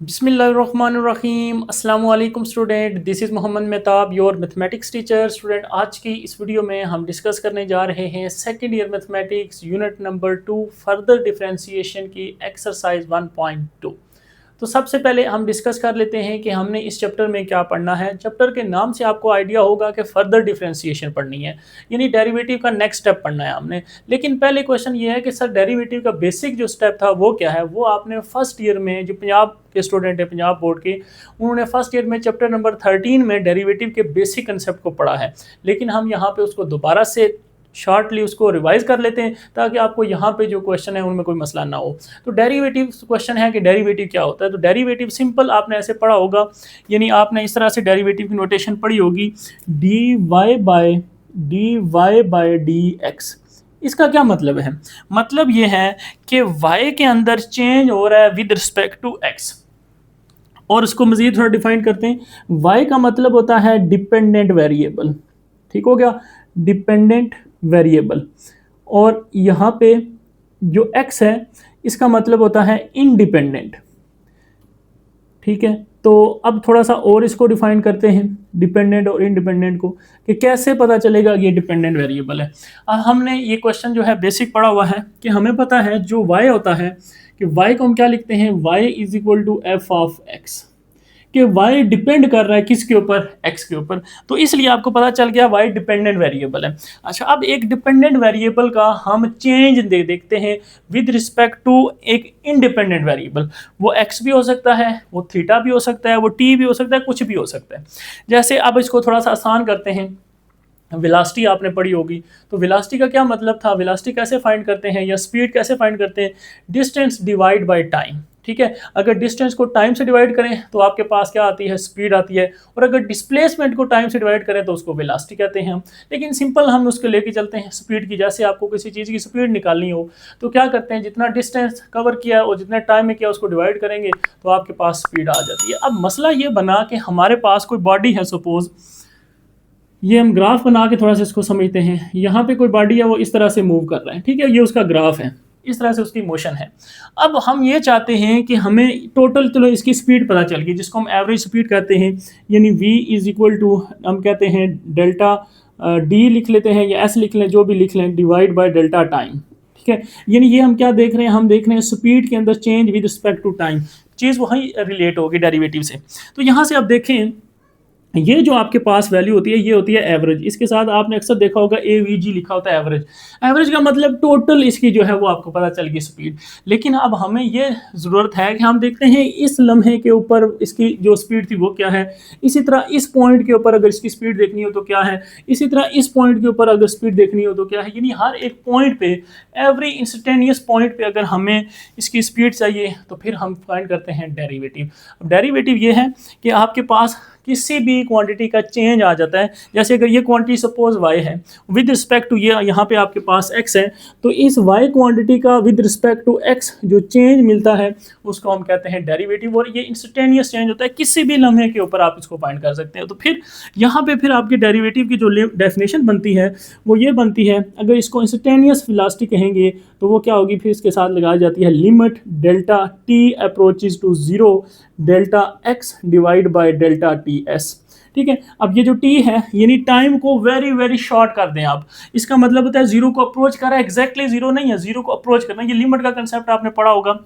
बिस्मिल्लाहिर्रहमानिर्रहीम अस्सलाम वालेकुम student, this is Mohammad Mehtab your mathematics teacher. Student, आज की इस वीडियो में हम डिस्कस करने जा रहे हैं second year mathematics unit number 2 further differentiation की एक्सरसाइज 1.2। तो सबसे पहले हम डिस्कस कर लेते हैं कि हमने इस चैप्टर में क्या पढ़ना है। चैप्टर के नाम से आपको आइडिया होगा कि फर्दर डिफरेंशिएशन पढ़नी है, यानी डेरिवेटिव का नेक्स्ट स्टेप पढ़ना है हमने। लेकिन पहले क्वेश्चन ये है कि सर डेरिवेटिव का बेसिक जो स्टेप था वो क्या है। वो आपने फर्स्ट ईयर में, जो पंजाब के स्टूडेंट है पंजाब बोर्ड के, उन्होंने फर्स्ट ईयर में चैप्टर नंबर 13 में डेरिवेटिव के बेसिक कंसेप्ट को पढ़ा है। लेकिन हम यहाँ पे उसको दोबारा से शॉर्टली उसको रिवाइज कर लेते हैं ताकि आपको यहाँ पे जो क्वेश्चन है उनमें कोई मसला ना हो। तो डेरिवेटिव क्वेश्चन है कि डेरिवेटिव क्या होता है। तो डेरिवेटिव सिंपल आपने ऐसे पढ़ा होगा, यानी आपने इस तरह से डेरिवेटिव की नोटेशन पढ़ी होगी, dy बाय dx। इसका क्या मतलब है? मतलब ये है कि y के अंदर चेंज हो रहा है विद रिस्पेक्ट टू x। और उसको मजीद थोड़ा डिफाइन करते हैं। y का मतलब होता है डिपेंडेंट वेरिएबल, ठीक हो गया, डिपेंडेंट वेरिएबल। और यहाँ पे जो x है इसका मतलब होता है इंडिपेंडेंट, ठीक है। तो अब थोड़ा सा और इसको डिफाइन करते हैं, डिपेंडेंट और इंडिपेंडेंट को, कि कैसे पता चलेगा ये डिपेंडेंट वेरिएबल है। अब हमने ये क्वेश्चन जो है बेसिक पढ़ा हुआ है कि हमें पता है जो y होता है कि y को हम क्या लिखते हैं, y is equal to f of x, कि y डिपेंड कर रहा है किसके ऊपर, x के ऊपर। तो इसलिए आपको पता चल गया y डिपेंडेंट वेरिएबल है। अच्छा, अब एक डिपेंडेंट वेरिएबल का हम चेंज देखते हैं विद रिस्पेक्ट टू एक इंडिपेंडेंट वेरिएबल। वो x भी हो सकता है, वो थीटा भी हो सकता है, वो t भी हो सकता है, कुछ भी हो सकता है। जैसे अब इसको थोड़ा सा आसान करते हैं। वेलोसिटी आपने पढ़ी होगी, तो वेलोसिटी का क्या मतलब था, वेलोसिटी कैसे फाइंड करते हैं या स्पीड कैसे फाइंड करते हैं, डिस्टेंस डिवाइड बाय टाइम, ठीक है। अगर डिस्टेंस को टाइम से डिवाइड करें तो आपके पास क्या आती है, स्पीड आती है। और अगर डिस्प्लेसमेंट को टाइम से डिवाइड करें तो उसको वेलोसिटी कहते हैं हम। लेकिन सिंपल हम उसको लेके चलते हैं स्पीड की। जैसे आपको किसी चीज़ की स्पीड निकालनी हो तो क्या करते हैं, जितना डिस्टेंस कवर किया और जितने टाइम में किया उसको डिवाइड करेंगे तो आपके पास स्पीड आ जाती है। अब मसला ये बना कि हमारे पास कोई बॉडी है, सपोज ये हम ग्राफ बना के थोड़ा सा इसको समझते हैं। यहाँ पे कोई बॉडी है, वो इस तरह से मूव कर रहा है, ठीक है, ये उसका ग्राफ है, इस तरह से उसकी मोशन है। अब हम ये चाहते हैं कि हमें टोटल, चलो इसकी स्पीड पता चल गई जिसको हम एवरेज स्पीड कहते हैं, यानी v इज इक्वल टू हम कहते हैं डेल्टा d लिख लेते हैं या s लिख लें, जो भी लिख लें, डिवाइड बाय डेल्टा टाइम, ठीक है। यानी ये हम क्या देख रहे हैं, हम देख रहे हैं स्पीड के अंदर change with respect to time, चीज़ वहीं रिलेट होगी डेरिवेटिव से। तो यहाँ से आप देखें, ये जो आपके पास वैल्यू होती है ये होती है एवरेज। इसके साथ आपने अक्सर देखा होगा AVG लिखा होता है, एवरेज। एवरेज का मतलब टोटल इसकी जो है वो आपको पता चल गई स्पीड। लेकिन अब हमें ये ज़रूरत है कि हम देखते हैं इस लम्हे के ऊपर इसकी जो स्पीड थी वो क्या है, इसी तरह इस पॉइंट के ऊपर अगर इसकी स्पीड देखनी हो तो क्या है, इसी तरह इस पॉइंट के ऊपर अगर स्पीड देखनी हो तो क्या है। यानी हर एक पॉइंट पे, एवरी इंस्टेंटेनियस पॉइंट पे अगर हमें इसकी स्पीड चाहिए तो फिर हम फाइंड करते हैं डेरिवेटिव। अब डेरिवेटिव ये है कि आपके पास किसी भी क्वांटिटी का चेंज आ जाता है। जैसे अगर ये क्वांटिटी सपोज y है, विद रिस्पेक्ट टू ये यहाँ पे आपके पास x है, तो इस y क्वांटिटी का विद रिस्पेक्ट टू x जो चेंज मिलता है उसको हम कहते हैं डेरिवेटिव। और ये इंस्टेंटेनियस चेंज होता है, किसी भी लम्हे के ऊपर आप इसको फाइंड कर सकते हैं। तो फिर यहाँ पे फिर आपके डेरिवेटिव की जो डेफिनेशन बनती है वो ये बनती है, अगर इसको इंस्टेंटेनियस वेलोसिटी कहेंगे तो वो क्या होगी, फिर इसके साथ लगाई जाती है limit delta t approaches to 0 delta x divide by delta ts, ठीक है। अब ये जो t है यानी टाइम को वेरी वेरी शॉर्ट कर दें आप, इसका मतलब होता है जीरो को अप्रोच कर रहा है, एग्जैक्टली जीरो नहीं है, जीरो को अप्रोच करना। ये लिमिट का कंसेप्ट आपने पढ़ा होगा,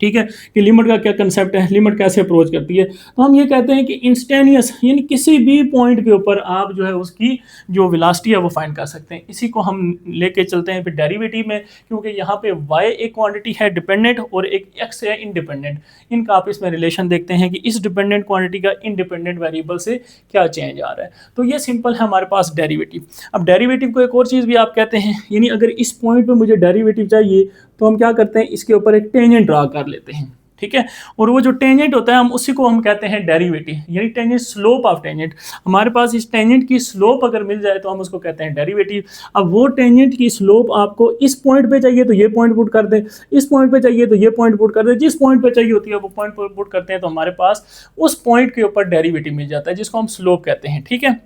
ठीक है, कि लिमिट का क्या कंसेप्ट है, लिमिट कैसे अप्रोच करती है। तो हम ये कहते हैं कि इंस्टेनियस यानी किसी भी पॉइंट के ऊपर आप जो है उसकी जो वेलोसिटी है वो फाइंड कर सकते हैं। इसी को हम लेके चलते हैं फिर डेरिवेटिव में, क्योंकि यहाँ पे y एक क्वांटिटी है डिपेंडेंट और एक x है इंडिपेंडेंट। इनका आप इसमें रिलेशन देखते हैं कि इस डिपेंडेंट क्वांटिटी का इंडिपेंडेंट वेरिएबल से क्या चेंज आ रहा है। तो ये सिंपल है हमारे पास डेरिवेटिव। अब डेरिवेटिव को एक और चीज़ भी आप कहते हैं, यानी अगर इस पॉइंट पे मुझे डेरिवेटिव चाहिए तो हम क्या करते हैं, इसके ऊपर एक टेंजेंट ड्रा कर लेते हैं, ठीक है। और वो जो टेंजेंट होता है हम उसी को हम कहते हैं डेरिवेटिव, यानी टेंजेंट, स्लोप ऑफ टेंजेंट। हमारे पास इस टेंजेंट की स्लोप अगर मिल जाए तो हम उसको कहते हैं डेरिवेटिव। अब वो टेंजेंट की स्लोप आपको इस पॉइंट पे चाहिए तो ये पॉइंट पुट कर दें, इस पॉइंट पे चाहिए तो ये पॉइंट पुट कर दें, जिस पॉइंट पे चाहिए होती है वो पॉइंट पुट करते हैं तो हमारे पास उस पॉइंट के ऊपर डेरिवेटिव मिल जाता है, जिसको हम स्लोप कहते हैं, ठीक है।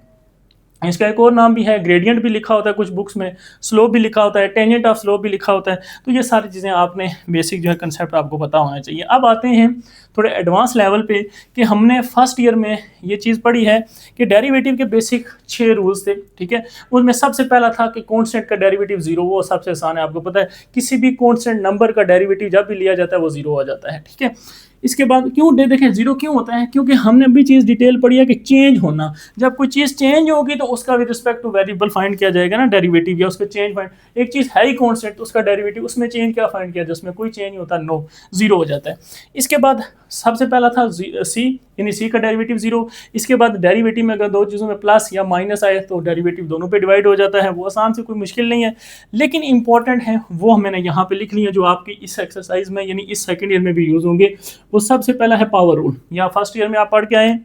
इसका एक और नाम भी है, ग्रेडियंट भी लिखा होता है कुछ बुक्स में, स्लोप भी लिखा होता है, टेंजेंट ऑफ स्लोप भी लिखा होता है। तो ये सारी चीज़ें आपने बेसिक जो है कंसेप्ट आपको पता होना चाहिए। अब आते हैं थोड़े एडवांस लेवल पे कि हमने फर्स्ट ईयर में ये चीज़ पढ़ी है कि डेरिवेटिव के बेसिक 6 रूल्स थे, ठीक है। उसमें सबसे पहला था कि कॉन्स्टेंट का डेरिवेटिव जीरो, वो सबसे आसान है, आपको पता है किसी भी कॉन्स्टेंट नंबर का डेरिवेटिव जब भी लिया जाता है वो जीरो हो जाता है, ठीक है। इसके बाद क्यों देखें जीरो क्यों होता है, क्योंकि हमने अभी चीज़ डिटेल पढ़ी है कि चेंज होना, जब कोई चीज़ चेंज होगी तो उसका with respect two variable find किया जाएगा ना, डेरिवेटिव या उसका चेंज फाइंड। एक चीज़ है ही कॉन्स्टेंट तो उसका डेरिवेटिव उसमें चेंज क्या फाइंड किया, जिसमें कोई चेंज नहीं होता, नो, जीरो हो जाता है। इसके बाद सबसे पहला था सी, यानी सी का डेरिवेटिव जीरो। इसके बाद डेरिवेटिव में अगर दो चीज़ों में प्लस या माइनस आए तो डेरिवेटिव दोनों पे डिवाइड हो जाता है, वो आसान से कोई मुश्किल नहीं है। लेकिन इंपॉर्टेंट है वो मैंने यहाँ पे लिख ली है जो आपकी इस एक्सरसाइज में यानी इस सेकंड ईयर में भी यूज़ होंगे। वो सबसे पहला है पावर रूल, या फर्स्ट ईयर में आप पढ़ के आए,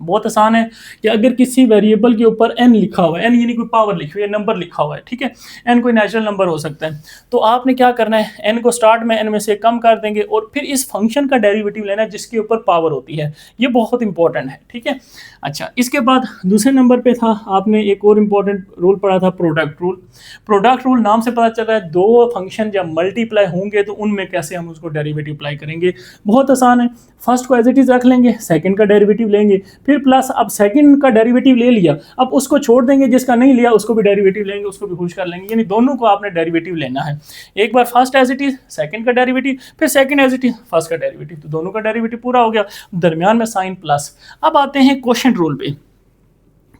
बहुत आसान है कि अगर किसी वेरिएबल के ऊपर n लिखा हुआ है, n यानी कोई पावर लिखी हुई है, नंबर लिखा हुआ है, ठीक है, n कोई नेचुरल नंबर हो सकता है, तो आपने क्या करना है, n को स्टार्ट में n में से कम कर देंगे और फिर इस फंक्शन का डेरिवेटिव लेना है जिसके ऊपर पावर होती है। ये बहुत इंपॉर्टेंट है, ठीक है। अच्छा, इसके बाद दूसरे नंबर पे था, आपने एक और इम्पॉर्टेंट रूल पढ़ा था, प्रोडक्ट रूल। प्रोडक्ट रूल नाम से पता चल रहा है दो फंक्शन जब मल्टीप्लाई होंगे तो उनमें कैसे हम उसको डेरिवेटिव अप्लाई करेंगे। बहुत आसान है, फर्स्ट को एज इट इज रख लेंगे, सेकंड का डेरिवेटिव लेंगे, फिर प्लस, अब सेकंड का डेरिवेटिव ले लिया, अब उसको छोड़ देंगे, जिसका नहीं लिया उसको भी डेरिवेटिव लेंगे, उसको भी खुश कर लेंगे, यानी दोनों को आपने डेरिवेटिव लेना है। एक बार first as it is, second का डेरिवेटिव, फिर second as it is, first का डेरिवेटिव, तो दोनों का डेरिवेटिव पूरा हो गया, दरमियान में साइन प्लस। अब आते हैं क्वोशिएंट रूल पे।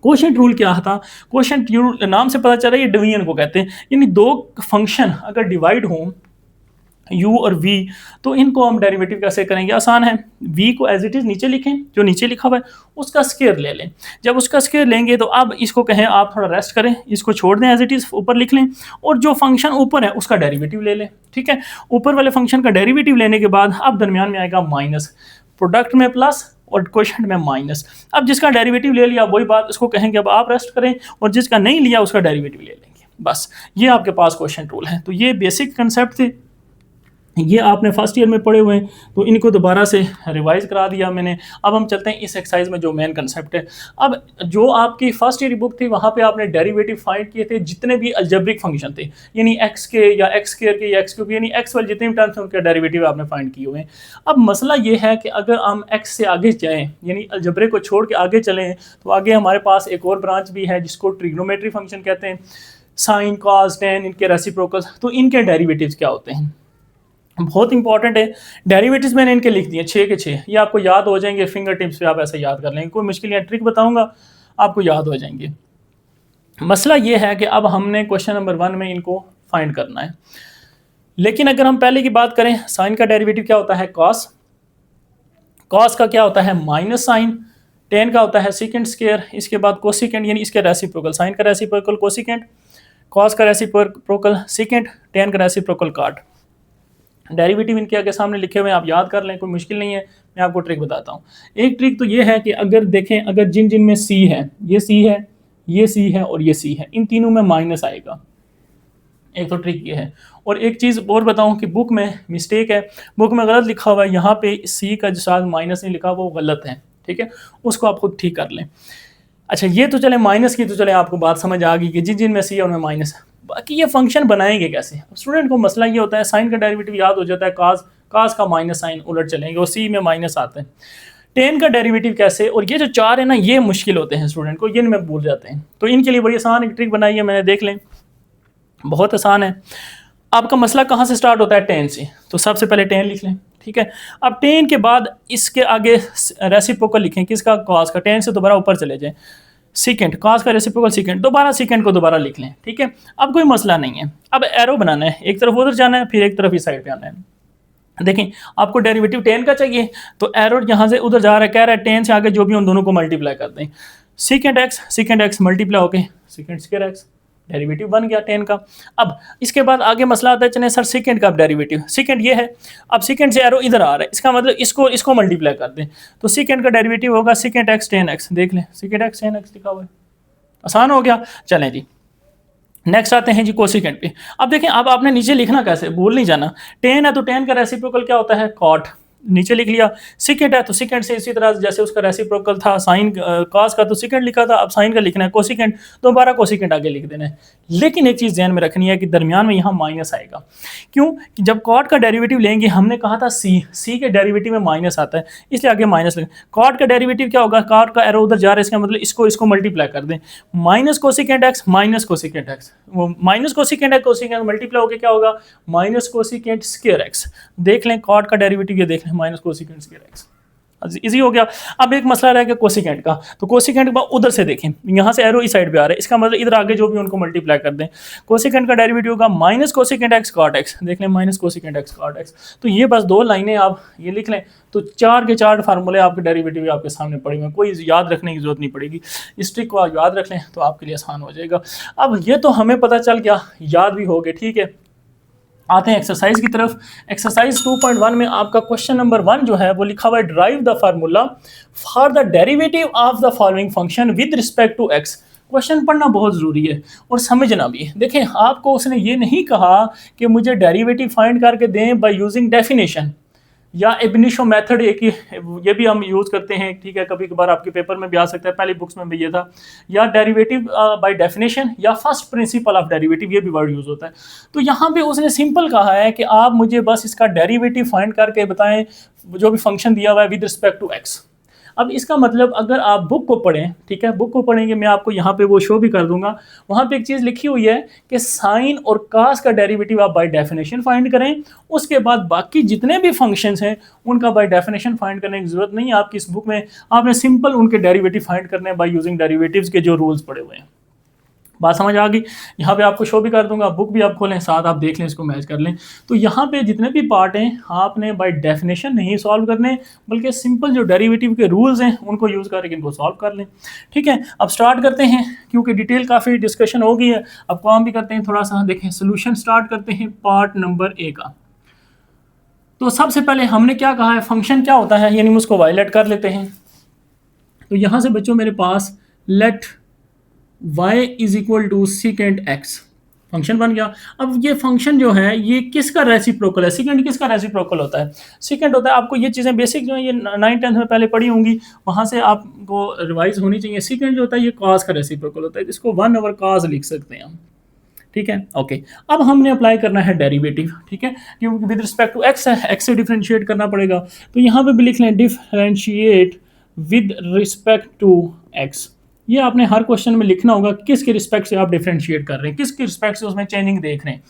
क्वोशिएंट रूल क्या था, क्वोशिएंट रूल नाम से पता चल रहा है ये डिवीजन को कहते हैं, यानी दो फंक्शन अगर डिवाइड हों u और v, तो इनको हम डेरिवेटिव कैसे करेंगे, आसान है, v को एज इट इज नीचे लिखें, जो नीचे लिखा हुआ है उसका स्क्वायर ले लें। जब उसका स्क्वायर लेंगे तो अब इसको कहें आप थोड़ा रेस्ट करें, इसको छोड़ दें, एज इट इज ऊपर लिख लें, और जो फंक्शन ऊपर है उसका डेरिवेटिव ले लें, ठीक है। ऊपर वाले फंक्शन का डेरिवेटिव लेने के बाद अब दरमियान में आएगा माइनस, प्रोडक्ट में प्लस और क्वोशिएंट में माइनस। अब जिसका डेरिवेटिव ले लिया वही बात, उसको कहेंगे अब आप रेस्ट करें, और जिसका नहीं लिया उसका डेरिवेटिव ले लेंगे, बस ये आपके पास क्वोशिएंट रूल है। तो ये बेसिक कंसेप्ट थे, ये आपने फर्स्ट ईयर में पढ़े हुए हैं, तो इनको दोबारा से रिवाइज करा दिया मैंने। अब हम चलते हैं इस एक्सरसाइज में जो मेन कंसेप्ट है। अब जो आपकी फर्स्ट ईयर बुक थी वहाँ पे आपने डेरिवेटिव फाइंड किए थे जितने भी अलजेब्रिक फंक्शन थे, यानी एक्स के या एक्स स्क्वायर के या एक्स क्यूब, यानी एक्स वाले जितने भी टर्म्स हैं उनके डेरिवेटिव आपने फाइंड किए हुए हैं। अब मसला ये है कि अगर हम एक्स से आगे जाएँ, यानी अलजेब्रे को छोड़ के आगे चलें, तो आगे हमारे पास एक और ब्रांच भी है जिसको ट्रिग्नोमेट्री फंक्शन कहते हैं, साइन कॉस टेन, इनके रेसिप्रोकल, तो इनके डेरिवेटिव्स क्या होते हैं, बहुत इंपॉर्टेंट है। डेरिवेटिव्स मैंने इनके लिख दिए 6 के 6, ये आपको याद हो जाएंगे, फिंगर टिप्स पे आप ऐसे याद कर लेंगे, कोई मुश्किल या ट्रिक बताऊंगा आपको याद हो जाएंगे। मसला ये है कि अब हमने क्वेश्चन नंबर 1 में इनको फाइंड करना है, लेकिन अगर हम पहले की बात करें, साइन का डेरिवेटिव क्या होता है, कॉस, कॉस का क्या होता है माइनस साइन, टेन का होता है सेकेंड स्क्वायर, इसके बाद कोसिकेंड यानी इसके रेसिप्रोकल, साइन का रेसिप्रोकल कोसिकेंड, कॉस का रेसिप्रोकल सेकेंड, टेन का रेसिप्रोकल काट। डेरिवेटिव इनके आगे सामने लिखे हुए हैं, आप याद कर लें, कोई मुश्किल नहीं है। मैं आपको ट्रिक बताता हूँ। एक ट्रिक तो ये है कि अगर देखें, अगर जिन जिन में सी है, ये सी है, ये सी है और ये सी है, इन तीनों में माइनस आएगा, एक तो ट्रिक ये है। और एक चीज़ और बताऊं कि बुक में मिस्टेक है, बुक में गलत लिखा हुआ है, यहाँ पे सी का जो साथ माइनस नहीं लिखा वो गलत है, ठीक है, उसको आप खुद ठीक कर लें। अच्छा, ये तो चले माइनस की, तो चले आपको बात समझ आ गई कि जिन जिन में सी है उनमें माइनस है। बाकी ये फंक्शन बनाएंगे कैसे, स्टूडेंट को मसला ये होता है, साइन का डेरिवेटिव याद हो जाता है, कास, कास का माइनस साइन उलट चलेंगे और सी में माइनस आता है, टेन का डेरिवेटिव कैसे, और ये जो चार है ना ये मुश्किल होते हैं स्टूडेंट को, ये इनमें भूल जाते हैं। तो इनके लिए बड़ी आसान एक ट्रिक बनाई है मैंने, देख लें, बहुत आसान है। आपका मसला कहाँ से स्टार्ट होता है, टेन से, तो सबसे पहले टेन लिख लें, ठीक है। अब टेन के बाद इसके आगे रेसिप्रोकल लिखें, किसका, कॉस का, टेन से दोबारा ऊपर चले जाएं, सेकेंड, कॉस का रेसिप्रोकल सेकेंड, दोबारा सेकेंड को दोबारा लिख लें, ठीक है। अब कोई मसला नहीं है, अब एरो बनाना है, एक तरफ उधर जाना है, फिर एक तरफ इस साइड पे आना है। देखें, आपको डेरिवेटिव टेन का चाहिए, तो एरो यहाँ से उधर जा रहा है, कह रहा है टेन से आगे जो भी उन दोनों को मल्टीप्लाई कर दें, सेकेंड एक्स मल्टीप्लाई होके सेकेंड स्क्वायर एक्स, डेरिवेटिव बन गया 10 का। अब इसके बाद आगे मसला आता है, चले सर सेकंड का डेरिवेटिव, सेकंड ये है, अब सेकंड से एरो इधर आ रहा है, इसका मतलब इसको मल्टीप्लाई कर दें, तो सेकंड का डेरिवेटिव होगा सेकंड एक्स 10x, देख लें सेकंड एक्स 10x लिखा हुआ है, आसान हो गया। चलें जी, नेक्स्ट आते हैं जी कोसिकेंड पे। अब देखें, अब आपने नीचे लिखना कैसे, भूल नहीं जाना, 10 है तो 10 का रेसिप्रोकल क्या होता है, कॉट, नीचे लिख लिया। सेकेंड है तो सेकेंड से इसी तरह जैसे उसका रेसिप्रोकल था साइन कॉस का, तो सेकेंड लिखा था, अब साइन का लिखना है कोसिकेंड, दोबारा कोसिकेंड आगे लिख देना है। लेकिन एक चीज़ ध्यान में रखनी है कि दरमियान में यहाँ माइनस आएगा। क्यों? कि जब कॉट का डेरिवेटिव लेंगे, हमने कहा था सी के डेरिवेटिव में माइनस आता है, इसलिए आगे माइनस लेंगे। कॉट का डेरिवेटिव क्या होगा? कॉट का एरो उधर जा रहा है, इसका मतलब इसको मल्टीप्लाई कर दें, minus cosecant x minus cosecant x, वो minus cosecant x cosecant multiply होकर क्या होगा? Minus cosecant square x. देख लें कॉट का डेरिवेटिव, ये देख लें minus cosecant square x, easy हो गया। अब एक मसला रह गया कोसिकेंड का, तो कोसिकेंड का उधर से देखें, यहाँ से एरो इस साइड पे आ रहा है, इसका मतलब इधर आगे जो भी उनको मल्टीप्लाई कर दें। कोसिकेंड का डेरिवेटिव होगा minus cosecant x cot x, देख लें minus cosecant x cot x. तो ये बस दो लाइनें आप ये लिख लें, तो 4 के 4 फार्मूले आपके डेरिवेटिव आपके सामने पड़े हुए, कोई याद रखने की जरूरत नहीं पड़ेगी। इस ट्रिक को आप याद रख लें तो आपके लिए आसान हो जाएगा। अब ये तो हमें पता चल गया, याद भी हो गए, ठीक है। आते हैं एक्सरसाइज की तरफ। एक्सरसाइज 2.1 में आपका क्वेश्चन नंबर 1 जो है वो लिखा हुआ है, derive the formula for the derivative of the following function with respect to x. Question पढ़ना बहुत ज़रूरी है और समझना भी है। देखें, आपको उसने ये नहीं कहा कि मुझे डेरिवेटिव फाइंड करके दें बाय यूजिंग डेफिनेशन या एबनिशो मेथड, एक ये भी हम यूज़ करते हैं, ठीक है, कभी कभार आपके पेपर में भी आ सकता है, पहली बुक्स में भी ये था, या डेरिवेटिव बाय डेफिनेशन या फर्स्ट प्रिंसिपल ऑफ डेरिवेटिव, ये भी वर्ड यूज़ होता है। तो यहाँ पे उसने सिंपल कहा है कि आप मुझे बस इसका डेरिवेटिव फाइंड करके बताएं जो भी फंक्शन दिया हुआ है विद रिस्पेक्ट टू एक्स। अब इसका मतलब अगर आप बुक को पढ़ें, ठीक है, बुक को पढ़ेंगे, मैं आपको यहाँ पे वो शो भी कर दूंगा, वहाँ पे एक चीज़ लिखी हुई है कि साइन और कास का डेरिवेटिव आप बाय डेफिनेशन फाइंड करें, उसके बाद बाकी जितने भी फंक्शंस हैं उनका बाय डेफिनेशन फाइंड करने की जरूरत नहीं है आपकी इस बुक में, आपने सिंपल उनके डेरिवेटिव फाइंड करने हैं बाय यूजिंग डेरिवेटिव्स के जो रूल्स पड़े हुए हैं। बात समझ आ गई? यहाँ पे आपको शो भी कर दूंगा, बुक भी आप खोलें, साथ आप देख लें, इसको मैच कर लें। तो यहाँ पे जितने भी पार्ट हैं आपने बाय डेफिनेशन नहीं सॉल्व करने, बल्कि सिंपल जो डेरिवेटिव के रूल्स हैं उनको यूज़ करके इनको सॉल्व कर लें। ठीक है, अब स्टार्ट करते हैं, क्योंकि डिटेल काफ़ी डिस्कशन हो गई है, अब काम भी करते हैं थोड़ा सा। देखें, सोल्यूशन स्टार्ट करते हैं पार्ट नंबर ए का। तो सबसे पहले हमने क्या कहा है, फंक्शन क्या होता है, यानी उसको वायलेट कर लेते हैं। तो यहाँ से बच्चों मेरे पास let y is equal to secant x function बन गया। अब ये फंक्शन जो है ये किसका रेसिप्रोकल है? सीकेंट किसका रेसिप्रोकल होता है? सीकेंट होता है। आपको ये चीज़ें बेसिक जो है ये 9th-10th में पहले पढ़ी होंगी, वहाँ से आपको रिवाइज होनी चाहिए। सीकेंट जो होता है ये कॉस का रेसिप्रोकल होता है, इसको 1/cos लिख सकते हैं हम। ठीक है, ओके। अब हमने अप्लाई करना है डेरिवेटिव, ठीक है, क्योंकि विद रिस्पेक्ट टू एक्स है, एक्स से डिफ्रेंशिएट करना पड़ेगा। तो यहाँ पे भी लिख लें differentiate with respect to x. ये आपने हर क्वेश्चन में लिखना होगा किसके रिस्पेक्ट से आप डिफरेंशिएट कर रहे हैं, किसके रिस्पेक्ट से उसमें चेंजिंग देख रहे हैं।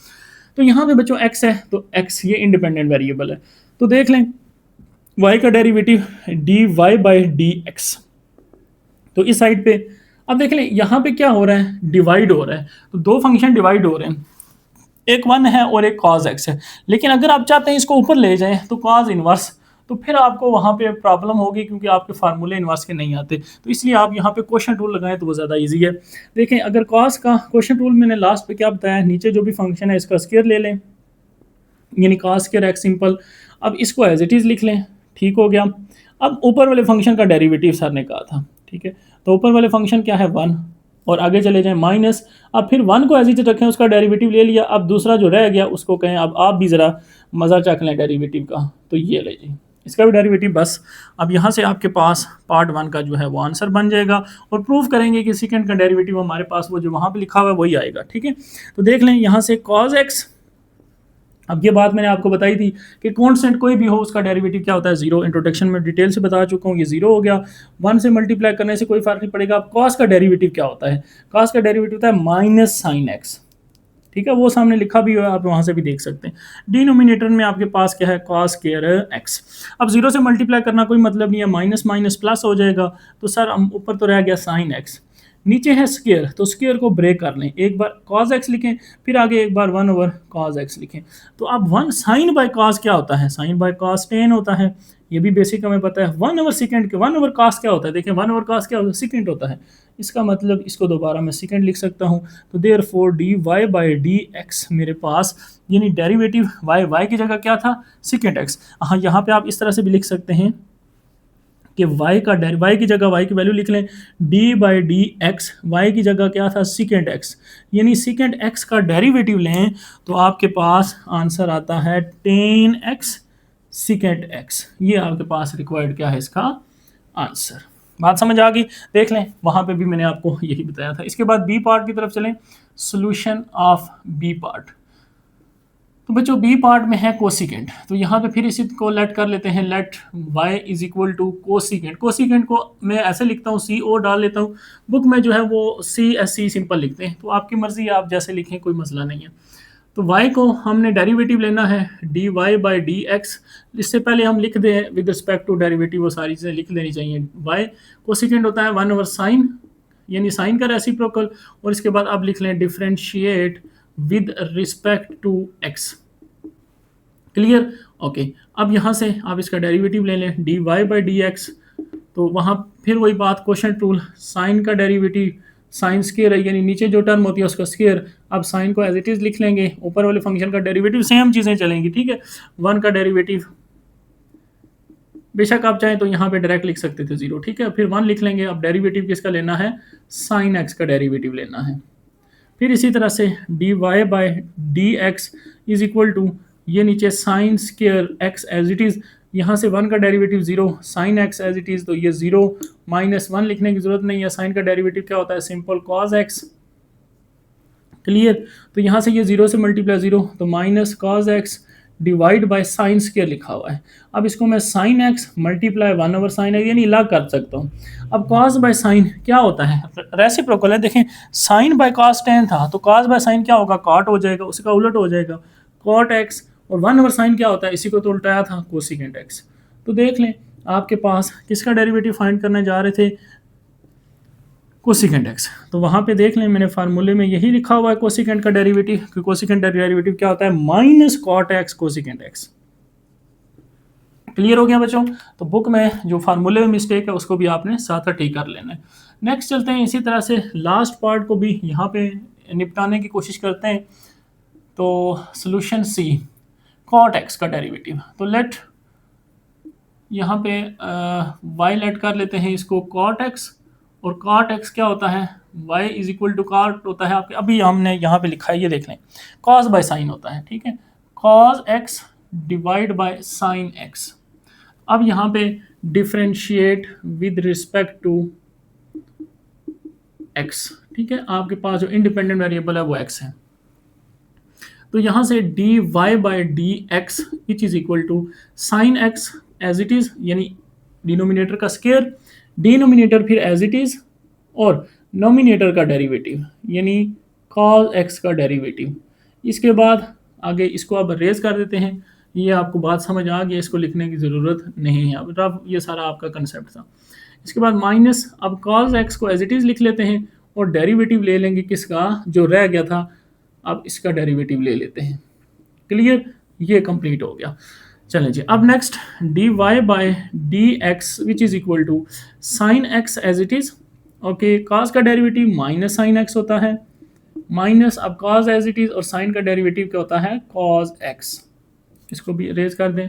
तो यहाँ पे बच्चों x है, तो x ये इंडिपेंडेंट वेरिएबल है, तो देख लें y का डेरिवेटिव dy/dx। तो इस साइड पे अब देख लें यहाँ पे क्या हो रहा है, डिवाइड हो रहा है, तो दो फंक्शन डिवाइड हो रहे हैं, एक 1 है और एक cos x है। लेकिन अगर आप चाहते हैं इसको ऊपर ले जाएं तो cos इनवर्स, तो फिर आपको वहाँ पे प्रॉब्लम होगी क्योंकि आपके फार्मूले इनवर्स के नहीं आते। तो इसलिए आप यहाँ पे क्वेश्चन टूल लगाएं तो वो ज़्यादा इजी है। देखें, अगर cos का क्वेश्चन टूल मैंने लास्ट पे क्या बताया, नीचे जो भी फंक्शन है इसका स्क्वायर ले लें, यानी cos स्क्वायर x सिंपल। अब इसको एज इट इज़ लिख लें, ठीक हो गया। अब ऊपर वाले फंक्शन का डेरिवेटिव सर ने कहा था, ठीक है, तो ऊपर वाले फंक्शन क्या है 1, और आगे चले जाएं माइनस। अब फिर 1 को एज इट इज रखें, उसका डेरिवेटिव ले लिया। अब दूसरा जो रह गया उसको कहें अब आप भी ज़रा मज़ा चख लें डेरिवेटिव का, तो ये ले जी इसका भी डेरिवेटिव। बस अब यहाँ से आपके पास पार्ट 1 का जो है वो आंसर बन जाएगा, और प्रूव करेंगे कि सेकंड का डेरिवेटिव हमारे पास वो जो वहाँ पे लिखा हुआ है वही आएगा। ठीक है, तो देख लें यहाँ से cos x। अब ये बात मैंने आपको बताई थी कि कांस्टेंट कोई भी हो उसका डेरिवेटिव क्या होता है, 0। इंट्रोडक्शन में डिटेल से बता चुका हूँ, ये 0 हो गया। 1 से मल्टीप्लाई करने से कोई फर्क नहीं पड़ेगा। अब cos का डेरिवेटिव क्या होता है, cos का डेरिवेटिव होता है माइनस साइन एक्स। ठीक है, वो सामने लिखा भी हुआ है, आप वहाँ से भी देख सकते हैं। डिनोमिनेटर में आपके पास क्या है, cos स्क्वायर एक्स। अब 0 से मल्टीप्लाई करना कोई मतलब नहीं है, माइनस माइनस प्लस हो जाएगा। तो सर हम ऊपर तो रह गया साइन एक्स, नीचे है स्क्वायर, तो स्क्वायर को ब्रेक कर लें, एक बार cos x लिखें, फिर आगे एक बार 1/cos x लिखें। तो अब 1 साइन बाय cos क्या होता है, साइन बाय cos tan होता है, ये भी बेसिक हमें पता है। 1/secant के 1/cos क्या होता है, देखें 1/cos क्या होता है, सेकेंड होता है। इसका मतलब इसको दोबारा मैं सेकेंड लिख सकता हूँ। तो देयरफॉर dy/dx मेरे पास, यानी डेरिवेटिव y की जगह क्या था, सेकेंड x। हाँ, यहाँ पे आप इस तरह से भी लिख सकते हैं कि y की जगह y की वैल्यू लिख लें, d/dx, y की जगह क्या था, सेकेंड x, यानी सेकेंड x का डेरिवेटिव लें तो आपके पास आंसर आता है tan x सीकेंट एक्स। ये आपके पास रिक्वायर्ड क्या है इसका आंसर। बात समझ आ गई? देख लें, वहां पे भी मैंने आपको यही बताया था। इसके बाद बी पार्ट की तरफ चलें, सोल्यूशन ऑफ बी पार्ट। तो बच्चों बी पार्ट में है कोसिकेंट, तो यहाँ पे फिर इसी को लेट कर लेते हैं, let y is equal to cosecant. Cosecant को मैं ऐसे लिखता हूँ, सी ओ डाल लेता हूँ, बुक में जो है वो सी एस सी सिंपल लिखते हैं, तो आपकी मर्जी है, आप जैसे लिखें, कोई मसला नहीं है। तो y को हमने डेरिवेटिव लेना है d Y by D x. इससे पहले हम लिख दें विद रिस्पेक्ट टू डेरिवेटिव, वो सारी चीज़ें लिख लेनी चाहिए। y कोसिकेंट होता है 1 ओवर साइन, यानी साइन का रेसिप्रोकल, और इसके बाद आप लिख लें differentiate with respect to x। Clear? Okay. अब यहाँ से आप इसका डेरिवेटिव ले लें d Y by D x, तो वहाँ फिर वही बात, क्वेश्चन रूल, साइन का डेरिवेटिव साइन स्क्वायर है, यानी नीचे जो टर्म होती है उसका स्क्वायर। अब साइन को एज इट इज लिख लेंगे, ऊपर वाले फंक्शन का डेरिवेटिव, सेम चीज़ें चलेंगी, ठीक है। 1 का डेरिवेटिव, बेशक आप चाहें तो यहाँ पे डायरेक्ट लिख सकते थे 0, ठीक है, फिर 1 लिख लेंगे। अब डेरिवेटिव किसका लेना है? साइन एक्स का डेरिवेटिव लेना है। फिर इसी तरह से d Y by D x is equal to, ये नीचे sine square x as it is, यहाँ से 1 का derivative 0, sine x as it is, तो ये 0 माइनस 1 लिखने की जरूरत नहीं है। साइन का डेरिवेटिव क्या होता है? Simple cos x. क्लियर? तो यहाँ से ये 0 से मल्टीप्लाई 0, तो minus cos x divide by sine square लिखा हुआ है। अब इसको मैं sine x multiply 1 over sine x, यानी लग कर सकता हूँ। अब कॉस बाय साइन क्या होता है? रेसिप्रोकल है। देखें, साइन बाय कॉस टेन था, तो कॉस बाय साइन क्या होगा? कॉट हो जाएगा, उसका उलट हो जाएगा कॉट एक्स। और 1 ओवर साइन क्या होता है? इसी को तो उल्टाया था, कोसिकेंट एक्स। तो देख लें, आपके पास किसका डेरिवेटिव फाइंड करने जा रहे थे? Cosecant x. तो वहाँ पे देख लें, मैंने फार्मूले में यही लिखा हुआ है कोसिकेंट का डेरिवेटिव, कि कोसिकेंट डेरिवेटिव क्या होता है? Minus cot x cosecant x. Clear हो गया बच्चों? तो बुक में जो फार्मूले में मिस्टेक है उसको भी आपने साथ साथ ठीक कर लेना है। नेक्स्ट चलते हैं, इसी तरह से लास्ट पार्ट को भी यहाँ पे निपटाने की कोशिश करते हैं। तो सोल्यूशन सी, कॉट एक्स का डेरिवेटिव। तो लेट यहाँ पे वाई लेट कर लेते हैं इसको कॉट एक्स, और कॉट एक्स क्या होता है? y is equal to cot होता है आपके, अभी हमने यहाँ पे लिखा है, ये देख लें, कॉस बाय साइन होता है, ठीक है, cos x divide by sine x. अब यहाँ पे differentiate with respect to x, ठीक है, आपके पास जो इंडिपेंडेंट वेरिएबल है वो x है। तो यहाँ से d Y by D x which is equal to sine x as it is, यानी डिनोमिनेटर का स्क्वायर, डिनोमिनेटर फिर एज इट इज, और नोमिनेटर का डेरिवेटिव यानी कॉस एक्स का डेरिवेटिव। इसके बाद आगे इसको अब रेज कर देते हैं। ये आपको बात समझ आ गई, इसको लिखने की ज़रूरत नहीं है, अब ये सारा आपका कंसेप्ट था। इसके बाद माइनस, अब कॉस एक्स को एज इट इज़ लिख लेते हैं, और डेरिवेटिव ले लेंगे किसका? जो रह गया था, अब इसका डेरिवेटिव ले लेते हैं। क्लियर? ये कंप्लीट हो गया। चलें जी, अब next d Y by D x which is equal to sine x as it is. Okay, cos का डेरिवेटिव माइनस साइन एक्स होता है, माइनस अब कॉस एज इट इज़, और साइन का डेरिवेटिव क्या होता है? Cos x. इसको भी रेज कर दें,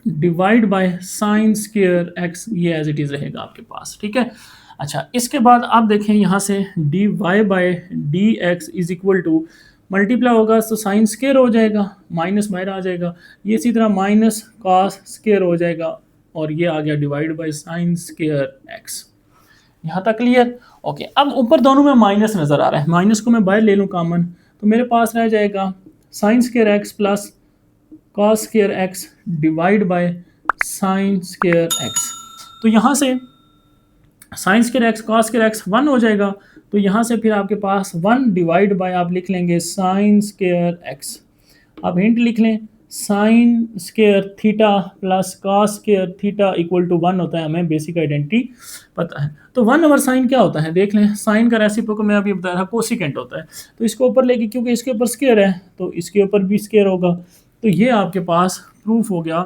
divide by sine square x, ये एज इट इज़ रहेगा आपके पास, ठीक है। अच्छा, इसके बाद आप देखें यहाँ से d Y by D x is equal to, multiply होगा तो साइन स्क्वायर हो जाएगा, माइनस बाहर आ जाएगा, ये इसी तरह माइनस कॉस स्क्वायर हो जाएगा, और ये आ गया divide by sine square x. यहाँ तक क्लियर? ओके। अब ऊपर दोनों में माइनस नज़र आ रहा है, माइनस को मैं बाहर ले लूँ कॉमन, तो मेरे पास रह जाएगा sign square x plus cos square x divide by sine square x. तो यहाँ से sign square x cos square x 1 हो जाएगा, तो यहाँ से फिर आपके पास 1 डिवाइड बाय आप लिख लेंगे साइन स्क्वायर एक्स। आप हिंट लिख लें, sine square theta plus cos square theta equal to 1 होता है, हमें बेसिक आइडेंटिटी पता है। तो 1 ओवर साइन क्या होता है? देख लें, साइन का रेसिप्रोकल मैं अभी बताया था कोसिकेंट होता है, तो इसको ऊपर लेके, क्योंकि इसके ऊपर स्क्वायर है तो इसके ऊपर भी स्क्वायर होगा। तो ये आपके पास प्रूफ हो गया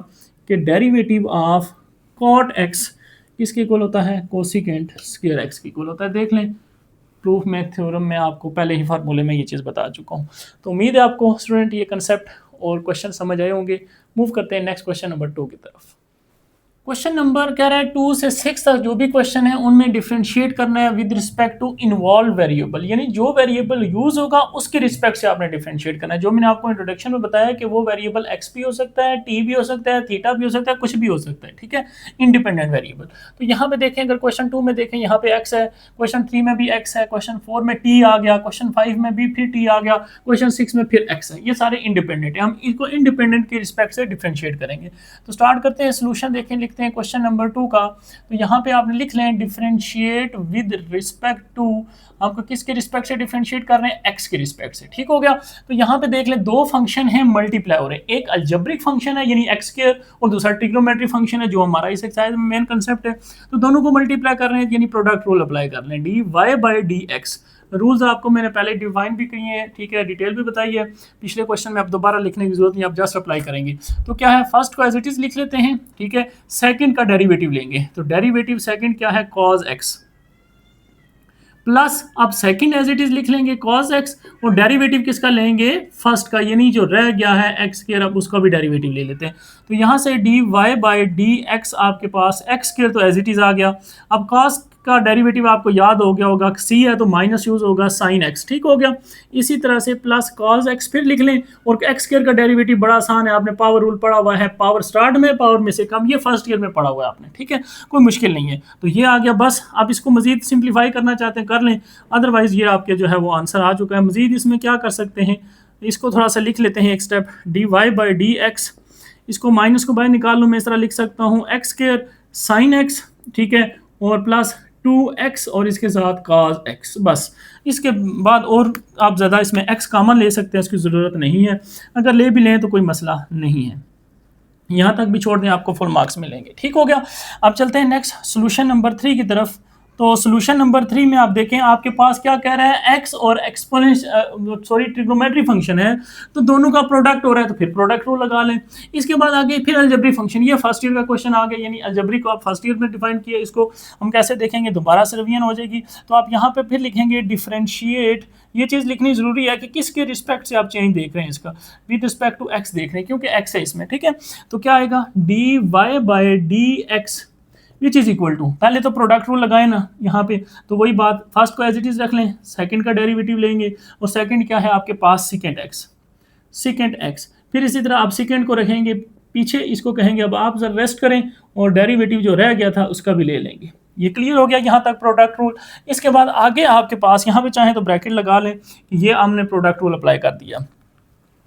कि डेरिवेटिव ऑफ कॉट एक्स किसके इक्वल होता है? कोसिकेंट स्क्वायर एक्स के इक्वल होता है। देख लें, प्रूफ में, थ्योरम में आपको पहले ही फार्मूले में ये चीज़ बता चुका हूँ। तो उम्मीद है आपको स्टूडेंट ये कंसेप्ट और क्वेश्चन समझ आए होंगे। मूव करते हैं नेक्स्ट क्वेश्चन नंबर 2 की तरफ। क्वेश्चन नंबर कह रहा है 2 से 6 तक जो भी क्वेश्चन है उनमें डिफरेंशिएट करना है with respect to involve variable, यानी जो वेरिएबल यूज होगा उसके रिस्पेक्ट से आपने डिफरेंशिएट करना है। जो मैंने आपको इंट्रोडक्शन में बताया कि वो वेरिएबल एक्स भी हो सकता है, टी भी हो सकता है, थीटा भी हो सकता है, कुछ भी हो सकता है, ठीक है, इंडिपेंडेंट वेरिएबल। तो यहाँ पे देखें, अगर क्वेश्चन 2 में देखें यहाँ पे एक्स है, क्वेश्चन 3 में भी एक्स है, क्वेश्चन 4 में टी आ गया, क्वेश्चन 5 में भी फिर टी आ गया, क्वेश्चन 6 में फिर एक्स है, ये सारे इंडिपेंडेंट है। हम इनको इंडिपेंडेंट के रिस्पेक्ट से डिफरेंशिएट करेंगे। तो स्टार्ट करते हैं, सोल्यूशन देखें, लिखते हैं क्वेश्चन नंबर 2 का। तो यहाँ पे आपने लिख लें डिफरेंशिएट विद रिस्पेक्ट टू, आपको किसके रिस्पेक्ट से डिफरेंशिएट कर रहे हैं, एक्स के रिस्पेक्ट से, ठीक हो गया। तो यहाँ पे देख लें दो फंक्शन है मल्टीप्लाई हो रहे हैं, एक अलजेब्रिक फंक्शन है यानी एक्स स्क्वायर और दूसरा ट्रिग्नोमेट्रिक फंक्शन है जो हमारा इस एक्सरसाइज में मेन कंसेप्ट है। तो दोनों को मल्टीप्लाई कर रहे हैं यानी प्रोडक्ट रूल अप्लाई कर लें, d Y by D x. Rules आपको मैंने पहले डिफाइन भी किए हैं, ठीक है, डिटेल भी बताई है पिछले क्वेश्चन में, आप दोबारा लिखने की जरूरत नहीं, आप जस्ट अप्लाई करेंगे। तो क्या है, फर्स्ट को एज इट इज लिख लेते हैं, ठीक है, सेकंड का डेरिवेटिव लेंगे। तो डेरिवेटिव सेकंड क्या है, कॉस एक्स, प्लस अब सेकंड एज इट इज लिख लेंगे कॉस एक्स, और डेरिवेटिव किसका लेंगे, फर्स्ट का, यानी जो रह गया है एक्स स्क्वायर, अब उसका भी डेरिवेटिव ले लेते हैं। तो यहां से d Y by D x आपके पास एक्स स्क्वायर तो एज इट इज आ गया। अब कॉस का डेरिवेटिव आपको याद हो गया होगा, सी है तो माइनस यूज होगा साइन एक्स, ठीक हो गया। इसी तरह से प्लस कॉस एक्स फिर लिख लें, और एक्स स्क्वायर का डेरिवेटिव बड़ा आसान है, आपने पावर रूल पढ़ा हुआ है, पावर स्टार्ट में पावर में से कम, ये फर्स्ट ईयर में पढ़ा हुआ है आपने, ठीक है, कोई मुश्किल नहीं है। तो ये आ गया, बस आप इसको मजीद सिंप्लीफाई करना चाहते हैं कर लें, अदरवाइज ये आपके जो है वो आंसर आ चुका है। मजीद इसमें क्या कर सकते हैं, इसको थोड़ा सा लिख लेते हैं एक step, d Y by D x, इसको माइनस को बाहर निकाल लूँ, मैं इस तरह लिख सकता हूँ एक्स स्क्वायर साइन एक्स, ठीक है, और प्लस 2x और इसके साथ cos x, बस इसके बाद और आप ज़्यादा इसमें x कॉमन ले सकते हैं, इसकी ज़रूरत नहीं है, अगर ले भी लें तो कोई मसला नहीं है, यहाँ तक भी छोड़ दें आपको फुल मार्क्स मिलेंगे, ठीक हो गया। अब चलते हैं नेक्स्ट सोल्यूशन नंबर 3 की तरफ। तो सोल्यूशन नंबर 3 में आप देखें आपके पास क्या कह रहा है, एक्स और ट्रिग्नोमेट्री फंक्शन है, तो दोनों का प्रोडक्ट हो रहा है, तो फिर प्रोडक्ट रूल लगा लें। इसके बाद आगे फिर अलजेब्रिक फंक्शन, ये फर्स्ट ईयर का क्वेश्चन आ गया, यानी अलजेब्रिक को आप फर्स्ट ईयर में डिफाइन किया, इसको हम कैसे देखेंगे, दोबारा से रिवीजन हो जाएगी। तो आप यहाँ पे फिर लिखेंगे डिफरेंशिएट, ये चीज़ लिखनी जरूरी है कि किसके रिस्पेक्ट से आप चेंज देख रहे हैं, इसका विद रिस्पेक्ट टू एक्स देख रहे हैं, क्योंकि एक्स है इसमें, ठीक है। तो क्या आएगा, d Y by D x which is equal to, पहले तो प्रोडक्ट रूल लगाए ना यहाँ पे, तो वही बात, फर्स्ट को एज इट इज रख लें, सेकंड का डेरिवेटिव लेंगे, और सेकंड क्या है आपके पास, सेकंड एक्स, फिर इसी तरह आप सेकंड को रखेंगे पीछे, इसको कहेंगे अब आप जरा रेस्ट करें, और डेरिवेटिव जो रह गया था उसका भी ले लेंगे। ये क्लियर हो गया यहाँ तक प्रोडक्ट रूल। इसके बाद आगे आपके पास यहाँ पे चाहें तो ब्रैकेट लगा लें, ये हमने प्रोडक्ट रूल अप्लाई कर दिया।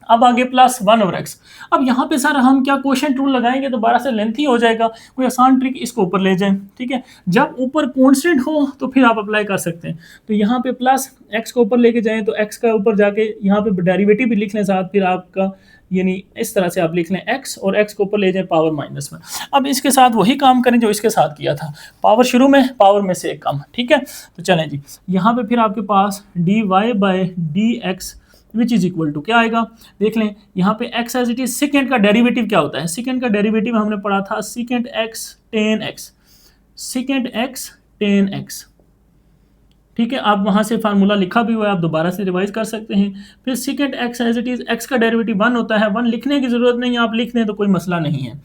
अब आगे प्लस 1 ओवर एक्स, अब यहाँ पे सर हम क्या क्वेश्चन रूल लगाएंगे, दोबारा से लेंथी हो जाएगा, कोई आसान ट्रिक, इसको ऊपर ले जाएं, ठीक है, जब ऊपर कॉन्स्टेंट हो तो फिर आप अप्लाई कर सकते हैं। तो यहाँ पे प्लस एक्स को ऊपर लेके जाएं, तो एक्स का ऊपर जाके यहाँ पे डेरिवेटिव भी लिख लें साथ, फिर आपका यानी इस तरह से आप लिख लें एक्स, और एक्स को ऊपर ले जाएं पावर -1। अब इसके साथ वही काम करें जो इसके साथ किया था, पावर शुरू में, पावर में से एक कम, ठीक है। तो चलें जी, यहाँ पे फिर आपके पास D Y by D x which is equal to क्या आएगा, देख लें यहाँ पे x as it is, second का डेरिवेटिव क्या होता है, सेकेंड का डेरिवेटिव हमने पढ़ा था सेकेंड x tan x, ठीक है। आप वहाँ से फार्मूला लिखा भी हुआ है, आप दोबारा से रिवाइज कर सकते हैं। फिर second x as it is, x का डेरिवेटिव 1 होता है, 1 लिखने की जरूरत नहीं है, आप लिख दें तो कोई मसला नहीं है।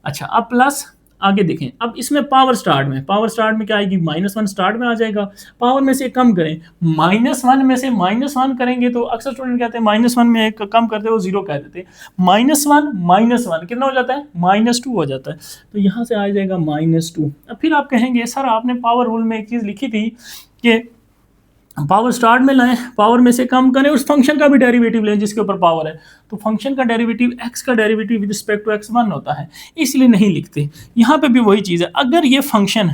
अच्छा, अब प्लस आगे देखें, अब इसमें पावर स्टार्ट में क्या आएगी, -1 स्टार्ट में आ जाएगा, पावर में से कम करें, -1 में से -1 करेंगे तो अक्सर स्टूडेंट कहते हैं -1 में एक कम करते वो 0 कह देते हैं, -1 कितना हो जाता है, -2 हो जाता है, तो यहाँ से आ जाएगा -2। अब फिर आप कहेंगे सर आपने पावर रूल में एक चीज़ लिखी थी कि पावर स्टार्ट में लाएं, पावर में से कम करें, उस फंक्शन का भी डेरिवेटिव लें जिसके ऊपर पावर है, तो फंक्शन का डेरिवेटिव x का derivative with respect to x 1 होता है, इसलिए नहीं लिखते। यहाँ पे भी वही चीज़ है, अगर ये फंक्शन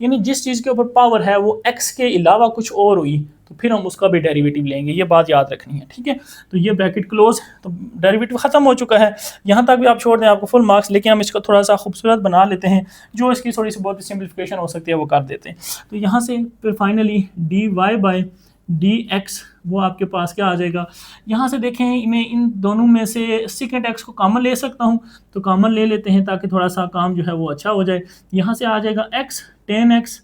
यानी जिस चीज़ के ऊपर पावर है वो x के अलावा कुछ और हुई तो फिर हम उसका भी डेरिवेटिव लेंगे, ये बात याद रखनी है, ठीक है। तो ये ब्रैकेट क्लोज, तो डेरिवेटिव ख़त्म हो चुका है, यहाँ तक भी आप छोड़ दें आपको फुल मार्क्स, लेकिन हम इसको थोड़ा सा खूबसूरत बना लेते हैं, जो इसकी थोड़ी सी बहुत सिंप्लीफिकेशन हो सकती है वो कर देते हैं। तो यहाँ से फिर finally d Y by D x वो आपके पास क्या आ जाएगा, यहाँ से देखें मैं इन दोनों में से सेकेंड एक्स को कॉमन ले सकता हूँ, तो कॉमन ले लेते हैं ताकि थोड़ा सा काम जो है वो अच्छा हो जाए। यहाँ से आ जाएगा x tan x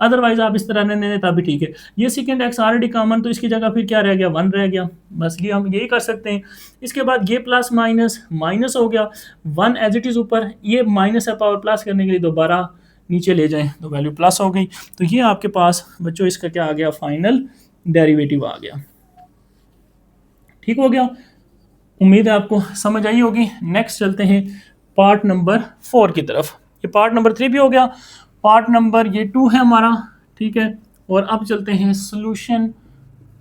अदरवाइज आप इस तरह रहने दें तभी ठीक है। ये सेकेंड एक्स ऑलरेडी कॉमन, तो इसकी जगह फिर क्या रह गया, 1 रह गया, बस ये हम यही कर सकते हैं। इसके बाद ये प्लस माइनस माइनस हो गया, 1 एज इट इज़ ऊपर, ये माइनस है पावर प्लस करने के लिए दोबारा नीचे ले जाएं तो वैल्यू प्लस हो गई। तो ये आपके पास बच्चों इसका क्या आ गया, फाइनल डेरिवेटिव आ गया। ठीक हो गया, उम्मीद है आपको समझ आई होगी। नेक्स्ट चलते हैं पार्ट नंबर 4 की तरफ। ये पार्ट नंबर 3 भी हो गया, पार्ट नंबर ये 2 है हमारा, ठीक है। और अब चलते हैं सोल्यूशन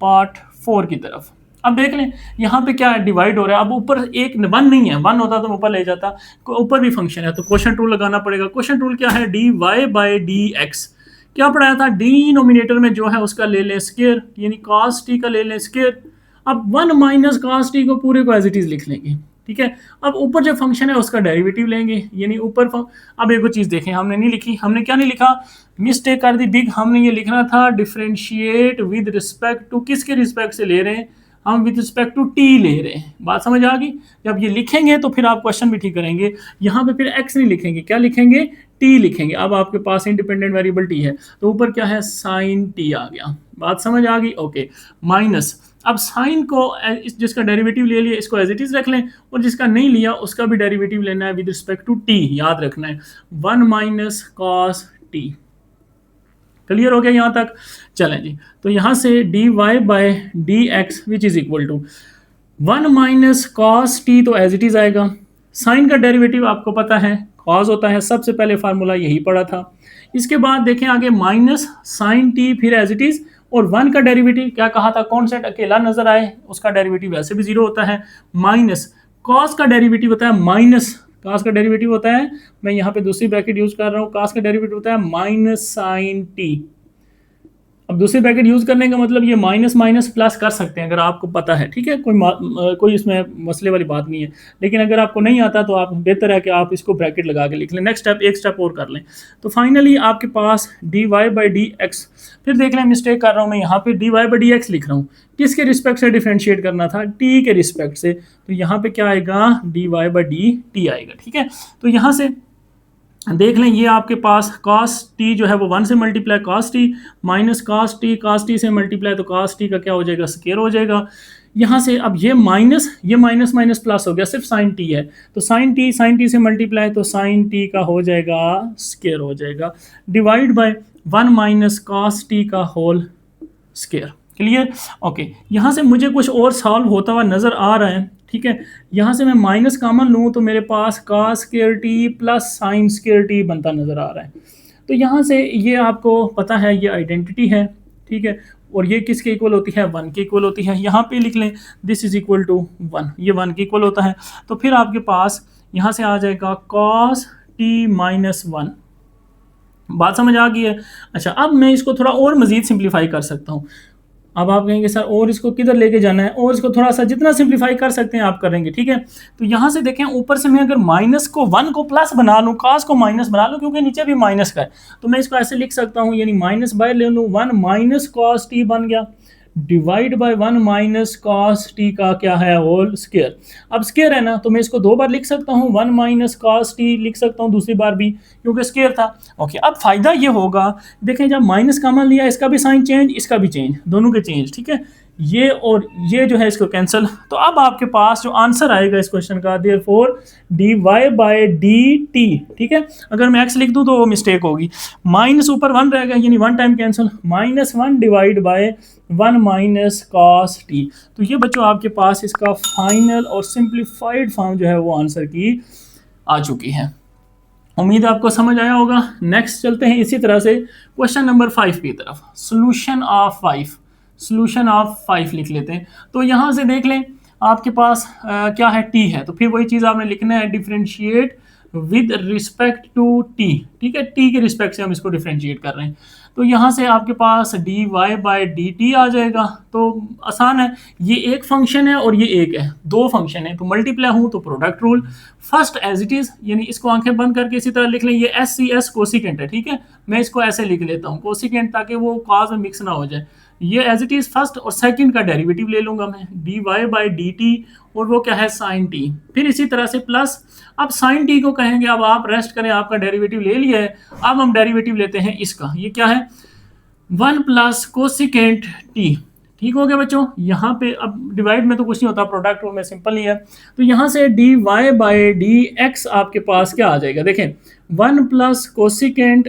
पार्ट 4 की तरफ। अब देख लें यहाँ पे क्या है, डिवाइड हो रहा है। अब ऊपर एक 1 नहीं है, 1 होता तो ऊपर ले जाता, ऊपर भी फंक्शन है तो क्वेश्चन टूल लगाना पड़ेगा। क्वेश्चन टूल क्या है, d Y by D x. क्या पढ़ाया था, डिनोमिनेटर में जो है उसका ले लें स्क्वायर, यानी कॉस टी का ले लें स्क्वायर। अब 1 माइनस कॉस टी को पूरे को एज इट इज लिख लेंगे, ठीक है। अब ऊपर जो फंक्शन है उसका डेरिवेटिव लेंगे, यानी ऊपर अब एक चीज़ देखें, हमने नहीं लिखी, हमने क्या नहीं लिखा, मिस्टेक कर दी बिग। हमने ये लिखना था डिफरेंशिएट विद रिस्पेक्ट टू, किसके रिस्पेक्ट से ले रहे हैं हम, विद रिस्पेक्ट टू टी ले रहे हैं। बात समझ आ गई। जब ये लिखेंगे तो फिर आप क्वेश्चन भी ठीक करेंगे। यहाँ पे फिर एक्स नहीं लिखेंगे, क्या लिखेंगे, टी लिखेंगे। अब आपके पास इंडिपेंडेंट वेरिएबल टी है तो ऊपर क्या है, साइन टी आ गया। बात समझ आ गई, ओके। माइनस, अब साइन को जिसका डेरिवेटिव ले लिया इसको एज इट इज रख लें, और जिसका नहीं लिया उसका भी डेरिवेटिव लेना है विद रिस्पेक्ट टू टी, याद रखना है 1 माइनस कॉस टी। क्लियर हो गया यहाँ तक। चलें जी, तो यहाँ से d Y by D x which is equal to 1 minus cos t, तो एज इट इज आएगा। साइन का डेरिवेटिव आपको पता है कॉस होता है, सबसे पहले फार्मूला यही पढ़ा था। इसके बाद देखें आगे माइनस साइन टी, फिर एज इट इज, और 1 का डेरिवेटिव क्या कहा था, कॉन्स्टेंट अकेला नजर आए उसका डेरिवेटिव वैसे भी 0 होता है। माइनस कॉस का डेरिवेटिव होता है माइनस, कॉस का डेरिवेटिव होता है, मैं यहाँ पे दूसरी ब्रैकेट यूज कर रहा हूँ, कॉस का डेरिवेटिव होता है माइनस साइन टी। अब दूसरी ब्रैकेट यूज करने का मतलब ये माइनस माइनस प्लस कर सकते हैं अगर आपको पता है, ठीक है। कोई इसमें मसले वाली बात नहीं है, लेकिन अगर आपको नहीं आता तो आप बेहतर है कि आप इसको ब्रैकेट लगा के लिख लें। नेक्स्ट स्टेप, एक स्टेप और कर लें। तो फाइनली आपके पास D Y by D x, फिर देख लें मिस्टेक कर रहा हूँ मैं, यहाँ पे d Y by D x लिख रहा हूँ, किसके रिस्पेक्ट से डिफ्रेंशिएट करना था, टी के रिस्पेक्ट से। तो यहाँ पे क्या आएगा, d Y by D t आएगा, ठीक है। तो यहाँ से देख लें, ये आपके पास cos t जो है वो 1 से multiply cos t minus cos t से मल्टीप्लाई, तो cos t का क्या हो जाएगा, स्केयर हो जाएगा। यहाँ से अब ये माइनस माइनस प्लस हो गया, सिर्फ sin t है, तो sin t से मल्टीप्लाई, तो sin t का हो जाएगा स्केयर हो जाएगा, divide by 1 minus cos t का होल स्केयर। Clear, okay. यहाँ से मुझे कुछ और सॉल्व होता हुआ नज़र आ रहा है, ठीक है। यहाँ से मैं माइनस कॉमन लूँ तो मेरे पास cos square T plus sine square T बनता नज़र आ रहा है। तो यहाँ से ये आपको पता है ये आइडेंटिटी है, ठीक है। और ये किसके इक्वल होती है, 1 के इक्वल होती है। यहाँ पे लिख लें दिस इज इक्वल टू 1, ये 1 के इक्वल होता है। तो फिर आपके पास यहाँ से आ जाएगा cos t माइनस 1। बात समझ आ गई है। अच्छा, अब मैं इसको थोड़ा और मज़ीद सिंप्लीफाई कर सकता हूँ। अब आप कहेंगे सर और इसको किधर लेके जाना है, और इसको थोड़ा सा जितना सिंप्लीफाई कर सकते हैं आप करेंगे, ठीक है। तो यहाँ से देखें ऊपर से मैं अगर माइनस को 1 को प्लस बना लूँ, cos को माइनस बना लूँ, क्योंकि नीचे भी माइनस का है, तो मैं इसको ऐसे लिख सकता हूँ, यानी माइनस बाय ले लूँ 1 माइनस cos t बन गया, divide by 1 minus cos t का क्या है, होल स्क्वायर। अब स्क्वायर है ना, तो मैं इसको 2 बार लिख सकता हूँ, 1 माइनस cos t लिख सकता हूँ दूसरी बार भी, क्योंकि स्क्वायर था। ओके, अब फायदा ये होगा, देखें जब माइनस कॉमन लिया, इसका भी साइन चेंज, इसका भी चेंज, दोनों के चेंज, ठीक है। ये और ये जो है इसको कैंसिल, तो अब आपके पास जो आंसर आएगा इस क्वेश्चन का, therefore D Y by D t, ठीक है। अगर मैं एक्स लिख दूं तो वो मिस्टेक होगी, माइनस ऊपर 1 रहेगा, यानी 1 time cancel, minus 1 divide by 1 minus cos t. तो ये बच्चों आपके पास इसका फाइनल और सिंप्लीफाइड फॉर्म जो है वो आंसर की आ चुकी है। उम्मीद आपको समझ आया होगा। नेक्स्ट चलते हैं इसी तरह से क्वेश्चन नंबर 5 की तरफ, सोल्यूशन ऑफ 5 लिख लेते हैं। तो यहाँ से देख लें आपके पास क्या है, टी है, तो फिर वही चीज़ आपने लिखना है, differentiate with respect to t, ठीक है। टी के रिस्पेक्ट से हम इसको डिफरेंशिएट कर रहे हैं, तो यहाँ से आपके पास D Y by D T आ जाएगा। तो आसान है, ये एक फंक्शन है और ये एक है, 2 फंक्शन है, तो मल्टीप्लाई हूँ तो product rule first as it is, यानी इसको आंखें बंद करके इसी तरह लिख लें, ये एस सी एस कोसिकेंट है, ठीक है। मैं इसको ऐसे लिख लेता हूँ कोसिकेंट, ताकि वो कॉज में मिक्स ना हो जाए। ये एज इट इज फर्स्ट और सेकंड का डेरिवेटिव ले लूंगा मैं, d Y by D T, और वो क्या है साइन टी। फिर इसी तरह से प्लस, अब साइन टी को कहेंगे अब आप रेस्ट करें, आपका डेरिवेटिव ले लिया है, अब हम डेरिवेटिव लेते हैं इसका, ये क्या है 1 प्लस कोसिकेंट टी। ठीक हो गया बच्चों, यहाँ पे अब डिवाइड में तो कुछ नहीं होता, प्रोडक्ट में सिंपल ही है, तो यहाँ से d Y by D x आपके पास क्या आ जाएगा, देखें 1 plus cosecant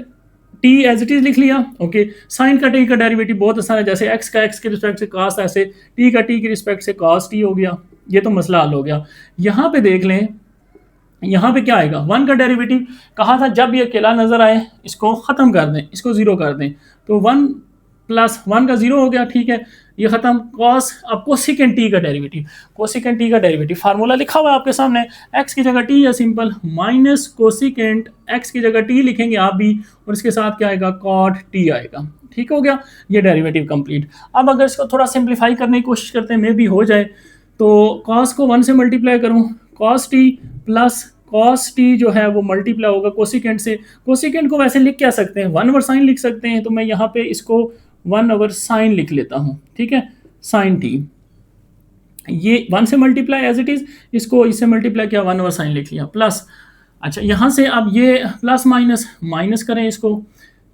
t as it is लिख लिया। ओके, साइन का टी का डेरिवेटिव बहुत आसान है, जैसे एक्स का एक्स के रिस्पेक्ट से कास, ऐसे टी का टी के रिस्पेक्ट से कास टी हो गया, ये तो मसला हल हो गया। यहाँ पे देख लें, यहाँ पे क्या आएगा 1 का डेरिवेटिव, कहा था जब ये अकेला नजर आए इसको खत्म कर दें, इसको जीरो कर दें, तो 1 प्लस 1 का जीरो हो गया, ठीक है ये खत्म। कॉस, अब कोसिकेंट टी का डेरिवेटिव, कोसिकेंट टी का डेरिवेटिव फार्मूला लिखा हुआ है आपके सामने, एक्स की जगह टी है सिंपल, माइनस कोसिकेंट एक्स की जगह टी लिखेंगे आप भी, और इसके साथ क्या आएगा कॉट टी आएगा। ठीक हो गया, ये डेरिवेटिव कंप्लीट। अब अगर इसको थोड़ा सिंप्लीफाई करने की कोशिश करते हैं, मे भी हो जाए, तो कॉस को 1 से मल्टीप्लाई करूँ, cos T plus cos T जो है वो मल्टीप्लाई होगा कोसिकेंट से। कोसिकेंट को वैसे लिख क्या सकते हैं, 1 ओवर साइन लिख सकते हैं, तो मैं यहाँ पे इसको 1 ओवर साइन लिख लेता हूँ, ठीक है साइन टी, ये 1 से मल्टीप्लाई एज इट इज, इसको इससे मल्टीप्लाई किया 1 ओवर साइन लिख लिया, प्लस अच्छा यहाँ से अब ये प्लस माइनस माइनस करें इसको,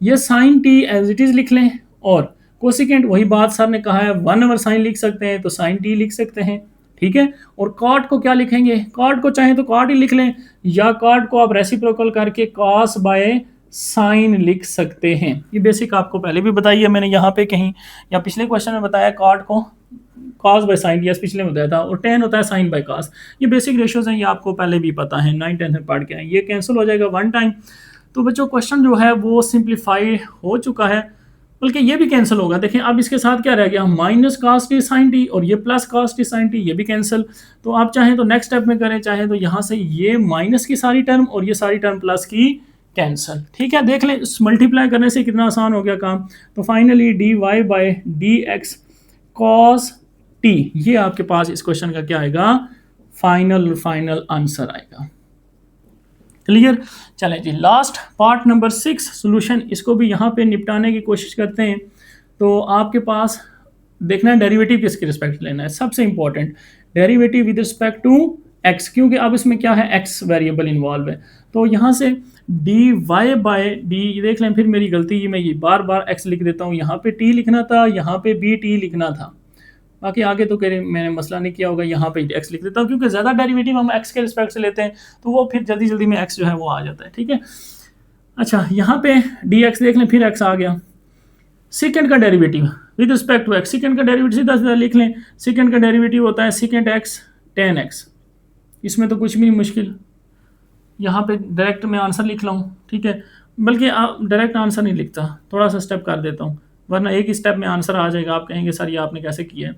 ये sine t as it is लिख लें, और कोसिकेंट वही बात सर ने कहा है 1 ओवर साइन लिख सकते हैं, तो साइन टी लिख सकते हैं, ठीक है। और कॉट को क्या लिखेंगे, कॉट को चाहे तो कॉट ही लिख लें, या कॉट को आप रेसिप्रोकल करके कॉस बाय साइन लिख सकते हैं। ये बेसिक आपको पहले भी बताई है मैंने यहाँ पे कहीं, या पिछले क्वेश्चन में बताया कॉट को कॉस बाय साइन, यस पिछले में बताया था, और 10 होता है साइन बाय कॉस। ये बेसिक रेशियोज हैं, ये आपको पहले भी पता है, 9 10 में पढ़ के आए, ये कैंसिल हो जाएगा 1 टाइम। तो बच्चों क्वेश्चन जो है वो सिंप्लीफाई हो चुका है, बल्कि ये भी कैंसिल होगा। देखें अब इसके साथ क्या रह गया, minus cos t sine t, और ये plus cos t sine t, ये भी कैंसिल। तो आप चाहें तो नेक्स्ट स्टेप में करें, चाहे तो यहाँ से ये माइनस की सारी टर्म और ये सारी टर्म प्लस की कैंसिल, ठीक है। देख लें मल्टीप्लाई करने से कितना आसान हो गया काम। तो finally d Y by D x cos t, ये आपके पास इस क्वेश्चन का क्या आएगा, फाइनल आंसर आएगा। क्लियर, चलें जी लास्ट पार्ट नंबर 6 सॉल्यूशन, इसको भी यहाँ पे निपटाने की कोशिश करते हैं। तो आपके पास देखना है डेरिवेटिव किसके रिस्पेक्ट लेना है, सबसे important derivative with respect to x, क्योंकि अब इसमें क्या है एक्स वेरिएबल इन्वॉल्व है। तो यहाँ से डी वाई बाय डी, देख लें फिर मेरी गलती, मैं ये बार बार एक्स लिख देता हूँ, यहाँ पे टी लिखना था, यहाँ पे बी टी लिखना था, बाकी आगे तो मैंने मसला नहीं किया होगा, यहाँ पे एक्स लिख देता हूँ, क्योंकि ज़्यादा डेरिवेटिव हम एक्स के रिस्पेक्ट से लेते हैं तो वो फिर जल्दी जल्दी में एक्स जो है वो आ जाता है, ठीक है। अच्छा यहाँ पे डी एक्स देख लें, फिर एक्स आ गया, सेकेंड का derivative with respect to x, second का डेरिवेटिव सीधा सीधा लिख लें, सेकेंड का डेरिवेटिव होता है सेकेंड एक्स टेन एक्स, इसमें तो कुछ भी नहीं मुश्किल, यहाँ पे डायरेक्ट मैं आंसर लिख लूँ, ठीक है, बल्कि आप डायरेक्ट आंसर नहीं लिखता, थोड़ा सा स्टेप कर देता हूँ, वरना एक ही स्टेप में आंसर आ जाएगा, आप कहेंगे सर ये आपने कैसे किया है।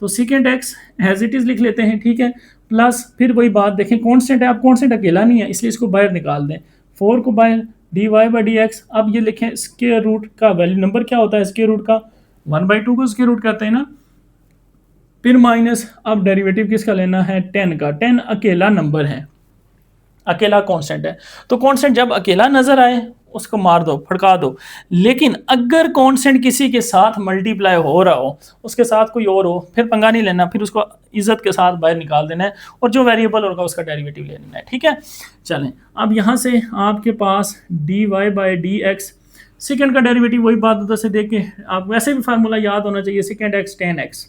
तो second x as it is लिख लेते हैं, ठीक है, प्लस फिर वही बात देखें कॉन्स्टेंट है, आप कॉन्स्टेंट अकेला नहीं है इसलिए इसको बाहर निकाल दें, 4 को बाहर, d Y by D x, अब ये लिखें स्क्वायर रूट का वैल्यू नंबर क्या होता है स्क्वायर रूट का, 1/2 को स्क्वायर रूट करते हैं ना, फिर माइनस, अब डेरिवेटिव किसका लेना है 10 का, 10 अकेला नंबर है, अकेला कांस्टेंट है, तो कांस्टेंट जब अकेला नजर आए उसको मार दो, फड़का दो। लेकिन अगर कांस्टेंट किसी के साथ मल्टीप्लाई हो रहा हो, उसके साथ कोई और हो, फिर पंगा नहीं लेना, फिर उसको इज्जत के साथ बाहर निकाल देना है और जो वेरिएबल होगा उसका डेरिवेटिव ले लेना है, ठीक है। चलें अब यहाँ से आपके पास D Y by D X, second का डेरिवेटिव वही बात उधर से देख के आप वैसे भी फार्मूला याद होना चाहिए, second x 10x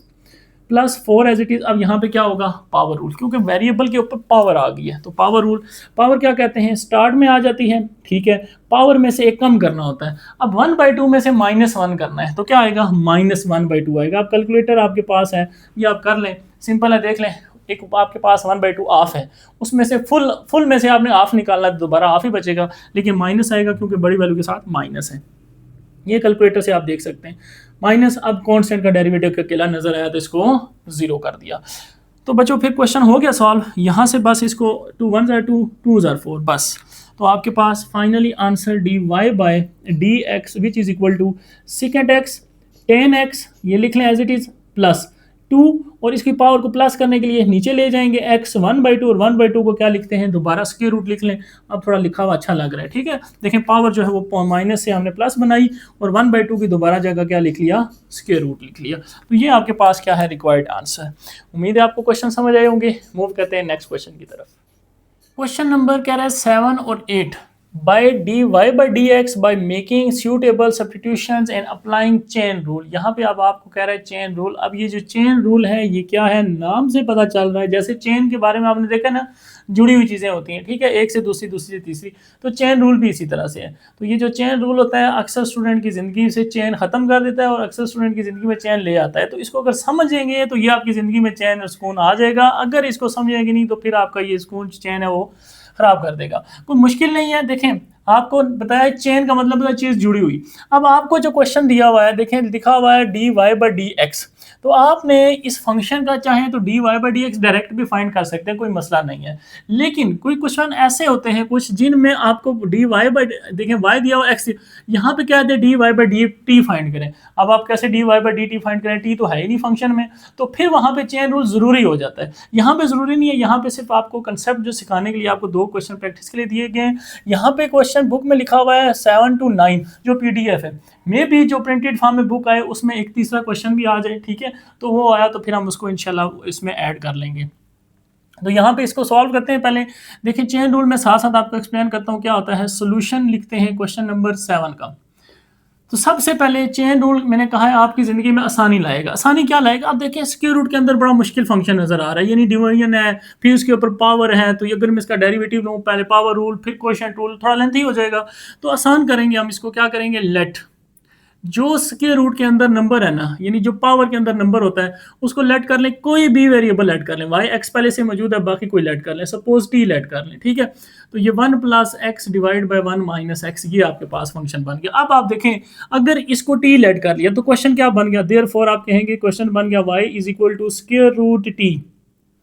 plus 4 as it is. अब यहाँ पे क्या होगा पावर रूल, क्योंकि वेरिएबल के ऊपर पावर आ गई है, तो पावर रूल, पावर क्या कहते हैं स्टार्ट में आ जाती है, ठीक है, पावर में से एक कम करना होता है। अब 1/2 में से -1 करना है तो क्या आएगा -1/2 आएगा। अब कैलकुलेटर आपके पास है, ये आप कर लें, सिंपल है, देख लें, एक आपके पास 1/2 ऑफ है, उसमें से फुल में से आपने ऑफ निकालना है, दोबारा ऑफ ही बचेगा, लेकिन माइनस आएगा क्योंकि बड़ी वैल्यू के साथ माइनस है, ये कैलकुलेटर से आप देख सकते हैं माइनस। अब कांस्टेंट का डेरिवेटिव का अकेला नजर आया तो इसको 0 कर दिया। तो बच्चों फिर क्वेश्चन हो गया सॉल्व, यहाँ से बस इसको 2 1 2 2 4 बस, तो आपके पास finally answer D Y by D x which is equal to second x 10x, ये लिख लें एज इट इज, प्लस 2 और इसकी पावर को प्लस करने के लिए नीचे ले जाएंगे x 1/2 और 1/2 को क्या लिखते हैं दोबारा स्क्वायर रूट लिख लें। अब थोड़ा लिखा हुआ अच्छा लग रहा है, ठीक है। देखें पावर जो है वो माइनस से हमने प्लस बनाई और 1/2 की दोबारा जगह क्या लिख लिया, स्क्वायर रूट लिख लिया। तो ये आपके पास क्या है, रिक्वायर्ड आंसर। उम्मीद है आपको क्वेश्चन समझ आए होंगे। मूव करते हैं नेक्स्ट क्वेश्चन की तरफ। क्वेश्चन नंबर कह रहा है 7 और 8 by d Y by D x by making suitable substitutions and applying chain rule. यहाँ पे अब आपको कह रहा है चेन रूल। अब ये जो चेन रूल है ये क्या है, नाम से पता चल रहा है। जैसे चेन के बारे में आपने देखा ना, जुड़ी हुई चीज़ें होती हैं, ठीक है, एक से दूसरी, दूसरी से तीसरी, तो चेन रूल भी इसी तरह से है। तो ये जो चेन रूल होता है अक्सर स्टूडेंट की ज़िंदगी से चेन ख़त्म कर देता है और अक्सर स्टूडेंट की ज़िंदगी में चेन ले आता है। तो इसको अगर समझेंगे तो ये आपकी ज़िंदगी में चैन और सुकून आ जाएगा। अगर इसको समझेंगे नहीं तो फिर आपका ये सुकून चैन है वो खराब कर देगा। कोई मुश्किल नहीं है। देखें आपको बताया चेन का मतलब है चीज़ जुड़ी हुई। अब आपको जो क्वेश्चन दिया हुआ है, देखें लिखा हुआ है d Y by D x, तो आपने इस फंक्शन का चाहे तो D Y by D x direct भी फाइंड कर सकते हैं, कोई मसला नहीं है। लेकिन कोई क्वेश्चन ऐसे होते हैं कुछ जिनमें आपको डी वाई बाई, देखें वाई दिया हुआ एक्स, यहाँ पे क्या है d Y by D t find करें। अब आप कैसे d Y by D t find करें, टी तो है ही नहीं फंक्शन में, तो फिर वहाँ पे चेन रूल ज़रूरी हो जाता है। यहाँ पे ज़रूरी नहीं है, यहाँ पे सिर्फ आपको कंसेप्ट जो सिखाने के लिए आपको 2 क्वेश्चन प्रैक्टिस के लिए दिए गए हैं। यहाँ पे क्वेश्चन बुक में लिखा हुआ है 7 to 9 जो PDF है, मे भी जो प्रिंटेड फॉर्म में बुक आए उसमें एक तीसरा क्वेश्चन भी आ जाए, ठीक है, तो वो आया तो फिर हम उसको इंशाल्लाह इसमें ऐड कर लेंगे। तो यहाँ पे इसको सॉल्व करते हैं। पहले देखिए चेन रूल में साथ साथ आपको एक्सप्लेन करता हूँ क्या होता है। सोल्यूशन लिखते हैं क्वेश्चन नंबर 7 का। तो सबसे पहले चेन रूल मैंने कहा है आपकी ज़िंदगी में आसानी लाएगा। आसानी क्या लाएगा, आप देखिए स्क्वायर रूट के अंदर बड़ा मुश्किल फंक्शन नज़र आ रहा है, यानी डिवीजन है, फिर उसके ऊपर पावर है, तो अगर मैं इसका डेरिवेटिव लूँ, पहले पावर रूल फिर क्वोशिएंट रूल, थोड़ा लेंथी हो जाएगा। तो आसान करेंगे हम इसको, क्या करेंगे, लेट जो स्क्वायर रूट के अंदर नंबर है ना, यानी जो पावर के अंदर नंबर होता है उसको लेट कर लें, कोई भी वेरिएबल लेट कर लें, वाई एक्स पहले से मौजूद है बाकी कोई लेट कर लें, सपोज टी लेट कर लें, ठीक है। तो ये 1 plus x divide by 1 minus x, ये आपके पास फंक्शन बन गया। अब आप देखें अगर इसको टी लेट कर लिया तो क्वेश्चन क्या बन गया, देयरफॉर आप कहेंगे क्वेश्चन बन गया y is equal to square root t,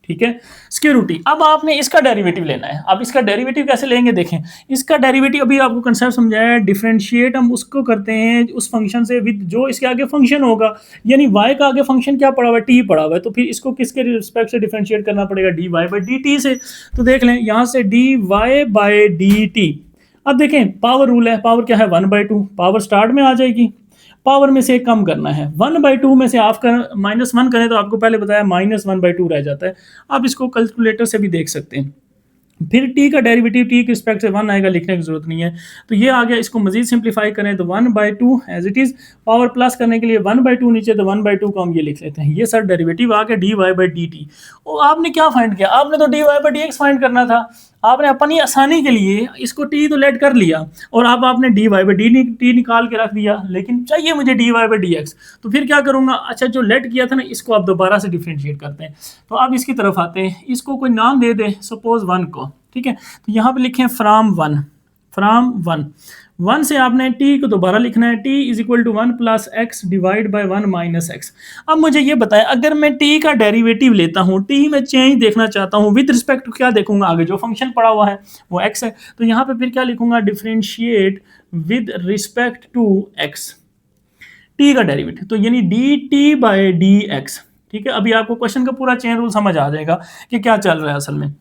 ठीक है, स्क्वायर रूट टी। अब आपने इसका डेरिवेटिव लेना है। अब इसका डेरिवेटिव कैसे लेंगे, देखें इसका डेरिवेटिव अभी आपको कंसेप्ट समझाया है, डिफरेंशिएट हम उसको करते हैं उस फंक्शन से विद जो इसके आगे फंक्शन होगा, यानी y का आगे फंक्शन क्या पड़ा हुआ है, t पड़ा हुआ है, तो फिर इसको किसके रिस्पेक्ट से डिफरेंशिएट करना पड़ेगा, dy बाई dt से। तो देख लें यहाँ से dy बाई dt। अब देखें पावर रूल है, पावर क्या है 1/2, पावर स्टार्ट में आ जाएगी, पावर में से एक कम करना है, 1/2 में से आप -1 करें तो आपको पहले बताया -1/2 रह जाता है। आप इसको कैलकुलेटर से भी देख सकते हैं। फिर t का डेरिवेटिव t के रिस्पेक्ट से 1 आएगा, लिखने की जरूरत नहीं है। तो ये आ गया, इसको मजीद सिंप्लीफाई करें तो 1/2 as it is, power plus करने के लिए 1/2 नीचे, तो 1/2 को हम ये लिख लेते हैं। ये सर डेरिवेटिव आ गया dy बाई dt। और आपने क्या फाइंड किया, आपने तो dy बाई dx फाइंड करना था। आपने अपनी आसानी के लिए इसको t तो लेट कर लिया और अब आपने dy बाई dt निकाल के रख दिया, लेकिन चाहिए मुझे dy बाई dx। तो फिर क्या करूँगा, अच्छा जो लेट किया था ना इसको आप दोबारा से डिफ्रेंशिएट करते हैं। तो अब इसकी तरफ आते हैं, इसको कोई नाम दे दे, सपोज 1 को, ठीक है। तो यहाँ पे लिखें फ्रॉम 1, फ्रॉम 1 से आपने t को दोबारा लिखना है, t is equal to 1 plus x divide by 1 minus x. अब मुझे ये बताएं अगर मैं t का डेरिवेटिव लेता हूँ, t में चेंज देखना चाहता हूँ, विद रिस्पेक्ट टू क्या देखूंगा, आगे जो फंक्शन पड़ा हुआ है वो x है, तो यहाँ पे फिर क्या लिखूंगा, differentiate with respect to x, t का डेरिवेटिव, तो यानी dt बाई dx, ठीक है। अभी आपको क्वेश्चन का पूरा चेन रूल समझ आ जाएगा कि क्या चल रहा है असल में।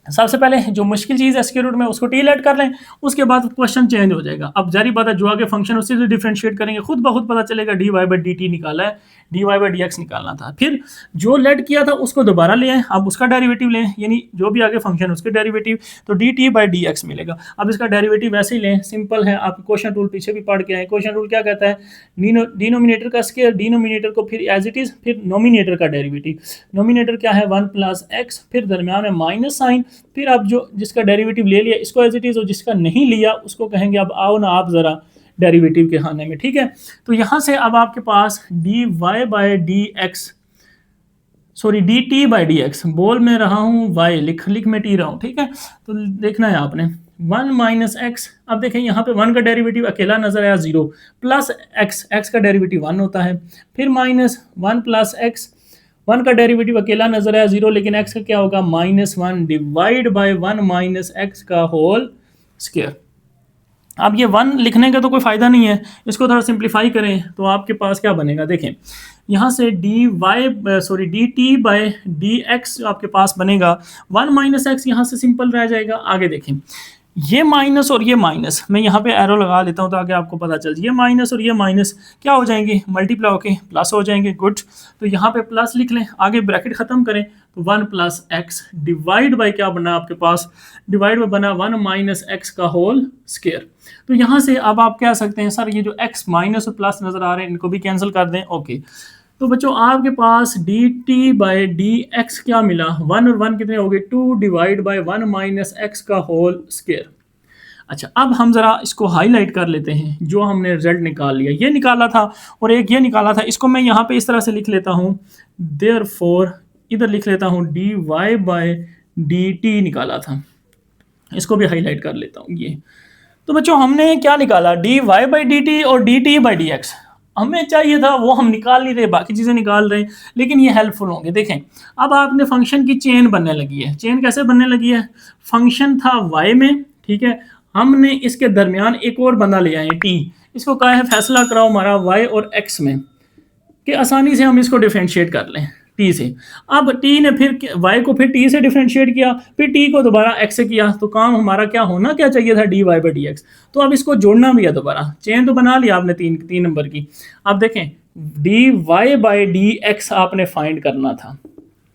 सबसे पहले जो मुश्किल चीज़ है स्क्वायर रूट में उसको टी लेट कर लें, उसके बाद क्वेश्चन चेंज हो जाएगा। अब जारी बात है जो आगे फंक्शन उससे जो डिफरेंशिएट करेंगे खुद ब खुद पता चलेगा dy बाई dt निकाला है, dy बाई dx निकालना था। फिर जो लेट किया था उसको दोबारा ले आए, अब उसका डेरिवेटिव लें, यानी जो भी आगे फंक्शन उसके डेरिवेटिव, तो dt बाई dx मिलेगा। अब इसका डेरिवेटिव वैसे ही लें, सिंपल है, आप क्वेश्चन रूल पीछे भी पढ़ के आए। क्वेश्चन रूल क्या कहता है, डिनोमिनेटर का स्क्वायर, डिनोमिनेटर को फिर एज इट इज, फिर नोमिनेटर का डेरिवेटिव, नोमिनेटर क्या है 1 प्लस एक्स, फिर दरम्यान में माइनस साइन, फिर आप जो जिसका डेरिवेटिव ले लिया इसको एज इट इज, और जिसका नहीं लिया उसको कहेंगे अब आओ ना आप जरा डेरिवेटिव के खाने में, ठीक है। तो यहाँ से अब आपके पास dy by dx, sorry dt by dx, बोल मैं रहा हूँ y, लिख मैं टी रहा हूँ, ठीक है। तो देखना है आपने 1 माइनस एक्स, अब देखें यहाँ पे 1 का डेरिवेटिव अकेला नजर आया 0, प्लस x का डेरिवेटिव 1 होता है, फिर माइनस 1 प्लस एक्स, 1 का डेरिवेटिव अकेला नजर आया 0, लेकिन x का क्या होगा -1 डिवाइड बाय 1 माइनस एक्स का होल स्क्वायर। अब ये 1 लिखने का तो कोई फ़ायदा नहीं है, इसको थोड़ा सिंप्लीफाई करें तो आपके पास क्या बनेगा देखें, यहाँ से D T by D x आपके पास बनेगा, 1 माइनस एक्स यहाँ से सिंपल रह जाएगा। आगे देखें, ये माइनस और ये माइनस, मैं यहाँ पे एरो लगा लेता हूँ ताकि आपको पता चल जाए, ये माइनस और ये माइनस क्या हो जाएंगे, मल्टीप्लाई होके प्लस हो जाएंगे। गुड, तो यहाँ पे प्लस लिख लें, आगे ब्रैकेट खत्म करें तो 1 प्लस एक्स डिवाइड बाई क्या बना आपके पास, डिवाइड बाई बना 1 माइनस एक्स का होल स्क्वायर। तो यहाँ से अब आप कह सकते हैं सर ये जो एक्स माइनस और प्लस नजर आ रहे हैं इनको भी कैंसिल कर दें। ओके, तो बच्चों आपके पास D T by D x क्या मिला, 1 और 1 कितने हो गए, 2 डिवाइड बाई 1 माइनस एक्स का होल स्क्वायर। अच्छा, अब हम ज़रा इसको हाईलाइट कर लेते हैं, जो हमने रिजल्ट निकाल लिया, ये निकाला था और एक ये निकाला था, इसको मैं यहाँ पे इस तरह से लिख लेता हूँ, देयरफॉर इधर लिख लेता हूँ d Y by D t निकाला था, इसको भी हाईलाइट कर लेता हूँ ये। तो बच्चों हमने क्या निकाला, D Y by D T और D T by D X हमें चाहिए था, वो हम निकाल नहीं रहे, बाकी चीज़ें निकाल रहे हैं, लेकिन ये हेल्पफुल होंगे। देखें, अब आपने फंक्शन की चेन बनने लगी है, चेन कैसे बनने लगी है, फंक्शन था y में, ठीक है, हमने इसके दरमियान एक और बंदा ले आए t, इसको कहा है फैसला कराओ हमारा y और x में, कि आसानी से हम इसको डिफ्रेंशिएट कर लें t से। अब t ने फिर y को फिर t से डिफ्रेंशिएट किया, फिर t को दोबारा x से किया, तो काम हमारा क्या होना क्या चाहिए था, dy बाई डी एक्स। तो अब इसको जोड़ना भी है दोबारा, चेन तो बना लिया आपने तीन नंबर की। अब देखें dy बाई डी एक्स आपने फाइंड करना था,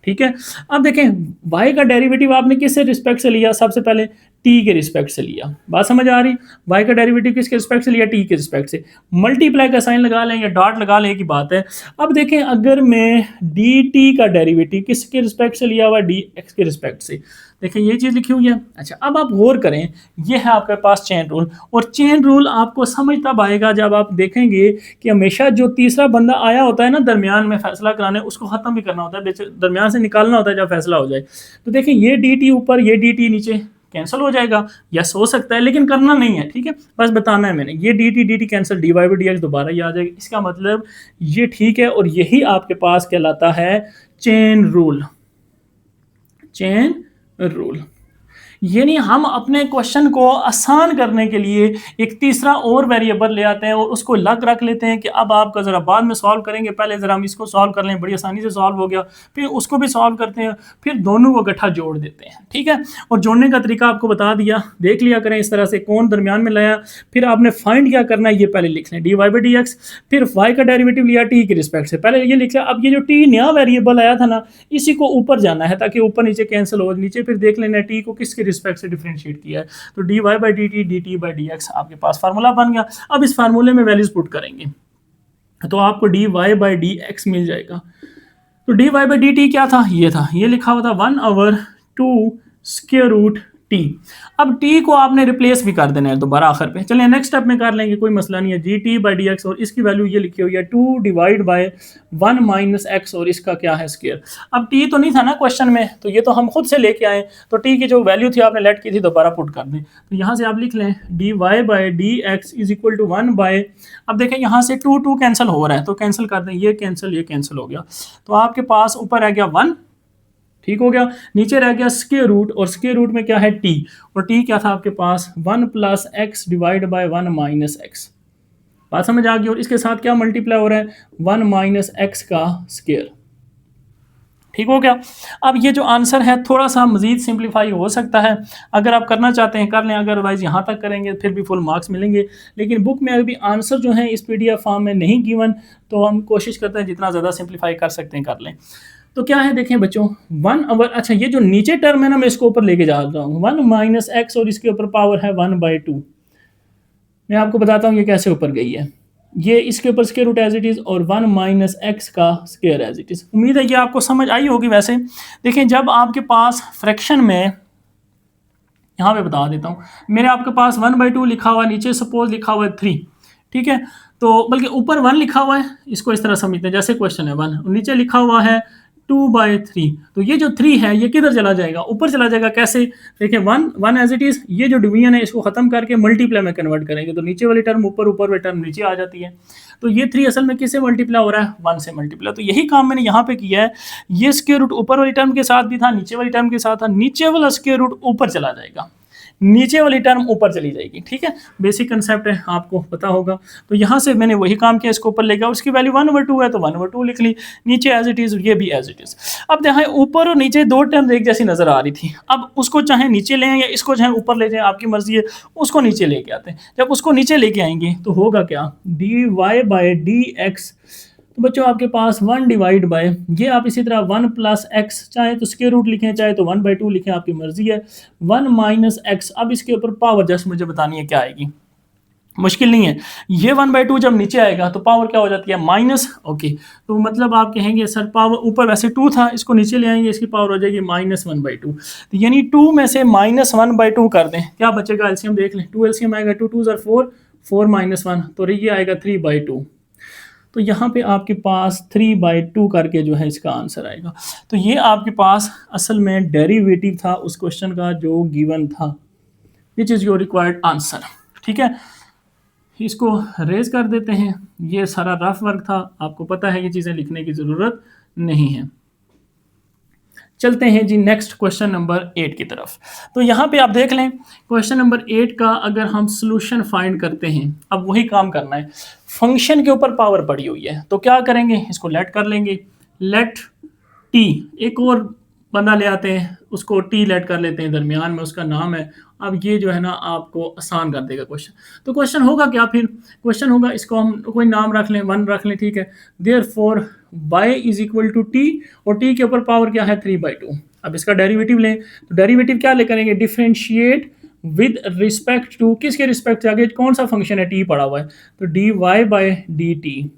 ठीक है। अब देखें y का डेरिवेटिव आपने किससे रिस्पेक्ट से लिया, सबसे पहले t के रिस्पेक्ट से लिया, बात समझ आ रही, y का डेरिवेटिव किसके रिस्पेक्ट से लिया, t के रिस्पेक्ट से, मल्टीप्लाई का साइन लगा लें या डॉट लगा लें की बात है। अब देखें अगर मैं dt का डेरिवेटिव किसके रिस्पेक्ट से लिया हुआ, dx के रिस्पेक्ट से, देखें ये चीज़ लिखी हुई है। अच्छा, अब आप गौर करें, ये है आपके पास चेन रूल, और चेन रूल आपको समझ तब आएगा जब आप देखेंगे कि हमेशा जो तीसरा बंदा आया होता है ना दरमियान में फैसला कराने, उसको ख़त्म भी करना होता है, दरमियान से निकालना होता है जब फैसला हो जाए। तो देखें ये dt ऊपर ये dt नीचे कैंसिल हो जाएगा, यस हो सकता है लेकिन करना नहीं है, ठीक है, बस बताना है मैंने, ये dt cancel, dy by D x दोबारा ये आ जाएगा। इसका मतलब ये ठीक है, और यही आपके पास कहलाता है चेन रूल, चेन रूल। यानी हम अपने क्वेश्चन को आसान करने के लिए एक तीसरा और वेरिएबल ले आते हैं और उसको अलग रख लेते हैं कि अब आपका ज़रा बाद में सॉल्व करेंगे, पहले ज़रा हम इसको सॉल्व कर लें, बड़ी आसानी से सॉल्व हो गया, फिर उसको भी सॉल्व करते हैं, फिर दोनों को इकट्ठा जोड़ देते हैं, ठीक है। और जोड़ने का तरीका आपको बता दिया, देख लिया करें इस तरह से कौन दरमियान में लाया, फिर आपने फाइंड क्या करना है ये पहले लिख लें, d Y by D x, फिर वाई का डेरिवेटिव लिया टी के रिस्पेक्ट से, पहले ये लिख लिया। अब ये जो टी नया वेरिएबल आया था ना, इसी को ऊपर जाना है ताकि ऊपर नीचे कैंसिल हो, नीचे फिर देख लेना टी को किसके रिस्पेक्ट से डिफरेंशिएट किया है, तो D Y by D t, d T by D x आपके पास फार्मूला बन गया। अब इस फार्मूले में वैल्यूज पुट करेंगे तो आपको D Y by D X मिल जाएगा। तो D Y by D T क्या था, ये था, ये लिखा हुआ था 1/2 स्क्वायर रूट टी। अब टी को आपने रिप्लेस भी कर देना है दोबारा आखिर पे, चलिए नेक्स्ट स्टेप में कर लेंगे, कोई मसला नहीं है। G T by D x और इसकी वैल्यू ये लिखी हुई है 2 डिवाइड बाय 1 माइनस एक्स, और इसका क्या है स्क्वायर। अब टी तो नहीं था ना क्वेश्चन में, तो ये तो हम खुद से लेके आए, तो टी की जो वैल्यू थी आपने लेट की थी दोबारा पुट कर दें। तो यहाँ से आप लिख लें d Y by D x is equal to 1 by, अब देखें यहाँ से 2 कैंसिल हो रहा है तो कैंसिल कर दें, ये कैंसिल हो गया, तो आपके पास ऊपर रह गया 1, ठीक हो गया, नीचे रह गया स्क्वायर रूट, और स्क्वायर रूट में क्या है टी, और टी क्या था आपके पास 1 plus x divide by 1 minus x, बात समझ आ गई। और इसके साथ क्या मल्टीप्लाई हो रहा है 1 माइनस एक्स का स्क्वायर, ठीक हो गया। अब ये जो आंसर है थोड़ा सा मजीद सिंप्लीफाई हो सकता है, अगर आप करना चाहते हैं कर लें, अदरवाइज यहाँ तक करेंगे फिर भी फुल मार्क्स मिलेंगे, लेकिन बुक में अभी आंसर जो है इस PDF फॉर्म में नहीं गिवन, तो हम कोशिश करते हैं जितना ज़्यादा सिंप्लीफाई कर सकते हैं कर लें। तो क्या है देखें बच्चों 1 अच्छा ये जो नीचे टर्म है ना मैं इसको ऊपर लेके जा रहा हूँ 1 माइनस एक्स, और इसके ऊपर पावर है 1/2। मैं आपको बताता हूँ ये कैसे ऊपर गई है, ये इसके ऊपर square root as it is और 1 माइनस एक्स का स्क्वायर एज इट इज़। उम्मीद है ये आपको समझ आई होगी। वैसे देखें जब आपके पास फ्रैक्शन में, यहाँ पे बता देता हूँ, मेरे आपके पास 1/2 लिखा हुआ है, नीचे सपोज लिखा हुआ है 3, ठीक है, तो बल्कि ऊपर 1 लिखा हुआ है, इसको इस तरह समझते हैं जैसे क्वेश्चन है 1, नीचे लिखा हुआ है 2/3, तो ये जो 3 है ये किधर चला जाएगा, ऊपर चला जाएगा। कैसे देखिए 1 एज इट इज़, ये जो डिवीजन है इसको खत्म करके मल्टीप्लाई में कन्वर्ट करेंगे, तो नीचे वाली टर्म ऊपर, ऊपर वाली टर्म नीचे आ जाती है। तो ये 3 असल में किससे मल्टीप्लाई हो रहा है 1 से मल्टीप्लाई। तो यही काम मैंने यहाँ पे किया है, ये स्क्वायर रूट ऊपर वाली टर्म के साथ भी था, नीचे वाली टर्म के साथ था, नीचे वाला स्क्वायर रूट ऊपर चला जाएगा, नीचे वाली टर्म ऊपर चली जाएगी। ठीक है, बेसिक कंसेप्ट है, आपको पता होगा। तो यहाँ से मैंने वही काम किया, इसको ऊपर ले गया, उसकी वैल्यू 1/2 है तो 1/2 लिख ली, नीचे एज इट इज़, ये भी एज इट इज़। अब देखें ऊपर और नीचे दो टर्म एक जैसी नज़र आ रही थी, अब उसको चाहे नीचे ले आए या इसको चाहे ऊपर ले जाए, आपकी मर्जी है। उसको नीचे लेके आते हैं, जब उसको नीचे लेके आएंगे तो होगा क्या, dy/dx। तो बच्चों आपके पास 1 डिवाइड बाय, ये आप इसी तरह 1 प्लस एक्स, चाहे तो स्क्वायर रूट लिखें चाहे तो 1/2 लिखें, आपकी मर्जी है। 1 माइनस एक्स, अब इसके ऊपर पावर जस्ट मुझे बतानी है क्या आएगी, मुश्किल नहीं है। ये 1/2 जब नीचे आएगा तो पावर क्या हो जाती है, माइनस। ओके, तो मतलब आप कहेंगे सर पावर ऊपर वैसे 2 था, इसको नीचे ले आएंगे, इसकी पावर हो जाएगी -1/2। तो यानी 2 में से -1/2 कर दें, क्या बचेगा, एलसीएम देख लें। 2 एलसीएम आएगा, 2 2 4, 4 - 1, तो ये आएगा 3/2। तो यहाँ पे आपके पास 3/2 करके जो है इसका आंसर आएगा। तो ये आपके पास असल में डेरिवेटिव था उस क्वेश्चन का जो गिवन था, which is your required answer. ठीक है, इसको रेज कर देते हैं, ये सारा रफ वर्क था, आपको पता है ये चीज़ें लिखने की ज़रूरत नहीं है। चलते हैं जी नेक्स्ट क्वेश्चन नंबर 8 की तरफ। तो यहाँ पे आप देख लें, क्वेश्चन नंबर 8 का अगर हम सोल्यूशन फाइंड करते हैं, अब वही काम करना है, फंक्शन के ऊपर पावर पड़ी हुई है, तो क्या करेंगे, इसको लेट कर लेंगे, लेट टी, एक और बंदा ले आते हैं, उसको टी लेट कर लेते हैं, दरमियान में उसका नाम है। अब ये जो है ना आपको आसान कर देगा क्वेश्चन। तो क्वेश्चन होगा क्या, फिर क्वेश्चन होगा, इसको हम कोई नाम रख लें, 1 रख लें, ठीक है। Therefore y is equal to t, और टी के ऊपर पावर क्या है, 3/2। अब इसका डेरिवेटिव लें, तो डेरिवेटिव क्या ले करेंगे, डिफरेंशिएट विद रिस्पेक्ट टू, किसके रिस्पेक्ट से, आगे कौन सा फंक्शन है, टी पड़ा हुआ है, तो dy/dt।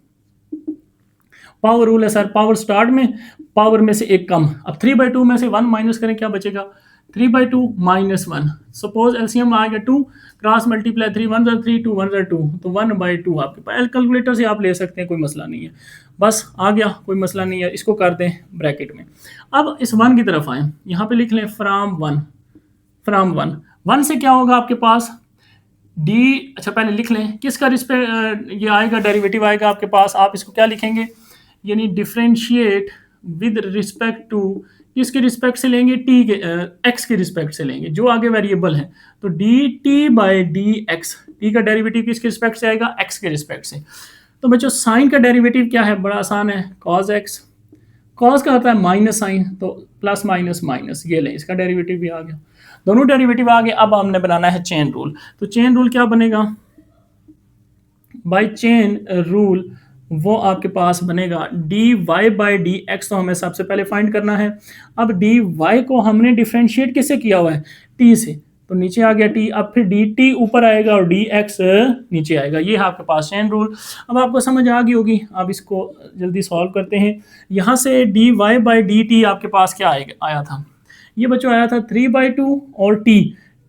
पावर रूल है सर, पावर स्टार्ट में, पावर में से एक कम। अब 3/2 में से 1 माइनस करें, क्या बचेगा, 3/2 - 1। सपोज एलसीएम आ गया 2, क्रॉस मल्टीप्लाई 3 1 3 2 1 2, तो 1/2 आपके पास, कैलकुलेटर से आप ले सकते हैं, कोई मसला नहीं है। बस आ गया, कोई मसला नहीं है, इसको कर दें ब्रैकेट में। अब इस 1 की तरफ आए, यहाँ पे लिख लें फ्रॉम 1, 1 से क्या होगा आपके पास डी, अच्छा पहले लिख लें किसका रिस्पेक्ट ये आएगा, डेरिवेटिव आएगा आपके पास, आप इसको क्या लिखेंगे, यानी डिफरेंशिएट विद रिस्पेक्ट टू, किसके रिस्पेक्ट से लेंगे, टी के एक्स के रिस्पेक्ट से लेंगे, जो आगे वेरिएबल है। तो dt/dx, टी का डेरिवेटिव किसके रिस्पेक्ट से आएगा, एक्स के रिस्पेक्ट से। तो बच्चों साइन का डेरिवेटिव क्या है, बड़ा आसान है, cos x, cos का होता है माइनस साइन, तो प्लस माइनस माइनस, ये लें, इसका डेरिवेटिव भी आ गया, दोनों डेरिवेटिव आ गए। अब हमने बनाना है चेन रूल, तो चेन रूल क्या बनेगा, बाय चेन रूल वो आपके पास बनेगा dy/dx, तो हमें सबसे पहले फाइंड करना है। अब dy को हमने डिफरेंशिएट किससे किया हुआ है, t से, तो नीचे आ गया t, अब फिर dt ऊपर आएगा और dx नीचे आएगा, ये है आपके पास चेन रूल। अब आपको समझ आ गई होगी, अब इसको जल्दी सॉल्व करते हैं। यहाँ से dy/dt आपके पास क्या आया था, ये बच्चों आया था 3/2, और t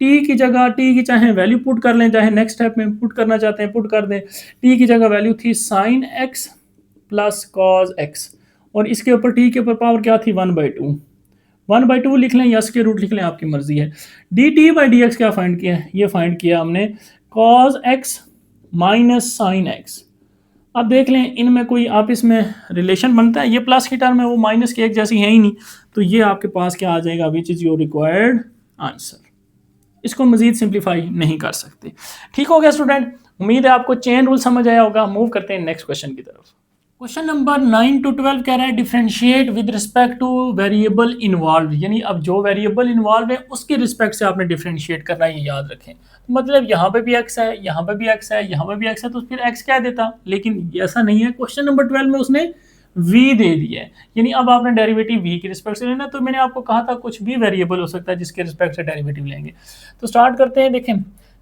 की जगह, टी की चाहे वैल्यू पुट कर लें, चाहे नेक्स्ट स्टेप में पुट करना चाहते हैं पुट कर दें। टी की जगह वैल्यू थी sine x plus cos x, और इसके ऊपर टी के ऊपर पावर क्या थी, 1/2। 1/2 लिख लें या इसके रूट लिख लें, आपकी मर्जी है। dt/dx क्या फाइंड किया है, ये फाइंड किया हमने cos x minus sine x. अब देख लें इनमें कोई आपस में रिलेशन बनता है, ये प्लस की टर्म है, वो माइनस की एक जैसी है ही नहीं, तो ये आपके पास क्या आ जाएगा, which is your required answer. इसको मजीद सिंप्लीफाई नहीं कर सकते। ठीक हो गया स्टूडेंट, उम्मीद है आपको चेन रूल समझ आया होगा। मूव करते हैं नेक्स्ट क्वेश्चन की तरफ। क्वेश्चन नंबर 9 to 12 कह रहा है differentiate with respect two variable involve, यानी अब जो वेरिएबल इन्वॉल्व है उसके रिस्पेक्ट से आपने डिफरेंशिएट करना है, ये याद रखें। मतलब यहाँ पे भी एक्स है, यहाँ पे भी एक्स है, यहाँ पे भी एक्स है, तो फिर एक्स क्या देता, लेकिन ऐसा नहीं है। क्वेश्चन नंबर 12 में उसने v दे दिया है, यानी अब आपने डेरिवेटिव v के रिस्पेक्ट से लेना। तो मैंने आपको कहा था कुछ भी वेरिएबल हो सकता है जिसके रिस्पेक्ट से डेरिवेटिव लेंगे। तो स्टार्ट करते हैं, देखें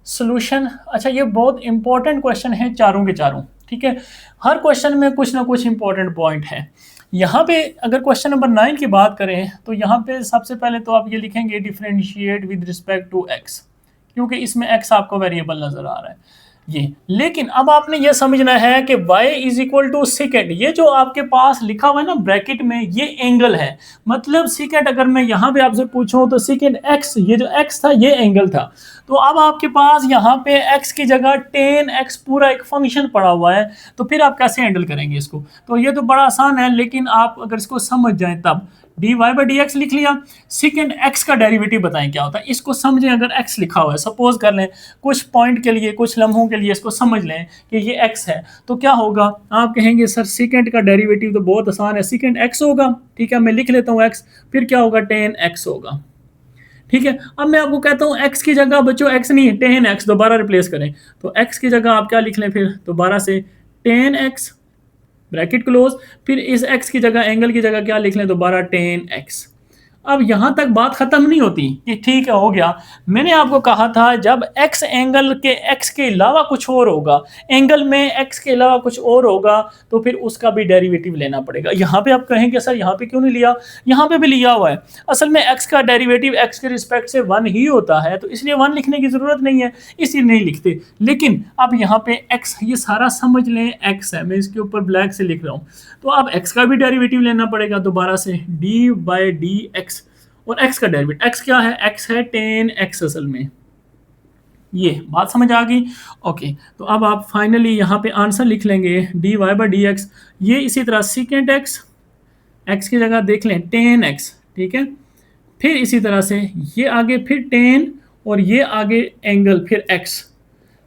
सोल्यूशन। अच्छा ये बहुत इंपॉर्टेंट क्वेश्चन है, चारों के चारों, ठीक है। हर क्वेश्चन में कुछ ना कुछ इंपॉर्टेंट पॉइंट है। यहाँ पे अगर क्वेश्चन नंबर 9 की बात करें तो यहाँ पे सबसे पहले तो आप ये लिखेंगे differentiate with respect to x, क्योंकि इसमें x आपको वेरिएबल नजर आ रहा है ये। लेकिन अब आपने ये समझना है कि y इज इक्वल टू सिकेट, ये जो आपके पास लिखा हुआ है ना ब्रैकेट में, ये एंगल है। मतलब सिकेट अगर मैं यहाँ पे आपसे पूछूं तो सिकेट x, ये जो x था ये एंगल था। तो अब आपके पास यहाँ पे x की जगह tan x पूरा एक फंक्शन पड़ा हुआ है, तो फिर आप कैसे हैंडल करेंगे इसको। तो ये तो बड़ा आसान है, लेकिन आप अगर इसको समझ जाएं तब d Y by D x लिख लिया। सेकेंड एक्स का डेरिवेटिव बताएं क्या होता है, इसको समझें। अगर एक्स लिखा हुआ है, सपोज कर लें कुछ पॉइंट के लिए, कुछ लम्हों के लिए इसको समझ लें कि ये एक्स है, तो क्या होगा, आप कहेंगे सर सेकेंड का डेरिवेटिव तो बहुत आसान है, सेकेंड एक्स होगा। ठीक है, मैं लिख लेता हूँ एक्स, फिर क्या होगा, टेन एक्स होगा। ठीक है, अब मैं आपको कहता हूँ एक्स की जगह बच्चों एक्स नहीं, टेन एक्स दोबारा रिप्लेस करें। तो एक्स की जगह आप क्या लिख लें, फिर दोबारा से टेन एक्स ब्रैकेट क्लोज, फिर इस x की जगह, एंगल की जगह क्या लिख लें, दोबारा टेन एक्स। अब यहां तक बात खत्म नहीं होती कि ठीक है हो गया। मैंने आपको कहा था जब x एंगल के x के अलावा कुछ और होगा, एंगल में x के अलावा कुछ और होगा, तो फिर उसका भी डेरिवेटिव लेना पड़ेगा। यहाँ पे आप कहेंगे सर यहाँ पे क्यों नहीं लिया, यहाँ पे भी लिया हुआ है। असल में x का डेरिवेटिव x के रिस्पेक्ट से 1 ही होता है, तो इसलिए 1 लिखने की जरूरत नहीं है, इसलिए नहीं लिखते। लेकिन अब यहाँ पे x, ये सारा समझ लें x है, मैं इसके ऊपर ब्लैक से लिख रहा हूँ, तो अब x का भी डेरिवेटिव लेना पड़ेगा दोबारा से, डी बाई डी एक्स। और x का डेरिवेटिव, x क्या है, x है टेन एक्स असल में। ये बात समझ आ गई। ओके, तो अब आप फाइनली यहाँ पे आंसर लिख लेंगे d Y by D x. ये इसी तरह सेकेंड एक्स, x की जगह देख लें टेन एक्स। ठीक है, फिर इसी तरह से ये आगे फिर टेन, और ये आगे एंगल फिर x,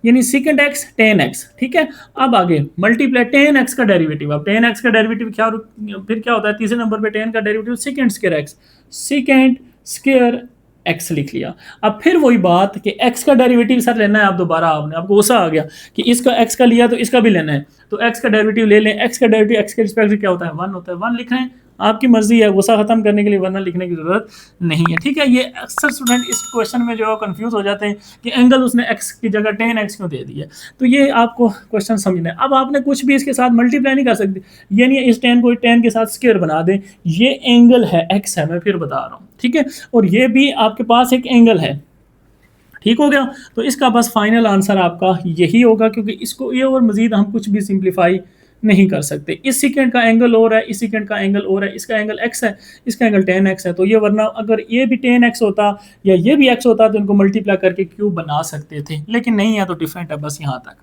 यानी सेकेंड एक्स टेन एक्स। ठीक है, अब आगे मल्टीप्लाई टेन एक्स का डेरिवेटिव। अब टेन एक्स का डेरिवेटिव क्या, फिर क्या होता है, तीसरे नंबर पे टेन का derivative second square x, second square x लिख लिया। अब फिर वही बात कि एक्स का डेरिवेटिव सर लेना है, आप दोबारा आपने, आपको गुस्सा आ गया कि इसका एक्स का लिया तो इसका भी लेना है, तो एक्स का डेरिवेटिव ले लें। एक्स का डेरिवेटिव एक्स के रिस्पेक्ट से क्या होता है, 1 होता है, 1 लिख रहे हैं, आपकी मर्जी है, गुस्सा खत्म करने के लिए, वरना लिखने की जरूरत नहीं है। ठीक है, ये अक्सर स्टूडेंट इस क्वेश्चन में जो है कंफ्यूज हो जाते हैं कि एंगल उसने एक्स की जगह टेन एक्स क्यों दे दी है, तो ये आपको क्वेश्चन समझना है। अब आपने कुछ भी इसके साथ मल्टीप्लाई नहीं कर सकते, यानी इस टेन को टेन के साथ स्क्वायर बना दें, ये एंगल है एक्स है, मैं फिर बता रहा हूँ। ठीक है, और ये भी आपके पास एक एंगल है। ठीक हो गया, तो इसका बस फाइनल आंसर आपका यही होगा, क्योंकि इसको ये और मजीद हम कुछ भी सिंप्लीफाई नहीं कर सकते। इस सेकेंड का एंगल और है, इस सेकेंड का एंगल और है, इसका एंगल x है, इसका एंगल टेन एक्स है, तो ये, वरना अगर ये भी टेन एक्स होता या ये भी x होता तो इनको मल्टीप्लाई करके क्यूब बना सकते थे, लेकिन नहीं है, तो डिफरेंट है बस यहाँ तक।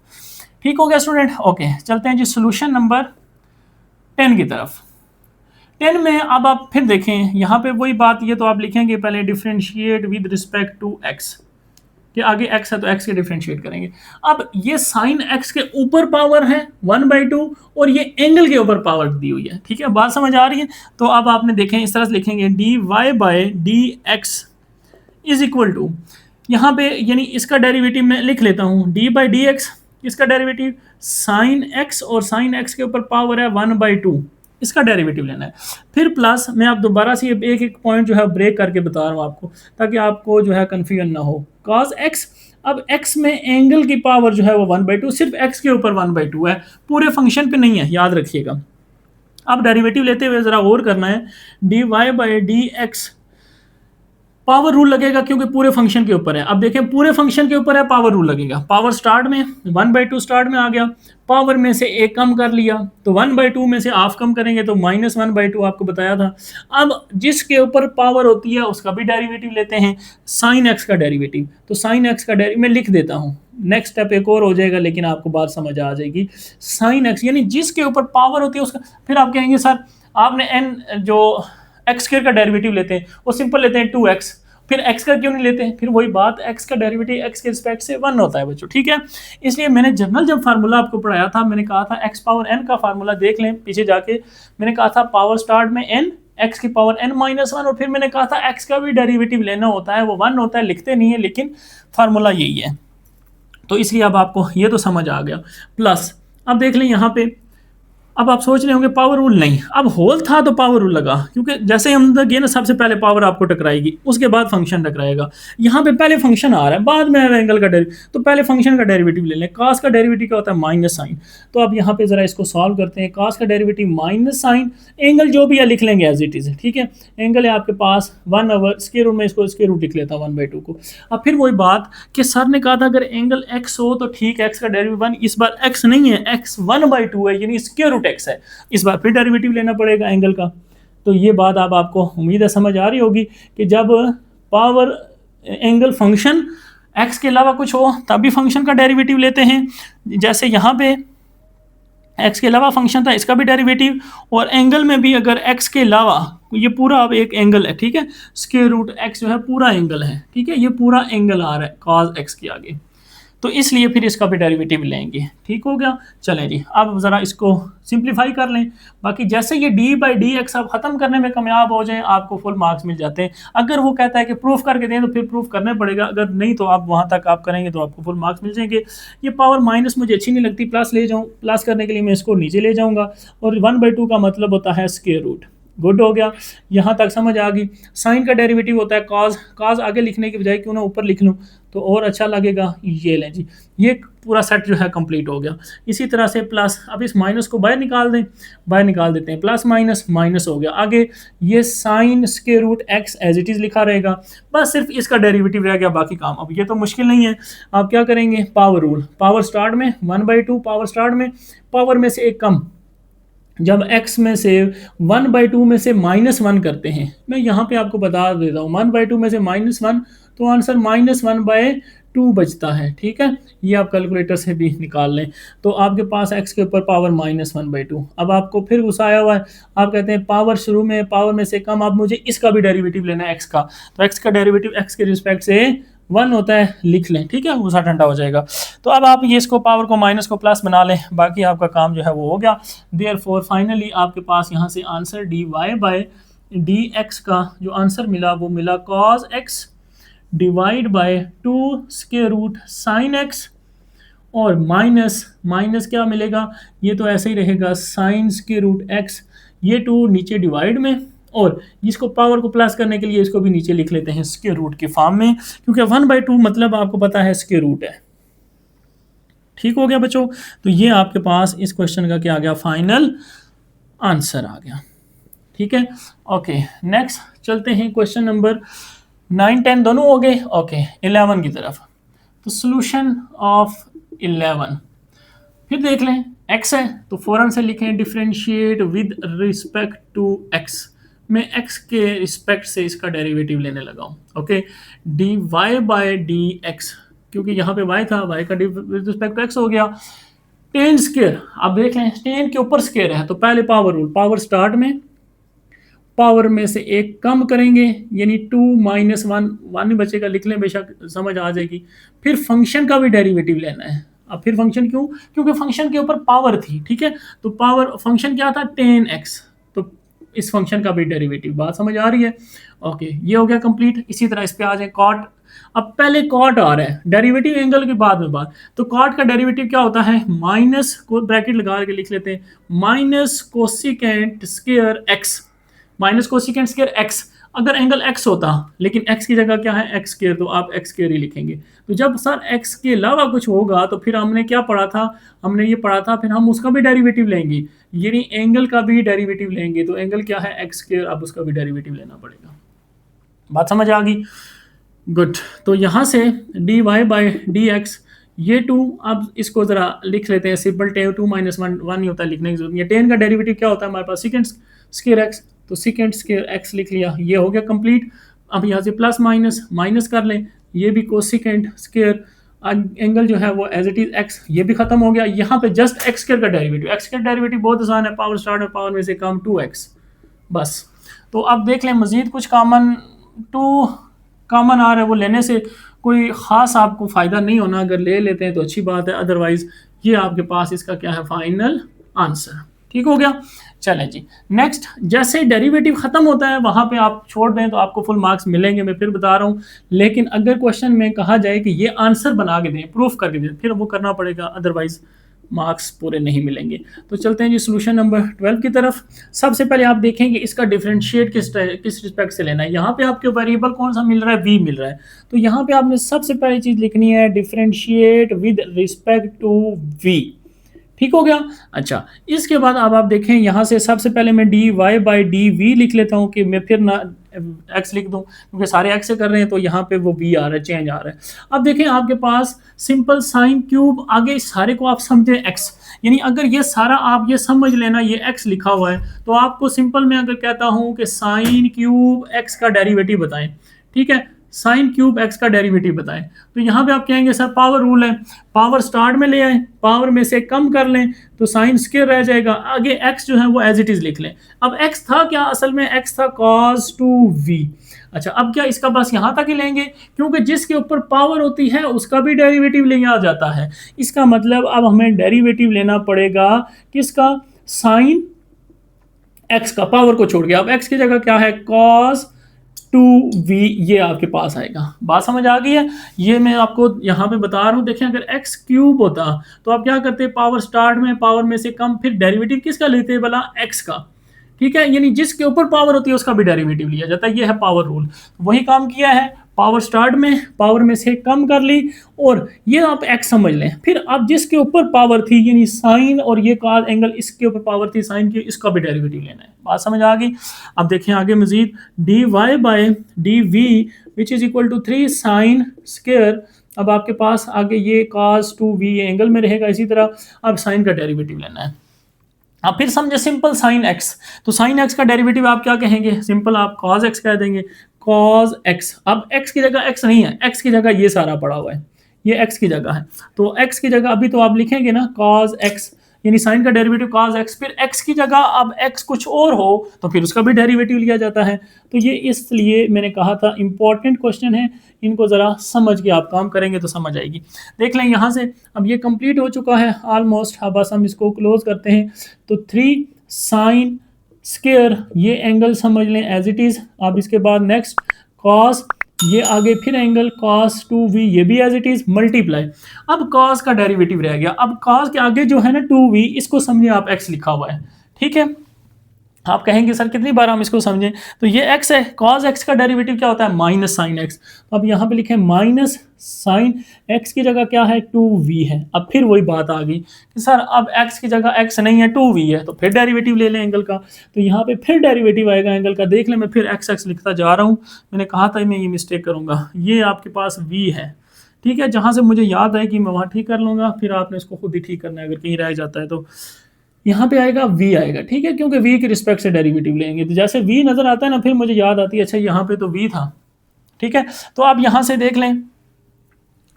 ठीक हो गया स्टूडेंट। ओके, चलते हैं जी सोल्यूशन नंबर 10 की तरफ। 10 में अब आप फिर देखें, यहाँ पे वही बात, ये तो आप लिखेंगे पहले differentiate with respect to x, कि आगे x है तो x के डिफरेंशिएट करेंगे। अब ये साइन x के ऊपर पावर है 1/2 और ये एंगल के ऊपर पावर दी हुई है। ठीक है, बात समझ आ रही है। तो अब आपने देखें इस तरह से लिखेंगे d Y by D x is equal to, यहाँ पे यानी इसका डेरिवेटिव मैं लिख लेता हूँ डी बाई डी एक्स, इसका डेरिवेटिव साइन एक्स, और साइन एक्स के ऊपर पावर है 1/2, इसका डेरिवेटिव लेना है। फिर प्लस, मैं आप दोबारा से एक एक पॉइंट जो है ब्रेक करके बता रहा हूँ आपको, ताकि आपको जो है कन्फ्यूजन ना हो। cos x, अब x में एंगल की पावर जो है वो 1/2, सिर्फ x के ऊपर 1/2 है, पूरे फंक्शन पे नहीं है, याद रखिएगा। अब डेरिवेटिव लेते हुए जरा और करना है, d Y by D x, power rule लगेगा क्योंकि पूरे फंक्शन के ऊपर है। अब देखें पूरे फंक्शन के ऊपर है, पावर रूल लगेगा। पावर स्टार्ट में 1/2 स्टार्ट में आ गया, पावर में से एक कम कर लिया, तो 1/2 में से हाफ कम करेंगे तो -1/2 आपको बताया था। अब जिसके ऊपर पावर होती है उसका भी डेरिवेटिव लेते हैं, साइन एक्स का डेरिवेटिव। तो साइन एक्स का डेरिवेटिव मैं लिख देता हूँ, नेक्स्ट स्टेप एक और हो जाएगा, लेकिन आपको बात समझ आ जाएगी। साइन एक्स यानी जिसके ऊपर पावर होती है उसका, फिर आप कहेंगे सर आपने एन जो एक्स स्क्वायर का डेरिवेटिव लेते हैं वो सिंपल लेते हैं 2x, फिर x का क्यों नहीं लेते हैं, फिर वही बात, x का डेरिवेटिव x के रिस्पेक्ट से 1 होता है बच्चों। ठीक है, इसलिए मैंने जनरल जब फार्मूला आपको पढ़ाया था, मैंने कहा था x पावर n का फार्मूला देख लें पीछे जाके, मैंने कहा था पावर स्टार्ट में n, x की पावर n-1, और फिर मैंने कहा था x का भी डेरिवेटिव लेना होता है, वो 1 होता है, लिखते नहीं है, लेकिन फार्मूला यही है। तो इसलिए अब आपको ये तो समझ आ गया। प्लस अब देख लें यहाँ पे, अब आप सोच रहे होंगे पावर रूल नहीं, अब होल था तो पावर रूल लगा, क्योंकि जैसे हम गए ना, सबसे पहले पावर आपको टकराएगी, उसके बाद फंक्शन टकराएगा। यहाँ पे पहले फंक्शन आ रहा है, बाद में एंगल का डेरिवेटिव, तो पहले फंक्शन का डेरिवेटिव ले लें। cos का डेरिवेटिव क्या होता है, माइनस साइन। तो अब यहाँ पे जरा इसको सॉल्व करते हैं। cos का डेरिवेटिव माइनस साइन, एंगल जो भी है लिख लेंगे एज इट इज। ठीक है, एंगल है आपके पास 1 स्क्वायर रूट में, इसको स्क्वायर रूट लिख लेता हूँ 1/2 को। अब फिर वही बात कि सर ने कहा था अगर एंगल x हो तो ठीक है, x का डेरिवेटिव 1, इस बार x नहीं है, x 1/2 है, यानी स्क्वायर रूट x है, इस बार फिर डेरिवेटिव लेना पड़ेगा एंगल का। तो ये बात अब आपको उम्मीद है समझ आ रही होगी कि जब पावर एंगल फंक्शन x के अलावा कुछ हो तभी फंक्शन का डेरिवेटिव लेते हैं। जैसे यहाँ पे एक्स के अलावा फंक्शन था, इसका भी डेरिवेटिव, और एंगल में भी अगर एक्स के अलावा, ये पूरा अब एक एंगल है, ठीक है, स्क्वायर रूट एक्स जो है पूरा एंगल है, ठीक है, ये पूरा एंगल आ रहा है कॉस एक्स के आगे, तो इसलिए फिर इसका भी डेरिवेटिव लेंगे। ठीक हो गया। चलें जी, अब ज़रा इसको सिंप्लीफाई कर लें। बाकी जैसे ये डी बाई डी एक्स आप ख़त्म करने में कामयाब हो जाएं, आपको फुल मार्क्स मिल जाते हैं। अगर वो कहता है कि प्रूफ करके दें तो फिर प्रूफ करना पड़ेगा, अगर नहीं तो आप वहाँ तक आप करेंगे तो आपको फुल मार्क्स मिल जाएंगे। ये पावर माइनस मुझे अच्छी नहीं लगती, प्लस ले जाऊँ, प्लस करने के लिए मैं इसको नीचे ले जाऊँगा, और 1/2 का मतलब होता है स्क्वायर रूट। गुड हो गया, यहाँ तक समझ आ गई। साइन का डेरिवेटिव होता है कॉज, कॉज आगे लिखने की बजाय क्यों ना ऊपर लिख लूँ तो और अच्छा लगेगा। ये लें जी, ये पूरा सेट जो है कंप्लीट हो गया। इसी तरह से प्लस, अब इस माइनस को बाहर निकाल दें, बाहर निकाल देते हैं, प्लस माइनस माइनस हो गया। आगे ये sine square root x as it is लिखा रहेगा, बस सिर्फ इसका डेरिवेटिव रह गया, बाकी काम अब ये तो मुश्किल नहीं है। आप क्या करेंगे, पावर रूल, पावर स्टार्ट में 1/2, पावर स्टार्ट में पावर में से एक कम, जब x में से 1/2 में से -1 करते हैं, मैं यहाँ पे आपको बता देता हूँ, 1/2 में से -1 तो आंसर -1/2 बचता है। ठीक है, ये आप कैलकुलेटर से भी निकाल लें, तो आपके पास x के ऊपर पावर -1/2। अब आपको फिर गुस्सा आया हुआ है, आप कहते हैं पावर शुरू में पावर में से कम, अब मुझे इसका भी डेरिवेटिव लेना है x का, तो x का डेरिवेटिव x के रिस्पेक्ट से 1 होता है, लिख लें। ठीक है, गुस्सा ठंडा हो जाएगा। तो अब आप ये इसको पावर को माइनस को प्लस बना लें, बाकी आपका काम जो है वो हो गया। देयरफॉर फाइनली आपके पास यहाँ से आंसर dy बाय dx का जो आंसर मिला वो मिला cos x divide by 2 square root sine x, और माइनस माइनस क्या मिलेगा, ये तो ऐसे ही रहेगा साइन स्क्वायर रूट x, ये 2 नीचे डिवाइड में, और इसको पावर को प्लस करने के लिए इसको भी नीचे लिख लेते हैं स्क्वायर रूट के फॉर्म में, क्योंकि 1/2 मतलब आपको पता है स्क्वायर रूट है। ठीक हो गया बच्चों, तो ये आपके पास इस क्वेश्चन का क्या आ गया, फाइनल आंसर आ गया। ठीक है, ओके, नेक्स्ट चलते हैं क्वेश्चन नंबर 9 10 दोनों हो गए। ओके, 11 की तरफ। तो सोल्यूशन ऑफ 11 फिर देख लें, x है तो फ़ौरन से लिखें differentiate with respect to x। मैं x के रिस्पेक्ट से इसका डेरिवेटिव लेने लगा हूँ। ओके, dy बाय dx, क्योंकि यहाँ पे y था, y का रिस्पेक्ट टू x हो गया। टेन स्क्वायर, आप देख लें टेन के ऊपर स्क्वायर है, तो पहले पावर रूल, पावर स्टार्ट में पावर में से एक कम करेंगे, यानी 2 - 1, 1 ही बचेगा, लिख लें, बेशक समझ आ जाएगी। फिर फंक्शन का भी डेरिवेटिव लेना है। अब फिर फंक्शन क्यों, क्योंकि फंक्शन के ऊपर पावर थी। ठीक है, तो पावर फंक्शन क्या था 10x, तो इस फंक्शन का भी डेरिवेटिव, बात समझ आ रही है। ओके, ये हो गया कंप्लीट। इसी तरह इस पे आ जाए कॉट। अब पहले कॉट आ रहा है, डेरिवेटिव एंगल के बाद में बात, तो कॉट का डेरिवेटिव क्या होता है, माइनस को ब्रैकेट लगा के लिख लेते हैं, minus cosecant square x, minus cosecant square x. अगर एंगल एक्स होता, लेकिन एक्स की जगह क्या है एक्स स्क्वायर, तो आप एक्स स्क्वायर ही लिखेंगे। तो जब सर एक्स के अलावा कुछ होगा तो फिर हमने क्या पढ़ा था, हमने ये पढ़ा था, फिर हम उसका भी डेरिवेटिव लेंगे, यानी एंगल का भी डेरिवेटिव लेंगे। तो एंगल क्या है एक्स स्क्वायर, अब उसका भी डेरिवेटिव लेना पड़ेगा। बात समझ आ गई, गुड। तो यहाँ से dy बाई डी एक्स, ये 2, अब इसको ज़रा लिख लेते हैं सिंपल, 2 - 1 1 ही होता है, लिखने की जरूरत नहीं है। 10 का डेरिवेटिव क्या होता है हमारे पास, सेकेंड स्क्वायर एक्स, तो सेकेंड स्क्वायर एक्स लिख लिया, ये हो गया कंप्लीट। अब यहाँ से प्लस माइनस माइनस कर लें, ये भी कोसिकेंट स्क्वायर एंगल जो है वो एज इट इज एक्स, ये भी खत्म हो गया। यहाँ पे जस्ट एक्स स्क्वायर का डेरिवेटिव, एक्स स्क्वायर डेरिवेटिव बहुत आसान है, पावर स्टार्ट और पावर में से कम 2x, बस। तो अब देख लें मजीद कुछ कॉमन, 2 कॉमन आ रहा है, वो लेने से कोई ख़ास आपको फ़ायदा नहीं होना, अगर ले लेते हैं तो अच्छी बात है, अदरवाइज़ ये आपके पास इसका क्या है फाइनल आंसर। ठीक हो गया। चलें जी, नेक्स्ट, जैसे डेरिवेटिव ख़त्म होता है वहाँ पे आप छोड़ दें तो आपको फुल मार्क्स मिलेंगे, मैं फिर बता रहा हूँ। लेकिन अगर क्वेश्चन में कहा जाए कि ये आंसर बना के दें, प्रूफ करके दें, फिर वो करना पड़ेगा, अदरवाइज़ मार्क्स पूरे नहीं मिलेंगे। तो चलते हैं जी सोल्यूशन नंबर 12 की तरफ। सबसे पहले आप देखेंगे इसका डिफरेंशिएट किस रिस्पेक्ट से लेना है। यहाँ पे आपके वेरिएबल कौन सा मिल रहा है, v मिल रहा है, तो यहाँ पे आपने सबसे पहली चीज़ लिखनी है differentiate with respect to v। ठीक हो गया। अच्छा, इसके बाद अब आप देखें यहाँ से सबसे पहले मैं dy बाई dv लिख लेता हूँ, कि मैं फिर ना x लिख दूँ, क्योंकि सारे x से कर रहे हैं, तो यहाँ पे वो v आ रहा है, चेंज आ रहा है। अब देखें आपके पास सिंपल साइन क्यूब, आगे सारे को आप समझें x, यानी अगर ये सारा आप ये समझ लेना ये x लिखा हुआ है, तो आपको सिंपल मैं अगर कहता हूँ कि साइन क्यूब x का डेरिवेटिव बताएं, ठीक है, साइन क्यूब एक्स का डेरिवेटिव बताएं। तो यहाँ पे आप कहेंगे सर पावर रूल है, पावर स्टार्ट में ले आए, पावर में से कम कर लें तो साइन स्क्वायर रह जाएगा, आगे एक्स जो है वो एज इट इज लिख लें। अब एक्स था क्या, असल में एक्स था cos 2v। अच्छा अब क्या इसका बस यहाँ तक ही लेंगे, क्योंकि जिसके ऊपर पावर होती है उसका भी डेरिवेटिव लिया जाता है। इसका मतलब अब हमें डेरिवेटिव लेना पड़ेगा किसका, साइन एक्स का, पावर को छोड़ के। अब एक्स की जगह क्या है, cos 2v, ये आपके पास आएगा। बात समझ आ गई है। ये मैं आपको यहाँ पे बता रहा हूँ, देखें अगर एक्स क्यूब होता तो आप क्या करते, पावर स्टार्ट में पावर में से कम, फिर डेरिवेटिव किसका लेते हैं भला, एक्स का। ठीक है, यानी जिसके ऊपर पावर होती है उसका भी डेरिवेटिव लिया जाता है, ये है पावर रूल। वही काम किया है, पावर स्टार्ट में पावर में से कम कर ली, और ये आप एक्स समझ लें। फिर अब जिसके ऊपर पावर थी यानी साइन, और ये कॉस एंगल इसके ऊपर पावर थी साइन की, इसका भी डेरिवेटिव लेना है। बात समझ आ गई। अब देखें आगे मजीद, D Y by D we which is equal to 3 sine square. अब आपके पास आगे ये cos 2v एंगल में रहेगा, इसी तरह अब साइन का डेरिवेटिव लेना है। अब फिर समझे सिंपल साइन एक्स, तो साइन एक्स का डेरिवेटिव आप क्या कहेंगे, सिंपल आप कॉस एक्स कह देंगे, कॉस एक्स। अब एक्स की जगह एक्स नहीं है, एक्स की जगह ये सारा पड़ा हुआ है, ये एक्स की जगह है, तो एक्स की जगह अभी तो आप लिखेंगे ना कॉस एक्स, यानी साइन का डेरिवेटिव cos x। फिर x की जगह अब x कुछ और हो तो फिर उसका भी डेरिवेटिव लिया जाता है। तो ये इसलिए मैंने कहा था इंपॉर्टेंट क्वेश्चन है, इनको ज़रा समझ के आप काम करेंगे तो समझ आएगी। देख लें यहाँ से, अब ये कंप्लीट हो चुका है ऑलमोस्ट। अब बस हम इसको क्लोज करते हैं। तो 3 साइन स्क्वायर, ये एंगल समझ लें एज इट इज़। अब इसके बाद नेक्स्ट कॉस, ये आगे फिर एंगल cos 2v, ये भी एज इट इज मल्टीप्लाई। अब cos का डेरिवेटिव रह गया। अब cos के आगे जो है ना 2v, इसको समझिए आप x लिखा हुआ है। ठीक है, आप कहेंगे सर कितनी बार हम इसको समझें, तो ये x है, cos x का डेरिवेटिव क्या होता है, माइनस साइन x। अब यहाँ पे लिखें माइनस साइन x की जगह क्या है 2v है। अब फिर वही बात आ गई कि सर अब x की जगह x नहीं है 2v है, तो फिर डेरिवेटिव ले लें एंगल का। तो यहाँ पे फिर डेरिवेटिव आएगा एंगल का। देख लें मैं फिर x लिखता जा रहा हूँ, मैंने कहा था मैं ये मिस्टेक करूँगा। ये आपके पास v है, ठीक है, जहाँ से मुझे याद है कि मैं वहाँ ठीक कर लूँगा, फिर आपने इसको खुद ही ठीक करना है अगर कहीं रह जाता है तो। यहाँ पे आएगा v आएगा, ठीक है, क्योंकि v की रिस्पेक्ट से डेरिवेटिव लेंगे। तो जैसे v नज़र आता है ना, फिर मुझे याद आती है अच्छा यहाँ पे तो v था। ठीक है, तो आप यहाँ से देख लें,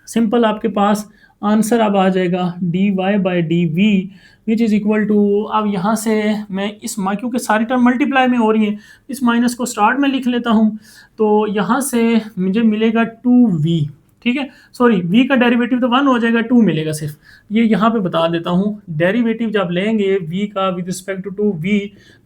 सिंपल आपके पास आंसर अब आ जाएगा d Y by D we which is equal to, अब यहाँ से मैं इस क्योंकि सारी टर्म मल्टीप्लाई में हो रही हैं, इस माइनस को स्टार्ट में लिख लेता हूँ। तो यहाँ से मुझे मिलेगा 2v, ठीक है, सॉरी v का डेरिवेटिव तो 1 हो जाएगा, 2 मिलेगा सिर्फ। ये यहाँ पे बता देता हूँ, डेरिवेटिव जब लेंगे v का विद रिस्पेक्ट टू 2v,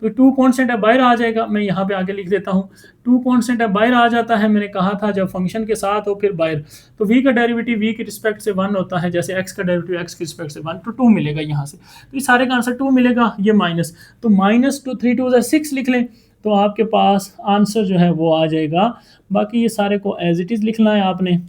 तो 2 कॉन्स्टेंट है बाहर आ जाएगा। मैं यहाँ पे आगे लिख देता हूँ, 2 कॉन्स्टेंट है बाहर आ जाता है। मैंने कहा था जब फंक्शन के साथ हो फिर बाहर, तो v का डेरिवेटिव v की रिस्पेक्ट से 1 होता है, जैसे x का डेरिवेटिव x की रिस्पेक्ट से 1, तो 2 मिलेगा यहाँ से। तो इस सारे का आंसर 2 मिलेगा, ये माइनस, तो माइनस 2 3 2 6 लिख लें, तो आपके पास आंसर जो है वो आ जाएगा। बाकी ये सारे को एज इट इज़ लिखना है आपने।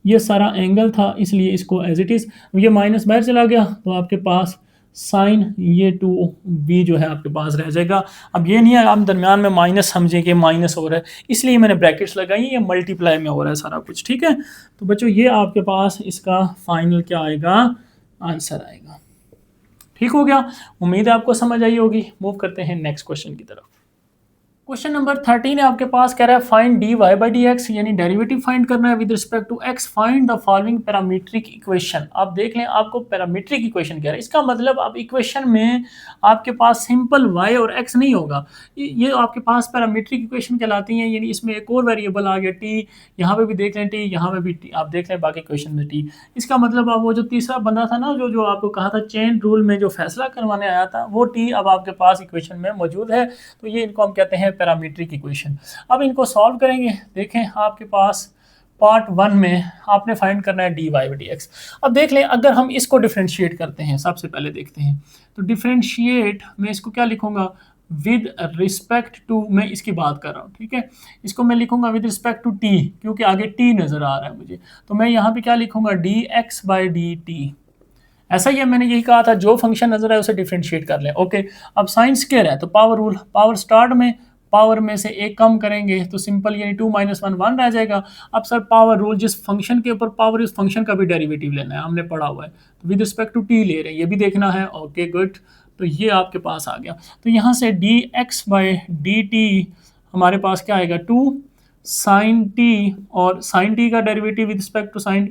ये सारा एंगल था इसलिए इसको एज इट इज़, ये माइनस बाहर चला गया तो आपके पास साइन ये 2v जो है आपके पास रह जाएगा। अब ये नहीं है आप दरमियान में माइनस समझें कि माइनस हो रहा है, इसलिए मैंने ब्रैकेट्स लगाई, ये मल्टीप्लाई में हो रहा है सारा कुछ। ठीक है, तो बच्चों ये आपके पास इसका फाइनल क्या आएगा, आंसर आएगा। ठीक हो गया, उम्मीद है आपको समझ आई होगी। मूव करते हैं नेक्स्ट क्वेश्चन की तरफ। क्वेश्चन नंबर 13 है आपके पास, कह रहा है find d Y by D x, यानी डेरिवेटिव फाइंड करना है with respect to x, find the following parametric equation. आप देख लें आपको पैरामीट्रिक इक्वेशन कह रहा है, इसका मतलब अब इक्वेशन में आपके पास सिंपल वाई और एक्स नहीं होगा, ये आपके पास पैरामीट्रिक इक्वेशन कहलाती हैं। यानी इसमें एक और वेरिएबल आ गया टी, यहाँ पे भी देख लें टी, यहाँ पे भी टी, आप देख लें बाकी इक्वेशन में टी। इसका मतलब अब वो जो तीसरा बंदा था ना, जो आपको कहा था चेन रूल में जो फैसला करवाने आया था, वो टी अब आपके पास इक्वेशन में मौजूद है। तो ये इनको हम कहते हैं पैरामीट्रिक इक्वेशन। अब इनको सॉल्व करेंगे। देखें आपके पास पार्ट 1 में आपने फाइंड करना है d Y by D x. अब देख लें अगर हम इसको डिफ्रेंशिएट करते हैं, सबसे पहले देखते हैं तो डिफ्रेंशिएट मैं इसको क्या लिखूंगा, विद रिस्पेक्ट टू, मैं इसकी बात कर रहा हूँ, ठीक है, इसको मैं लिखूंगा विद रिस्पेक्ट टू टी, क्योंकि आगे टी नजर आ रहा है मुझे, तो मैं यहाँ पे क्या लिखूंगा, D x by D T. ऐसा ही है, मैंने यही कहा था जो फंक्शन नजर आए उसे डिफ्रेंशिएट कर लें। ओके, अब साइन स्क्वायर है तो पावर रूल, पावर स्टार्ट में पावर में से एक कम करेंगे तो सिंपल यानी 2 - 1 1 रह जाएगा। अब सर पावर रूल, जिस फंक्शन के ऊपर पावर उस फंक्शन का भी डेरिवेटिव लेना है, हमने पढ़ा हुआ है, तो विद रिस्पेक्ट टू टी ले रहे हैं, ये भी देखना है। ओके गुड, तो ये आपके पास आ गया। तो यहाँ से d x by D t हमारे पास क्या आएगा, 2 साइन टी, और साइन टी का derivative with respect to sine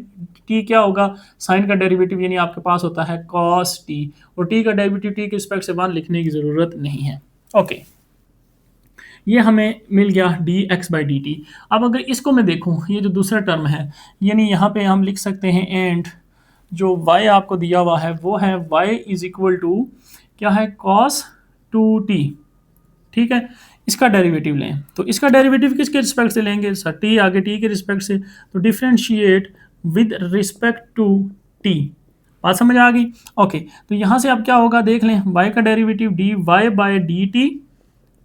t क्या होगा, साइन का डेरिवेटिव यानी आपके पास होता है कॉस टी, और टी का डेरिवेटिव टी के रिस्पेक्ट से 1 लिखने की ज़रूरत नहीं है। ओके, ये हमें मिल गया D x by D T. अब अगर इसको मैं देखूँ, ये जो दूसरा टर्म है, यानी यहाँ पे हम लिख सकते हैं एंड जो y आपको दिया हुआ है वो है y इज इक्वल टू क्या है, cos 2t। ठीक है, इसका डेरिवेटिव लें, तो इसका डेरिवेटिव किसके रिस्पेक्ट से लेंगे सर, t आगे t के रिस्पेक्ट से, तो differentiate with respect to t। बात समझ आ गई? ओके, तो यहाँ से अब क्या होगा देख लें, y का derivative dy by dt।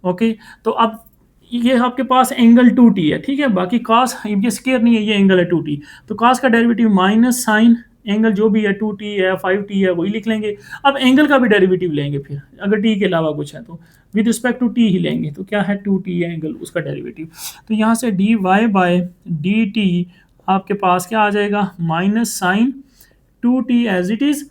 Okay, तो अब ये आपके पास एंगल 2t है, ठीक है, बाकी cos ये स्क्वायर नहीं है, ये एंगल है 2t, तो cos का डेरिवेटिव माइनस साइन एंगल जो भी है 2t है 5t है वही लिख लेंगे। अब एंगल का भी डेरिवेटिव लेंगे फिर, अगर t के अलावा कुछ है तो विद रिस्पेक्ट टू t ही लेंगे, तो क्या है 2t एंगल उसका डेरिवेटिव, तो यहाँ से dy बाय dt आपके पास क्या आ जाएगा, minus sine 2t as it is,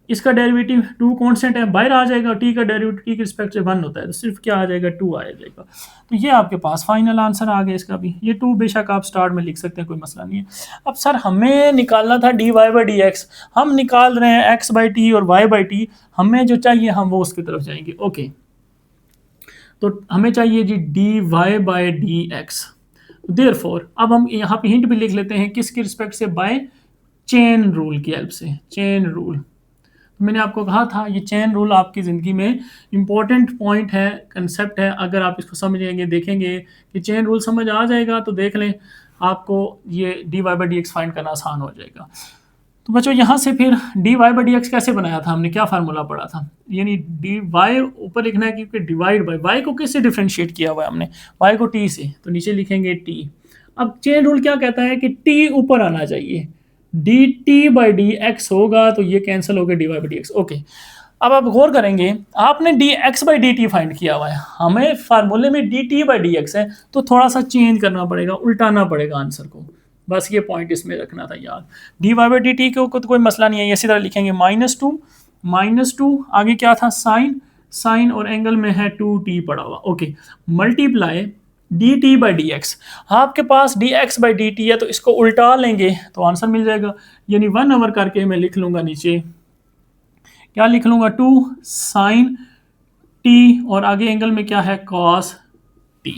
इसका डेरिवेटिव 2 कांस्टेंट है बाहर आ जाएगा, टी का डेरिवेटिव टी के रिस्पेक्ट से 1 होता है, तो सिर्फ क्या आ जाएगा 2 आ जाएगा। तो ये आपके पास फाइनल आंसर आ गया इसका भी, ये 2 बेशक आप स्टार्ट में लिख सकते हैं, कोई मसला नहीं है। अब सर हमें निकालना था d Y by D x, हम निकाल रहे हैं एक्स बाई टी और वाई बाई टी, हमें जो चाहिए हम वो उसकी तरफ जाएंगे। ओके, तो हमें चाहिए जी d Y by D x, therefore अब हम यहाँ पे हिंट भी लिख लेते हैं किसके रिस्पेक्ट से, बाय चेन रूल की हेल्प से, चेन रूल। मैंने आपको कहा था ये चेन रूल आपकी ज़िंदगी में इंपॉर्टेंट पॉइंट है, कंसेप्ट है, अगर आप इसको समझेंगे देखेंगे कि चेन रूल समझ आ जाएगा तो देख लें आपको ये d Y by D x find करना आसान हो जाएगा। तो बच्चों यहाँ से फिर d Y by D x कैसे बनाया था हमने, क्या फार्मूला पढ़ा था, यानी डी वाई ऊपर लिखना है क्योंकि डिवाइड बाई, वाई को किससे डिफ्रेंशिएट किया हुआ है हमने, वाई को टी से, तो नीचे लिखेंगे टी। अब चेन रूल क्या कहता है कि टी ऊपर आना चाहिए, d T by D x होगा, तो ये कैंसिल हो गया d Y by D x. Okay, अब आप गौर करेंगे आपने d x by D t find किया हुआ है, हमें फार्मूले में d T by D x है, तो थोड़ा सा चेंज करना पड़ेगा, उल्टाना पड़ेगा आंसर को, बस ये पॉइंट इसमें रखना था याद। D Y by D t को तो कोई मसला नहीं है, इसी तरह लिखेंगे माइनस टू आगे क्या था साइन, साइन और एंगल में है 2t पड़ा हुआ। Okay, multiply D T by D x, आपके पास D x by D T है तो इसको उल्टा लेंगे तो आंसर मिल जाएगा, यानी 1 ओवर करके मैं लिख लूँगा नीचे, क्या लिख लूँगा 2 साइन टी और आगे एंगल में क्या है कॉस टी।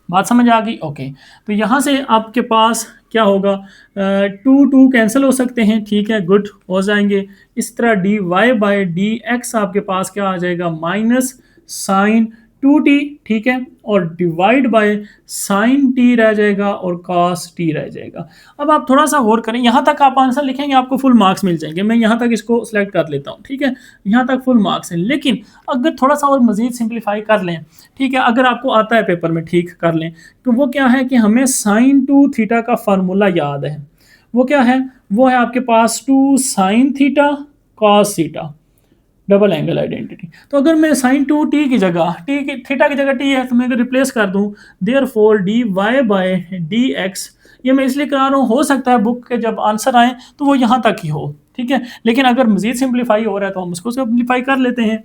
बात समझ आ गई? ओके, तो यहाँ से आपके पास क्या होगा, 2 कैंसिल हो सकते हैं, ठीक है, गुड हो जाएंगे। इस तरह d Y by D x आपके पास क्या आ जाएगा, माइनस साइन 2t, ठीक है, और डिवाइड बाय साइन t रह जाएगा और cos t रह जाएगा। अब आप थोड़ा सा गौर करें, यहाँ तक आप आंसर लिखेंगे आपको फुल मार्क्स मिल जाएंगे, मैं यहाँ तक इसको सिलेक्ट कर लेता हूँ, ठीक है, यहाँ तक फुल मार्क्स हैं, लेकिन अगर थोड़ा सा और मजीद सिंप्लीफाई कर लें, ठीक है, अगर आपको आता है पेपर में ठीक कर लें, तो वो क्या है कि हमें साइन 2 थीटा का फार्मूला याद है, वो क्या है, वो है आपके पास 2 sine theta cos theta, double angle identity. तो अगर मैं साइन 2t की जगह टी की थीटा की जगह t है तो मैं अगर रिप्लेस कर दूं, therefore D y by d x, ये मैं इसलिए करा रहा हूँ, हो सकता है बुक के जब आंसर आए तो वो यहाँ तक ही हो, ठीक है, लेकिन अगर मजीद सिंप्लीफाई हो रहा है तो हम उसको सिंप्लीफाई कर लेते हैं।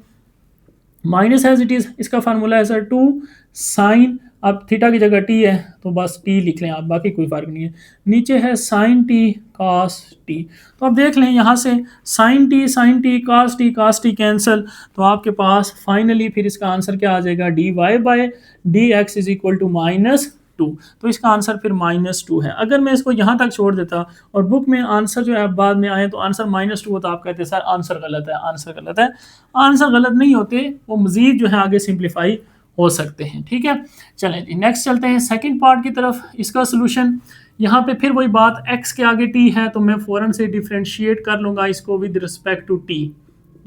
माइनस एज इट इज़, इसका फार्मूला है सर 2 साइन, अब थीटा की जगह टी है तो बस टी लिख लें आप, बाकी कोई फ़र्क नहीं है, नीचे है साइन टी cos टी, तो अब देख लें यहाँ से sine t cos t cancel, तो आपके पास फाइनली फिर इसका आंसर क्या आ जाएगा, d y by d x is equal to -2, तो इसका आंसर फिर -2 है। अगर मैं इसको यहाँ तक छोड़ देता और बुक में आंसर जो है बाद में आए तो आंसर -2 होता, आप कहते सर आंसर गलत है, आंसर गलत है, आंसर गलत नहीं होते, वो मज़ीद जो है आगे सिंप्लीफाई हो सकते हैं, ठीक है। चलें जी नेक्स्ट चलते हैं सेकंड पार्ट की तरफ। इसका सोल्यूशन यहाँ पे फिर वही बात, x के आगे t है तो मैं फ़ौरन से डिफ्रेंशिएट कर लूँगा इसको विद रिस्पेक्ट टू t,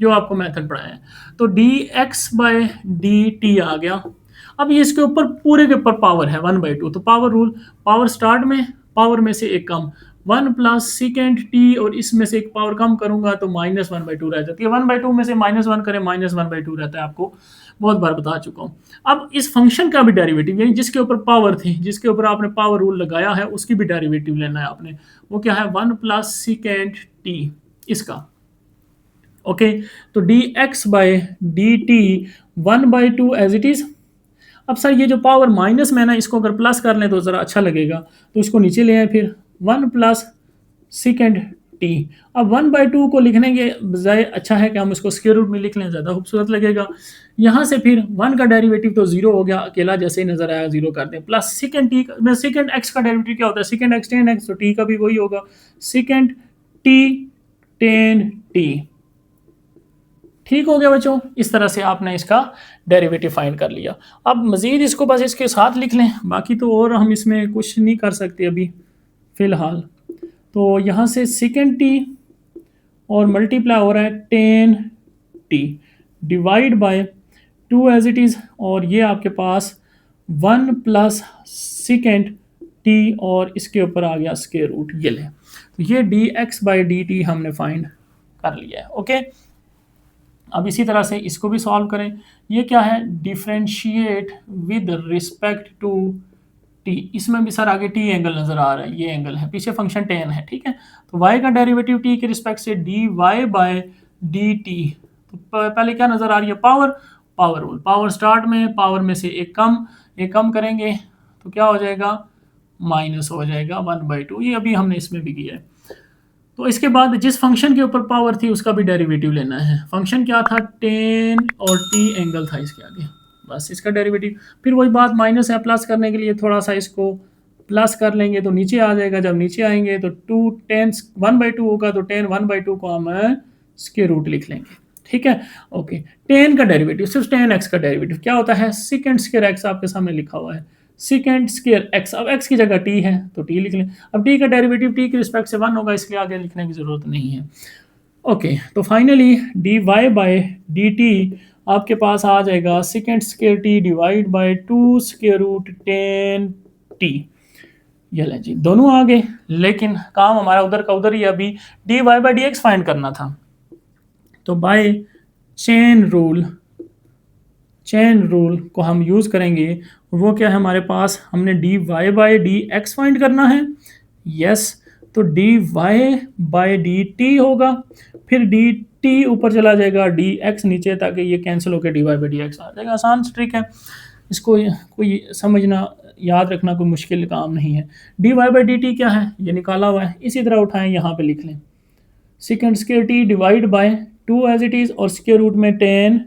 जो आपको मेथड पढ़ाया है, तो dx बाय dt आ गया। अब ये इसके ऊपर पूरे के ऊपर पावर है 1/2, तो पावर रूल, पावर स्टार्ट में पावर में से एक कम, 1 प्लस सेकेंड टी और इसमें से एक पावर कम करूंगा तो -1/2 रह जाती है, 1/2 में से -1 करें -1/2 रहता है, आपको बहुत बार बता चुका हूँ। अब इस फंक्शन का भी डेरिवेटिव, यानी जिसके ऊपर पावर थी, जिसके ऊपर आपने पावर रूल लगाया है, उसकी भी डेरिवेटिव लेना है आपने, वो क्या है 1 प्लस सेकेंड टी इसका। ओके, तो d x by d t 1/2 as it is. अब सर ये जो पावर माइनस में है ना, इसको अगर प्लस कर लें तो ज़रा अच्छा लगेगा, तो इसको नीचे ले आए, फिर 1 प्लस सेकेंड टी। अब 1/2 को लिखने के बजाय अच्छा है कि हम इसको स्क्वायर रूट में लिख लें, ज़्यादा खूबसूरत लगेगा। यहाँ से फिर 1 का डेरिवेटिव तो 0 हो गया, अकेला जैसे ही नज़र आया 0 कर दें, प्लस सेकेंड टी में सेकेंड एक्स का डेरिवेटिव क्या होता है, सेकेंड एक्स टेन एक्स, तो टी का भी वही होगा, सेकेंड टी टेन टी। ठीक हो गया बच्चों, इस तरह से आपने इसका डेरिवेटिव फाइंड कर लिया। अब मज़ीद इसको बस इसके साथ लिख लें, बाकी तो और हम इसमें कुछ नहीं कर सकते अभी फ़िलहाल। तो यहाँ से सेकेंड टी और मल्टीप्लाई हो रहा है 10t divide by 2 as it is, और ये आपके पास 1 प्लस सेकेंड टी और इसके ऊपर आ गया स्क्वायर रूट, ये ले। तो ये dx/dt हमने फाइंड कर लिया है। ओके, अब इसी तरह से इसको भी सॉल्व करें। ये क्या है, differentiate with respect to t. इसमें भी सर आगे टी एंगल नज़र आ रहा है, ये एंगल है, पीछे फंक्शन टेन है, ठीक है। तो y का डेरिवेटिव t के रिस्पेक्ट से dy/dt। तो पहले क्या नज़र आ रही है, पावर रूल, पावर स्टार्ट में, पावर में से एक कम करेंगे तो क्या हो जाएगा, माइनस हो जाएगा 1/2। ये अभी हमने इसमें भी किया है। तो इसके बाद जिस फंक्शन के ऊपर पावर थी उसका भी डेरिवेटिव लेना है। फंक्शन क्या था, टेन और टी एंगल था इसके आगे, बस इसका डेरिवेटिव। फिर वही बात, माइनस है, प्लस करने के लिए थोड़ा सा इसको प्लस कर लेंगे तो नीचे आ जाएगा। जब नीचे आएंगे तो 1/2 होगा, तो 1/2 को हम स्क्वायर रूट लिख लेंगे, ठीक है। ओके, 10 का डेरिवेटिव, सिर्फ 10x का डेरिवेटिव क्या होता है, सेकेंड स्क्वायर एक्स आपके सामने लिखा हुआ है, सेकेंड स्क्वायर एक्स। अब एक्स की जगह टी है तो टी लिख लें। अब टी का डेरिवेटिव टी के रिस्पेक्ट से 1 होगा, इसलिए आगे लिखने की ज़रूरत नहीं है। ओके, तो फाइनली dy/dt आपके पास आ जाएगा second square t divide by 2 square root 10t। ये लें जी, दोनों आ गए, लेकिन काम हमारा उधर का उधर ही, अभी dy/dx फाइंड करना था। तो बाय चेन रूल को हम यूज़ करेंगे। वो क्या है हमारे पास, हमने dy/dx फाइंड करना है, यस। तो dy/dt होगा, फिर dt ऊपर चला जाएगा, dx नीचे, ताकि ये कैंसिल होकर dy/dx आ जाएगा। आसान ट्रिक है, इसको कोई समझना याद रखना कोई मुश्किल काम नहीं है। dy/dt क्या है, ये निकाला हुआ है, इसी तरह उठाएं, यहाँ पे लिख लें, second square t divide by 2 as it is, और स्क्वायर रूट में 10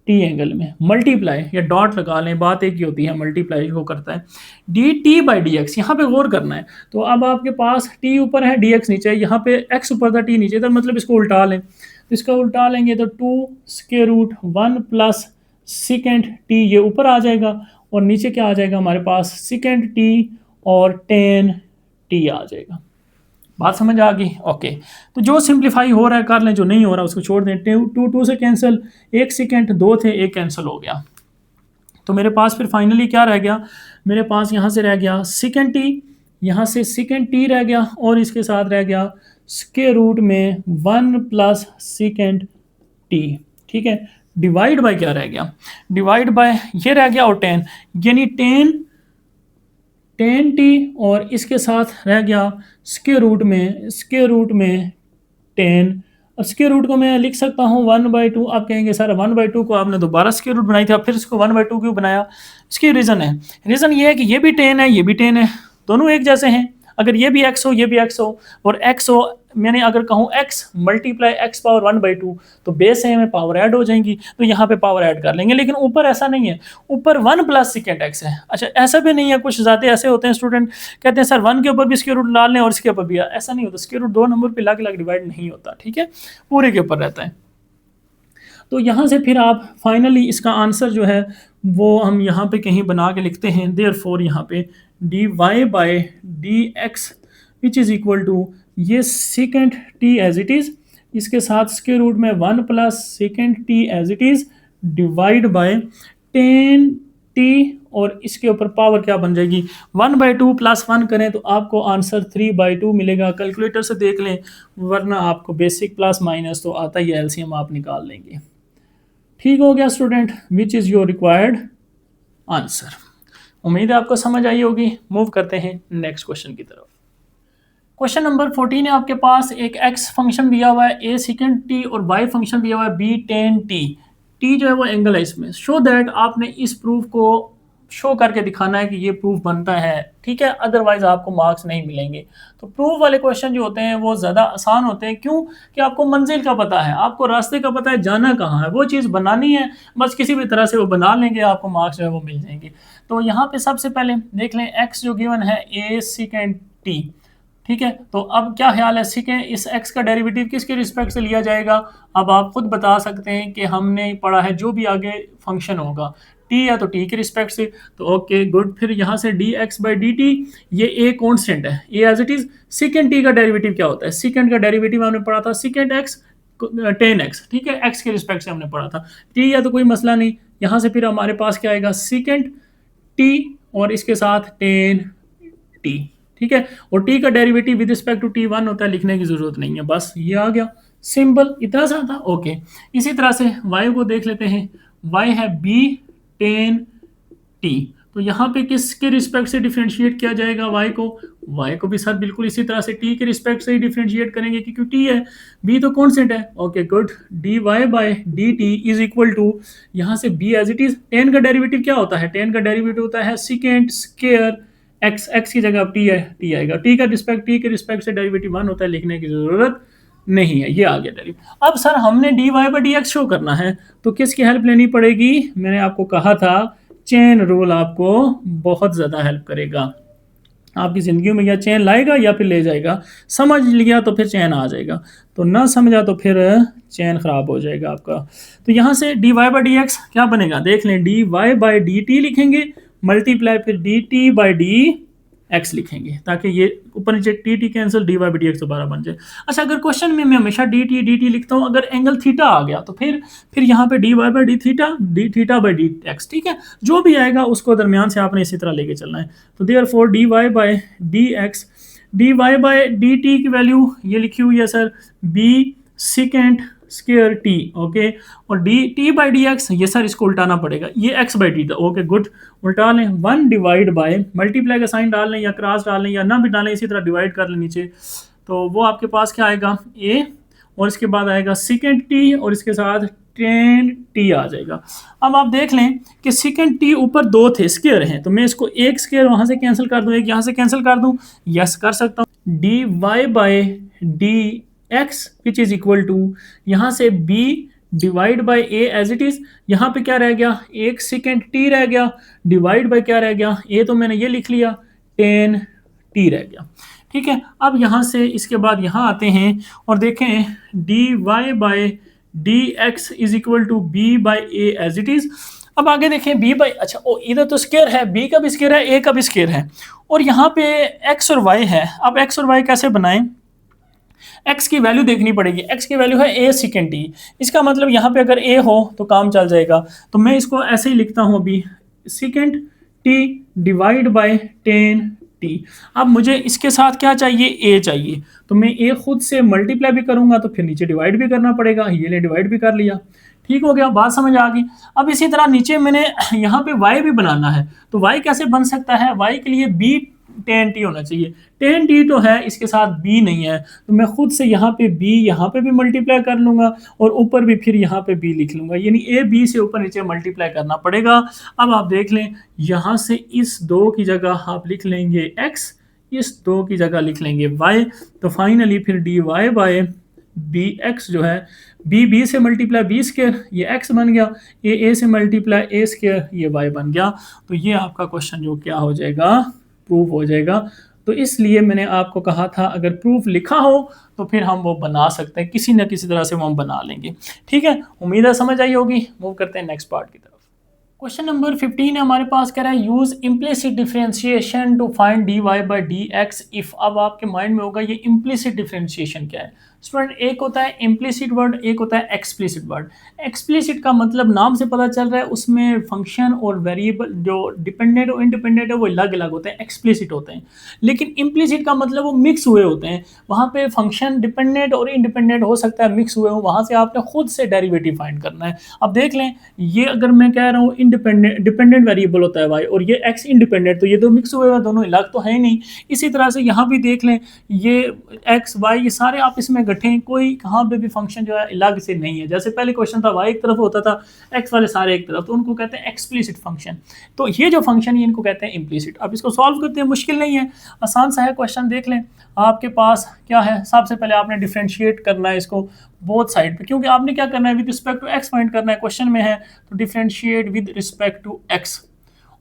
टी एंगल में, मल्टीप्लाई या डॉट लगा लें, बात एक ही होती है, मल्टीप्लाई को करता है। dt/dx, यहाँ पे गौर करना है। तो अब आपके पास t ऊपर है, dx नीचे है, यहाँ पे x ऊपर था, t नीचे था, मतलब इसको उल्टा लें। तो इसका उल्टा लेंगे तो 2 square root 1 plus second t, ये ऊपर आ जाएगा, और नीचे क्या आ जाएगा हमारे पास, सेकेंड टी और 10t आ जाएगा। बात समझ आ गई, ओके। तो जो सिंप्लीफाई हो रहा है कर लें, जो नहीं हो रहा उसको छोड़ दें। 2 से कैंसिल, 1 सेकेंड 2 थे, 1 कैंसिल हो गया। तो मेरे पास फिर फाइनली क्या रह गया, मेरे पास यहाँ से रह गया सेकेंड टी, यहाँ से सेकेंड टी रह गया, और इसके साथ रह गया स्क्वायर रूट में 1 प्लस सेकेंड टी, ठीक है। डिवाइड बाय क्या रह गया, डिवाइड बाय ये रह गया, और 10, यानी 10t, और इसके साथ रह गया स्क्वायर रूट में 10। अब स्क्वायर रूट को मैं लिख सकता हूँ 1/2। आप कहेंगे सर 1/2 को आपने दोबारा स्क्वायर रूट बनाई थी, आप फिर इसको 1/2 क्यों बनाया, इसकी रीज़न है, रीज़न ये है कि ये भी 10 है, ये भी 10 है, दोनों एक जैसे हैं। अगर ये भी x हो, ये भी x हो, और x हो, मैंने अगर कहूँ x मल्टीप्लाई x पावर 1/2, तो बेस है में पावर ऐड हो जाएंगी, तो यहाँ पे पावर ऐड कर लेंगे। लेकिन ऊपर ऐसा नहीं है, ऊपर 1 प्लस सेकेंड x है। अच्छा, ऐसा भी नहीं है, कुछ ज़्यादा ऐसे होते हैं स्टूडेंट कहते हैं सर 1 के ऊपर भी स्क्वायर रूट डाल लें और इसके ऊपर भी, ऐसा नहीं होता। स्क्वायर रूट 2 नंबर पर अलग अलग डिवाइड नहीं होता, ठीक है, पूरे के ऊपर रहता है। तो यहाँ से फिर आप फाइनली इसका आंसर जो है वो हम यहाँ पे कहीं बना के लिखते हैं, देयरफॉर यहाँ पे dy/dx which is equal to ये second T as it is, इसके साथ स्क्वायर रूट में 1 plus second T as it is divide by 10t, और इसके ऊपर पावर क्या बन जाएगी, 1/2 प्लस 1 करें तो आपको आंसर 3/2 मिलेगा। कैलकुलेटर से देख लें, वरना आपको बेसिक प्लस माइनस तो आता ही है, एलसीएम आप निकाल लेंगे। ठीक हो गया student, which is your required answer. उम्मीद है आपको समझ आई होगी। मूव करते हैं नेक्स्ट क्वेश्चन की तरफ। क्वेश्चन नंबर 14 है, आपके पास एक x फंक्शन दिया हुआ है a सेकेंड t, और y फंक्शन दिया हुआ है b 10t। t जो है वो एंगल है इसमें। शो दैट, आपने इस प्रूफ को शो करके दिखाना है कि ये प्रूफ बनता है, ठीक है, अदरवाइज आपको मार्क्स नहीं मिलेंगे। तो प्रूफ वाले क्वेश्चन जो होते हैं वो ज़्यादा आसान होते हैं, क्यों कि आपको मंजिल का पता है, आपको रास्ते का पता है, जाना कहाँ है, वो चीज़ बनानी है, बस किसी भी तरह से वो बना लेंगे, आपको मार्क्स जो है वो मिल जाएंगे। तो यहाँ पे सबसे पहले देख लें एक्स जो गिवन है ए सेकेंड टी, ठीक है। तो अब क्या ख्याल है, सीखें इस x का डेरिवेटिव किसके रिस्पेक्ट से लिया जाएगा। अब आप खुद बता सकते हैं कि हमने पढ़ा है जो भी आगे फंक्शन होगा t है तो t के रिस्पेक्ट से, तो ओके गुड। फिर यहाँ से dx बाई dt, ये a कॉन्स्टेंट है, a as it is. Second t का डेरिवेटिव क्या होता है, सेकेंड का डेरिवेटिव हमने पढ़ा था सेकेंड x टेन एक्स, ठीक है, x के रिस्पेक्ट से हमने पढ़ा था। t है तो कोई मसला नहीं, यहाँ से फिर हमारे पास क्या आएगा सेकेंड t और इसके साथ टेन t, ठीक है। और t का derivative with respect to t1 होता है, लिखने की जरूरत नहीं है, बस ये आ गया, सिंपल, इतना सा था, ओके। इसी तरह से y को देख लेते हैं, y है b टेन t, तो यहाँ पे किसके रिस्पेक्ट से डिफरेंशिएट किया जाएगा y को भी सर बिल्कुल इसी तरह से t के रिस्पेक्ट से ही डिफरेंशिएट करेंगे क्योंकि t है, b तो कॉन्स्टेंट है, okay good. dy by dt is equal to, यहाँ से b as it is, ten का डेरिवेटिव क्या होता है, टेन का डेरिवेटिव होता है सेकेंड स्क्वायर x की जगह अब t आएगा, t के रिस्पेक्ट से डेरिवेटिव 1 होता है, लिखने की जरूरत नहीं है, ये आ गया डेरिवेटिव। अब सर हमने dy बाई dx शो करना है, तो किसकी हेल्प लेनी पड़ेगी, मैंने आपको कहा था चेन रूल आपको बहुत ज़्यादा हेल्प करेगा, आपकी ज़िंदगी में या चेन लाएगा या फिर ले जाएगा, समझ लिया तो फिर चैन आ जाएगा, तो ना समझा तो फिर चैन ख़राब हो जाएगा आपका। तो यहाँ से dy बाई डी एक्स क्या बनेगा, देख लें, dy बाई डी टी लिखेंगे, मल्टीप्लाई फिर D T by D x लिखेंगे, ताकि ये ऊपर नीचे T T cancel, D by D x दोबारा बन जाए। अच्छा, अगर क्वेश्चन में मैं हमेशा डी टी लिखता हूँ, अगर एंगल थीटा आ गया तो फिर यहाँ पे d Y by d theta by D x, ठीक है, जो भी आएगा उसको दरमियान से आपने इसी तरह लेके चलना है। तो therefore D Y by D X, D Y by D T की वैल्यू ये लिखी हुई है sir B second square T, okay, और D T by D x, ये सर इसको उल्टाना पड़ेगा, ये एक्स बाई टी था, ओके गुड, उल्टा लें, 1 डिवाइड बाय, मल्टीप्लाई का साइन डाल लें या क्रॉस डाल लें या ना भी डालें, इसी तरह डिवाइड कर लें नीचे, तो वो आपके पास क्या आएगा ए, और इसके बाद आएगा सेकेंड टी और इसके साथ टेन टी आ जाएगा। अब आप देख लें कि सेकेंड टी ऊपर दो थे स्क्वायर हैं, तो मैं इसको एक स्क्वायर वहां से कैंसिल कर दूं, एक यहाँ से कैंसिल कर दूं, यस कर सकता हूँ, d Y by D x which is equal to, यहाँ से b divide by a as it is, यहाँ पे क्या रह गया, एक सेकेंड t रह गया, डिवाइड बाई क्या रह गया, a तो मैंने ये लिख लिया, 10 t रह गया, ठीक है। अब यहाँ से इसके बाद यहाँ आते हैं और देखें dy by D x is equal to b by a as it is. अब आगे देखें b बाई, अच्छा ओ इधर तो स्क्वायर है, b का भी स्क्वायर है, a का भी स्क्वायर है, और यहाँ पे x और y है। अब x और y कैसे बनाएं, x की वैल्यू देखनी पड़ेगी, x की वैल्यू है a सेकेंड t, इसका मतलब यहाँ पे अगर a हो तो काम चल जाएगा, तो मैं इसको ऐसे ही लिखता हूँ अभी, second t divide bye 10 t। अब मुझे इसके साथ क्या चाहिए, a चाहिए, तो मैं a खुद से मल्टीप्लाई भी करूंगा तो फिर नीचे डिवाइड भी करना पड़ेगा, ये ले डिवाइड भी कर लिया, ठीक हो गया, बात समझ आ गई। अब इसी तरह नीचे मैंने यहाँ पे y भी बनाना है, तो y कैसे बन सकता है, y के लिए b 10t होना चाहिए, 10t तो है, इसके साथ b नहीं है, तो मैं खुद से यहाँ पे b यहाँ पे भी मल्टीप्लाई कर लूंगा और ऊपर भी फिर यहाँ पे b लिख लूंगा, यानी a b से ऊपर नीचे मल्टीप्लाई करना पड़ेगा। अब आप देख लें, यहाँ से इस 2 की जगह आप लिख लेंगे x, इस 2 की जगह लिख लेंगे y, तो फाइनली फिर dy बाय dx जो है b से मल्टीप्लाई b स्क्वायर, ये x बन गया, a से मल्टीप्लाई a स्क्वायर, ये y बन गया। तो ये आपका क्वेश्चन जो क्या हो जाएगा, प्रूफ हो जाएगा। तो इसलिए मैंने आपको कहा था अगर प्रूफ लिखा हो तो फिर हम वो बना सकते हैं, किसी न किसी तरह से वो हम बना लेंगे, ठीक है। उम्मीद है समझ आई होगी। मूव करते हैं नेक्स्ट पार्ट की तरफ। क्वेश्चन नंबर 15 है हमारे पास, कह रहा है use implicit differentiation to find d Y by D x if. अब आपके माइंड में होगा ये इम्प्लिसिट डिफरेंशिएशन क्या है। स्टूडेंट, एक होता है इम्प्लिसिट वर्ड, एक होता है एक्सप्लिसिट वर्ड। एक्सप्लिसिट का मतलब नाम से पता चल रहा है, उसमें फंक्शन और वेरिएबल जो डिपेंडेंट और इंडिपेंडेंट है वो अलग अलग होते हैं, एक्सप्लिसिट होते हैं। लेकिन इम्प्लिसिट का मतलब वो मिक्स हुए होते हैं, वहाँ पे फंक्शन डिपेंडेंट और इंडिपेंडेंट हो सकता है, मिक्स हुए हो, वहाँ से आपने खुद से डेरिवेटिव फाइंड करना है। अब देख लें, ये अगर मैं कह रहा हूँ डिपेंडेंट वेरिएबल होता है वाई और ये एक्स इंडिपेंडेंट, तो ये दो मिक्स हुए हुए, दोनों अलग तो है ही नहीं। इसी तरह से यहाँ भी देख लें, ये एक्स वाई ये सारे आप इसमें इकट्ठे हैं, कोई कहाँ पे भी फंक्शन जो है अलग से नहीं है। जैसे पहले क्वेश्चन था y एक तरफ होता था, x वाले सारे एक तरफ, तो उनको कहते हैं एक्सप्लिसिट फंक्शन। तो ये जो फंक्शन है इनको कहते हैं इम्प्लिसिट। अब इसको सॉल्व करते हैं, मुश्किल नहीं है, आसान सा है क्वेश्चन। देख लें आपके पास क्या है, सबसे पहले आपने डिफ्रेंशिएट करना है इसको बोथ साइड पे, क्योंकि आपने क्या करना है with respect to x find करना है, क्वेश्चन में है तो differentiate with respect to x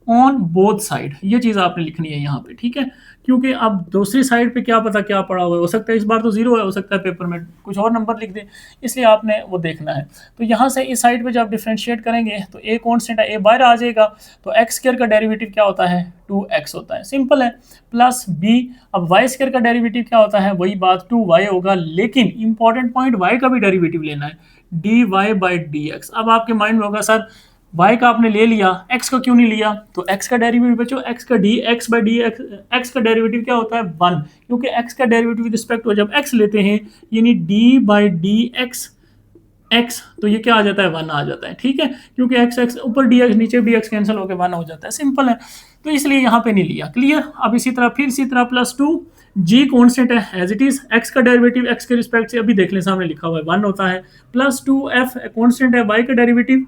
on both side, ये चीज़ आपने लिखनी है यहाँ पे, ठीक है। क्योंकि अब दूसरी साइड पे क्या पता क्या पड़ा हुआ है, हो सकता है इस बार तो जीरो है, हो सकता है पेपर में कुछ और नंबर लिख दे, इसलिए आपने वो देखना है। तो यहाँ से इस साइड पे जब डिफ्रेंशिएट करेंगे तो a कॉन्स्टेंट है, a बाहर आ जाएगा, तो एक्स स्क्वायर का डेरिवेटिव क्या होता है 2x होता है, सिंपल है, प्लस b। अब वाई स्क्वायर का डेरिवेटिव क्या होता है, वही बात 2y होगा, लेकिन इंपॉर्टेंट पॉइंट y का भी डेरिवेटिव लेना है, dy/dx। अब आपके माइंड में होगा सर y का आपने ले लिया, x का क्यों नहीं लिया, तो x का डेरिवेटिव बच्चों x का dx/dx, x का डेरिवेटिव क्या होता है 1, क्योंकि x का डेरिवेटिव विद रिस्पेक्ट टू जब x लेते हैं यानी d/dx x, तो ये क्या आ जाता है 1 आ जाता है, ठीक है, क्योंकि x ऊपर dx नीचे dx कैंसिल होकर 1 हो जाता है, सिंपल है, तो इसलिए यहाँ पे नहीं लिया, क्लियर। अब इसी तरह फिर इसी तरह +2 g कॉन्स्टेंट है एज इट इज, x का डेरिवेटिव x के रिस्पेक्ट से अभी देख लें सामने लिखा हुआ है 1 होता है, +2f कॉन्स्टेंट है y का derivative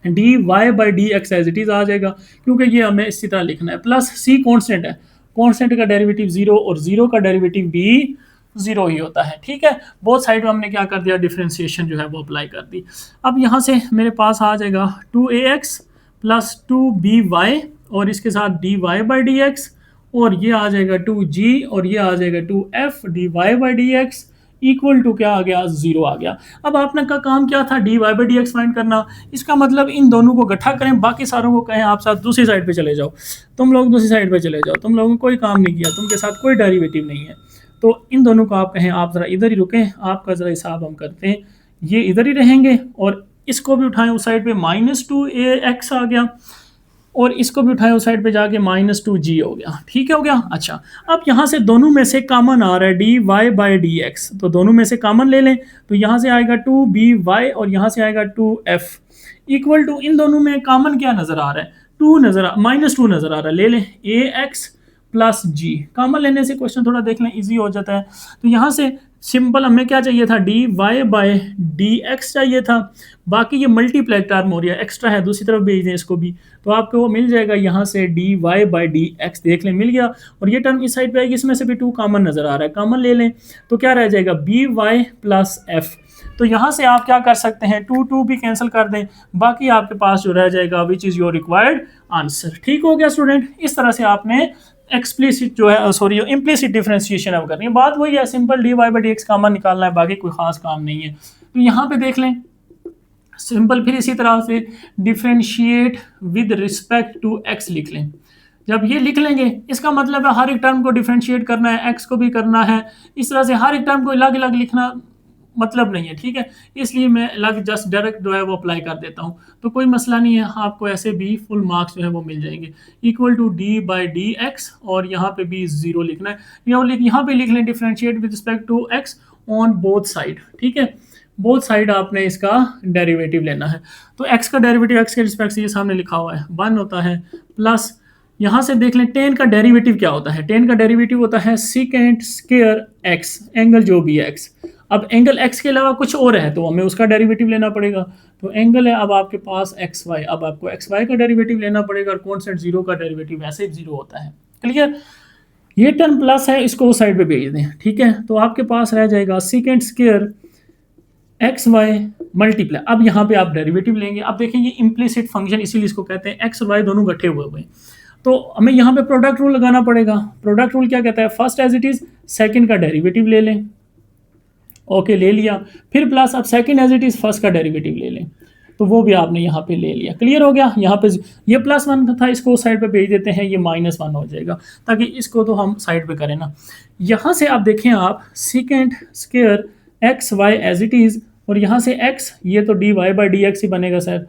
dy/dx as it is आ जाएगा, क्योंकि ये हमें इसी तरह लिखना है, प्लस c कॉन्स्टेंट है, कॉन्स्टेंट का डेरिवेटिव 0 और 0 का डेरिवेटिव भी 0 ही होता है, ठीक है। बहुत साइड में हमने क्या कर दिया, डिफरेंशिएशन जो है वो अप्लाई कर दी। अब यहाँ से मेरे पास आ जाएगा 2ax + 2by और इसके साथ dy/dx, और ये आ जाएगा 2g और ये आ जाएगा 2f dy/dx इक्वल टू क्या आ गया 0 आ गया। अब आपने का काम क्या था dy/dx फाइंड करना, इसका मतलब इन दोनों को इकट्ठा करें, बाकी सारों को कहें आप साथ दूसरी साइड पे चले जाओ, तुम लोग दूसरी साइड पे चले जाओ, तुम लोगों ने कोई काम नहीं किया, तुमके साथ कोई डेरिवेटिव नहीं है, तो इन दोनों को आप कहें आप ज़रा इधर ही रुकें, आपका ज़रा हिसाब हम करते हैं, ये इधर ही रहेंगे और इसको भी उठाएं उस साइड पे -2ax आ गया, और इसको भी उठाएं उस साइड पे जाके -2g हो गया, ठीक है हो गया। अच्छा अब यहाँ से दोनों में से कॉमन आ रहा है dy/dx, तो दोनों में से कॉमन ले लें, तो यहाँ से आएगा 2by और यहाँ से आएगा 2f इक्वल टू, इन दोनों में कॉमन क्या नज़र आ रहा है -2 नज़र आ रहा है, ले लें ax + g, कॉमन लेने से क्वेश्चन थोड़ा देख लें इजी हो जाता है। तो यहाँ से सिंपल हमें क्या चाहिए था dy/dx चाहिए था, बाकी ये मल्टीप्लाई टर्म हो रही है, एक्स्ट्रा है, दूसरी तरफ भेज दें इसको भी, तो आपको वो मिल जाएगा यहाँ से dy/dx, देख लें मिल गया, और ये टर्म इस साइड पे आएगी, इसमें से भी 2 कॉमन नज़र आ रहा है, कॉमन ले लें तो क्या रह जाएगा by + f। तो यहाँ से आप क्या कर सकते हैं 2 भी कैंसिल कर दें, बाकी आपके पास जो रह जाएगा which is your required answer, ठीक हो गया स्टूडेंट। इस तरह से आपने एक्सप्लिसिट जो है सॉरी इम्प्लिसिट डिफरेंशिएशन अब करनी है, बात वही है, सिंपल dy/dx कॉमन निकालना है, बाकी कोई खास काम नहीं है। तो यहाँ पे देख लें सिंपल, फिर इसी तरह से differentiate with respect to x लिख लें, जब ये लिख लेंगे इसका मतलब है हर एक टर्म को डिफरेंशिएट करना है, x को भी करना है, इस तरह से हर एक टर्म को अलग अलग लिखना मतलब नहीं है, ठीक है, इसलिए मैं अलग जस्ट डायरेक्ट जो है वो अप्लाई कर देता हूँ, तो कोई मसला नहीं है, आपको ऐसे भी फुल मार्क्स जो है वो मिल जाएंगे, इक्वल टू dy/dx और यहाँ पे भी 0 लिखना है, यहाँ पे लिख लें differentiate with respect to x on both side, ठीक है, बोथ साइड आपने इसका डेरिवेटिव लेना है, तो x का डेरिवेटिव x के रिस्पेक्ट से ये सामने लिखा हुआ है 1 होता है, प्लस यहाँ से देख लें tan का डेरिवेटिव क्या होता है, tan का डेरिवेटिव होता है सेकेंड स्क्वायर x, एंगल जो भी है x, अब एंगल x के अलावा कुछ और है तो हमें उसका डेरिवेटिव लेना पड़ेगा, तो एंगल है अब आपके पास xy, अब आपको xy का डेरिवेटिव लेना पड़ेगा, और कॉन्स्टेंट 0 का डेरिवेटिव वैसे भी 0 होता है, क्लियर। ये टर्म प्लस है, इसको उस साइड पे भेज दें, ठीक है, तो आपके पास रह जाएगा सेकेंड स्क्वायर xy मल्टीप्लाई, अब यहाँ पे आप डेरिवेटिव लेंगे, अब देखें ये इम्प्लिसिट फंक्शन इसीलिए इसको कहते हैं, x और y दोनों इकट्ठे हुए हैं, तो हमें यहाँ पे प्रोडक्ट रूल लगाना पड़ेगा। प्रोडक्ट रूल क्या कहता है, first as it is second का डेरिवेटिव ले लें, ओके ले लिया, फिर प्लस अब second as it is first का डेरिवेटिव ले लें, तो वो भी आपने यहाँ पे ले लिया, क्लियर हो गया। यहाँ पे ये +1 था, इसको साइड पे भेज देते हैं, ये -1 हो जाएगा, ताकि इसको तो हम साइड पे करें ना। यहाँ से आप देखें आप second square xy as it is, और यहाँ से x ये तो dy/dx ही बनेगा सर,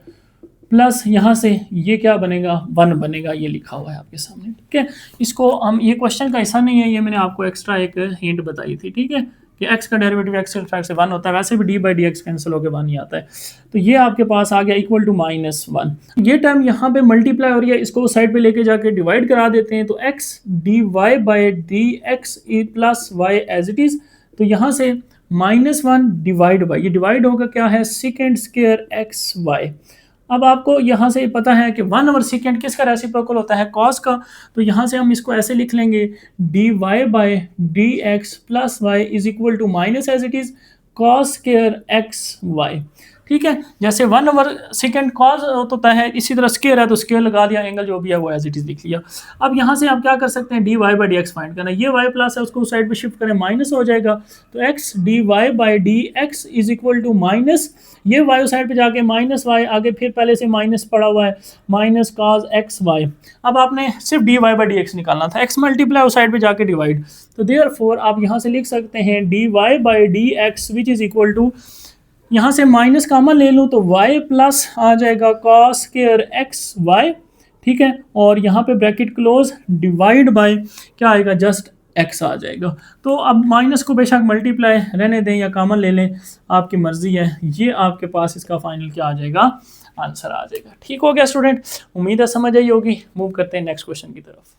प्लस यहाँ से ये क्या बनेगा 1 बनेगा, ये लिखा हुआ है आपके सामने, ठीक है। इसको हम, ये क्वेश्चन का हिस्सा नहीं है, ये मैंने आपको एक्स्ट्रा एक हिंट बताई थी, ठीक है, कि x का डेरिवेटिव x के रिस्पेक्ट से 1 होता है, वैसे भी dy/dx कैंसिल होकर 1 ही आता है, तो ये आपके पास आ गया इक्वल टू -1। ये टर्म यहाँ पे मल्टीप्लाई हो रही है, इसको साइड पे लेके जाके डिवाइड करा देते हैं, तो x dy/dx + y as it is, तो यहाँ से -1 डिवाइड बाई, ये डिवाइड होगा क्या है, सेकेंड स्क्वायर एक्स वाई। अब आपको यहाँ से पता है कि 1/सेकेंड किसका रेसिप्रोकल होता है, कॉस का। तो यहाँ से हम इसको ऐसे लिख लेंगे, d Y by D x plus y is equal to minus as it is cos square x y. ठीक है, जैसे 1/सेकेंड कॉस होता है, इसी तरह स्क्वायर है तो स्क्वायर लगा दिया, एंगल जो भी है वो एज इट इज लिख लिया। अब यहाँ से आप क्या कर सकते हैं, d Y by D x find करना, ये वाई प्लस है उसको उस साइड पे शिफ्ट करें, माइनस हो जाएगा। तो x D Y by D x is equal to minus, ये वाई उस साइड पे जाके माइनस वाई, आगे फिर पहले से माइनस पड़ा हुआ है, माइनस कॉस एक्स वाई। अब आपने सिर्फ d Y by D x निकालना था, एक्स मल्टीप्लाई उस साइड पे जाके डिवाइड। तो देयरफॉर आप यहाँ से लिख सकते हैं d Y by D x which is equal to, यहाँ से माइनस कॉमन ले लूँ तो y प्लस आ जाएगा कॉस स्क्वायर एक्स वाई। ठीक है, और यहाँ पे ब्रैकेट क्लोज, डिवाइड बाय क्या आएगा, जस्ट x आ जाएगा। तो अब माइनस को बेशक मल्टीप्लाई रहने दें या कॉमन ले लें, आपकी मर्जी है। ये आपके पास इसका फाइनल क्या आ जाएगा, आंसर आ जाएगा। ठीक हो गया स्टूडेंट, उम्मीद है समझ आई होगी। मूव करते हैं नेक्स्ट क्वेश्चन की तरफ।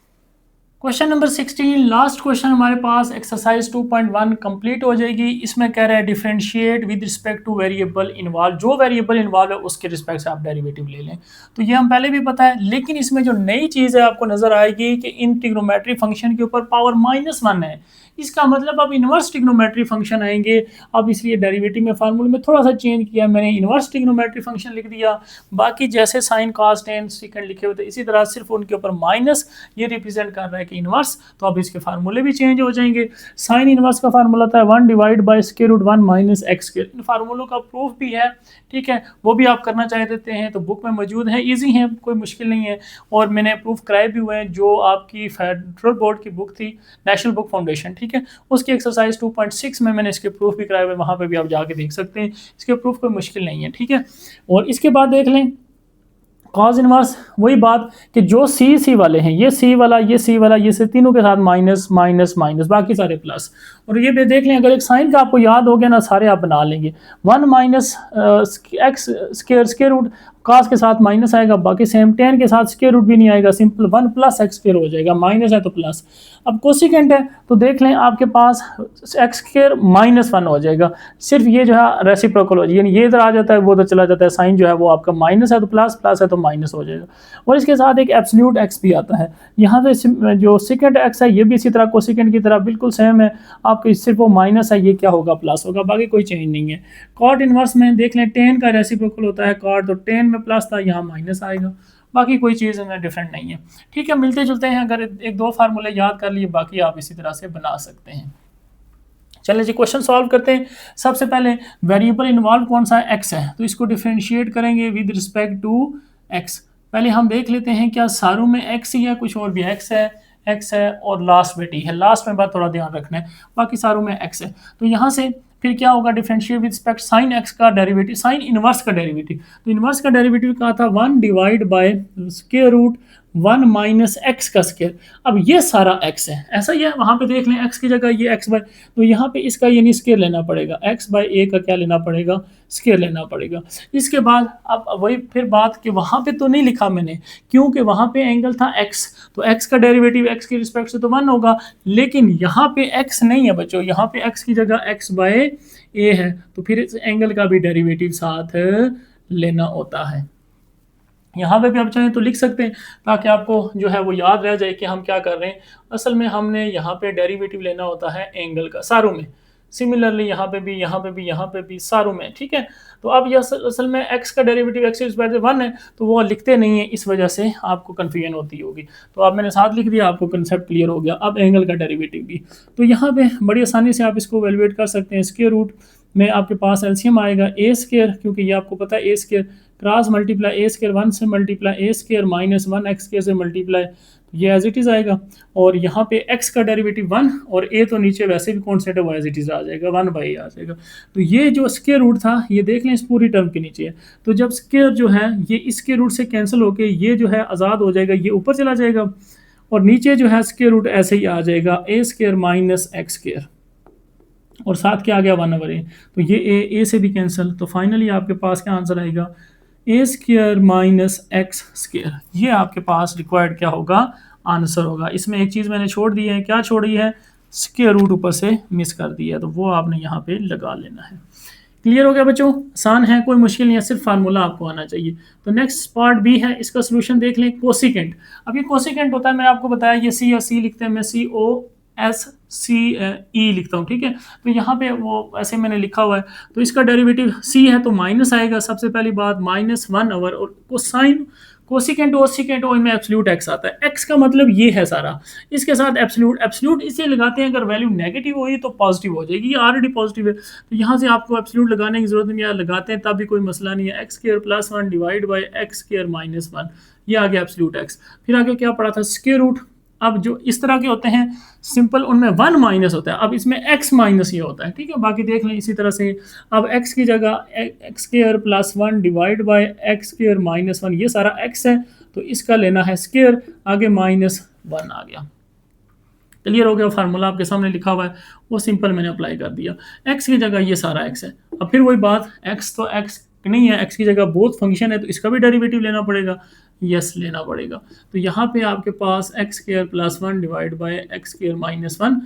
क्वेश्चन नंबर 16, लास्ट क्वेश्चन हमारे पास, एक्सरसाइज 2.1 कंप्लीट हो जाएगी। इसमें कह रहा है differentiate with respect two variable involve, जो वेरिएबल इन्वॉल्व है उसके रिस्पेक्ट से आप डेरिवेटिव ले लें। तो ये हम पहले भी पता है, लेकिन इसमें जो नई चीज़ है आपको नजर आएगी कि इन ट्रिग्नोमेट्री फंक्शन के ऊपर पावर -1 है। इसका मतलब अब इन्वर्स ट्रिग्नोमेट्री फंक्शन आएंगे। अब इसलिए डेरिवेटिव में फार्मूले में थोड़ा सा चेंज किया, मैंने इन्वर्स ट्रिग्नोमेट्री फंक्शन लिख दिया। बाकी जैसे साइन कॉस टेन सेकंड लिखे हुए थे, इसी तरह सिर्फ उनके ऊपर माइनस ये रिप्रेजेंट कर रहा है कि इन्वर्स। तो अब इसके फार्मूले भी चेंज हो जाएंगे। साइन इन्वर्स का फार्मूला था 1 divide by square root 1 minus x square. इन फार्मूलों का प्रूफ भी है, ठीक है, वो भी आप करना चाह देते हैं तो बुक में मौजूद है, ईजी है, कोई मुश्किल नहीं है। और मैंने प्रूफ कराए भी हुए हैं, जो आपकी फेडरल बोर्ड की बुक थी, नेशनल बुक फाउंडेशन, ठीक है, उसकी एक्सरसाइज 2.6 में मैंने इसके प्रूफ भी कराए हुए, वहाँ पे भी आप जाके देख सकते हैं। इसके प्रूफ कोई मुश्किल नहीं है, ठीक है। और इसके बाद देख लें कॉज इनवर्स, वही बात कि जो सी वाले हैं, ये सी वाला, ये सी वाला, ये से तीनों के साथ माइनस माइनस माइनस, बाकी सारे प्लस। और ये भी देख लें, अगर एक साइन का आपको याद हो गया ना, सारे आप बना लेंगे। 1 minus x square root, cos के साथ माइनस आएगा, बाकी सेम। टेन के साथ स्क्वायर रूट भी नहीं आएगा, सिंपल 1 प्लस एक्स स्क्वायर हो जाएगा, माइनस है तो प्लस। अब कोसिकेंट है तो देख लें आपके पास एक्स स्क्वायर -1 हो जाएगा। सिर्फ ये जो है रेसिप्रोकल हो जाएगी, यानी ये इधर आ जाता है, वो उधर चला जाता है। साइन जो है वो आपका माइनस है तो प्लस, प्लस है तो माइनस हो जाएगा। और इसके साथ एक एब्सोल्यूट एक्स भी आता है। यहाँ पे जो सेकेंड एक्स है, ये भी इसी तरह कोसिकेंट की तरह बिल्कुल सेम है। आपके सिर्फ वो माइनस है, ये क्या होगा, प्लस होगा, बाकी कोई चेंज नहीं है। कॉट इनवर्स में देख लें, टेन का रेसिप्रोकल होता है कॉट, तो टेन में प्लस था, यहाँ माइनस आएगा, बाकी कोई चीज़ इनमें डिफरेंट नहीं है, ठीक है। मिलते जुलते हैं, अगर एक दो फार्मूले याद कर लिए, बाकी आप इसी तरह से बना सकते हैं। चलिए जी, क्वेश्चन सॉल्व करते हैं। सबसे पहले वेरिएबल इन्वॉल्व कौन सा है, एक्स है, तो इसको डिफरेंशिएट करेंगे विद रिस्पेक्ट टू एक्स। पहले हम देख लेते हैं क्या सारों में एक्स ही है, कुछ और भी एक्स है और लास्ट में टी है। लास्ट में बात थोड़ा ध्यान रखना है, बाकी सारों में एक्स है। तो यहाँ से फिर क्या होगा, differentiate with respect sine x का डेरिवेटिव, साइन इनवर्स का डेरिवेटिव। तो इनवर्स का डेरिवेटिव कहा था 1 divide by square root 1 minus x का स्क्वायर। अब ये सारा एक्स है, ऐसा ही है, वहाँ पे देख लें एक्स की जगह ये एक्स बाय, तो यहाँ पे इसका यानी स्क्वायर लेना पड़ेगा, एक्स बाय ए का क्या लेना पड़ेगा, स्क्वायर लेना पड़ेगा। इसके बाद अब वही फिर बात कि वहाँ पे तो नहीं लिखा मैंने, क्योंकि वहाँ पे एंगल था एक्स, तो एक्स का डेरिवेटिव एक्स के रिस्पेक्ट से तो 1 होगा। लेकिन यहाँ पे एक्स नहीं है बच्चों, यहाँ पे एक्स की जगह एक्स बाय ए है, तो फिर इस एंगल का भी डेरिवेटिव साथ लेना होता है। यहाँ पे भी आप चाहें तो लिख सकते हैं, ताकि आपको जो है वो याद रह जाए कि हम क्या कर रहे हैं। असल में हमने यहाँ पे डेरिवेटिव लेना होता है एंगल का, सारों में। सिमिलरली यहाँ पे भी, यहाँ पे भी, यहाँ पे भी, सारों में, ठीक है। तो अब यह असल में x का डेरिवेटिव x इस बार 1 है, तो वो लिखते नहीं है, इस वजह से आपको कन्फ्यूजन होती होगी। तो अब मैंने साथ लिख दिया, आपको कंसेप्ट क्लियर हो गया। अब एंगल का डेरिवेटिव भी, तो यहाँ पे बड़ी आसानी से आप इसको वैल्यूएट कर सकते हैं। स्क्वायर रूट में आपके पास एलसीएम आएगा ए स्क्वायर, क्योंकि ये आपको पता है ए स्क्वायर क्रॉस मल्टीप्लाई ए स्क्वायर 1 से मल्टीप्लाई ए स्क्वायर माइनस 1 एक्स स्क्वायर से मल्टीप्लाई, ये एज इट इज़ आएगा। और यहाँ पे x का डेरिवेटिव 1 और a तो नीचे वैसे भी कांस्टेंट है, वो एज इट इज़ आ जाएगा, 1 बाई आ जाएगा। तो ये जो स्क्वायर रूट था, ये देख लें इस पूरी टर्म के नीचे है। तो जब स्क्वायर जो है ये इस स्क्वायर रूट से कैंसिल होके ये जो है आज़ाद हो जाएगा, ये ऊपर चला जाएगा, और नीचे जो है स्क्वायर रूट ऐसे ही आ जाएगा, ए स्क्वायर माइनस एक्स स्क्वायर, और साथ क्या आ गया 1/a। तो ये ए से भी कैंसिल, तो फाइनली आपके पास क्या आंसर आएगा, ए स्क्वायर माइनस एक्स स्क्वायर। ये आपके पास रिक्वायर्ड क्या होगा, आंसर होगा। इसमें एक चीज़ मैंने छोड़ दी है, क्या छोड़ी है, स्क्वायर रूट ऊपर से मिस कर दिया, तो वो आपने यहाँ पे लगा लेना है। क्लियर हो गया बच्चों, आसान है, कोई मुश्किल नहीं है, सिर्फ फार्मूला आपको आना चाहिए। तो नेक्स्ट पार्ट बी है, इसका सोल्यूशन देख लें। कोसिकेंट, अब ये कोसिकेंट होता है, मैंने आपको बताया ये सी या सी लिखते हैं, मैं सी ओ एस सी ई लिखता हूँ, ठीक है। तो यहाँ पे वो ऐसे मैंने लिखा हुआ है, तो इसका डेरिवेटिव सी है तो माइनस आएगा, सबसे पहली बात -1 ओवर, और कोसाइन कोसिकेंट ओसिकेंट ओ इनमें एब्सोल्यूट एक्स आता है, एक्स का मतलब ये है सारा, इसके साथ एब्सोल्यूट एब्सोल्यूट इसलिए लगाते हैं, अगर वैल्यू नेगेटिव हुई तो पॉजिटिव हो जाएगी, ये ऑलरेडी पॉजिटिव है, तो यहाँ से आपको एब्सोल्यूट लगाने की जरूरत नहीं है, लगाते हैं तब भी कोई मसला नहीं है। X square plus 1 divide by X square minus 1, ये आ गया एब्सोल्यूट एक्स। फिर आगे क्या पड़ा था, स्क्वायर रूट। अब जो इस तरह के होते हैं सिंपल, उनमें 1 माइनस होता है, अब इसमें x माइनस ये होता है, ठीक है। बाकी देख लें इसी तरह से, अब x की जगह x square plus 1 divide by X square minus 1, ये सारा x है, तो इसका लेना है स्क्वायर, आगे -1 आ गया। क्लियर हो गया, फार्मूला आपके सामने लिखा हुआ है, वो सिंपल मैंने अप्लाई कर दिया, x की जगह ये सारा x है। अब फिर वही बात, x तो x नहीं है, x की जगह बोथ फंक्शन है, तो इसका भी डेरिवेटिव लेना पड़ेगा, यस लेना पड़ेगा। तो यहाँ पे आपके पास x square plus 1 divide by X square minus 1,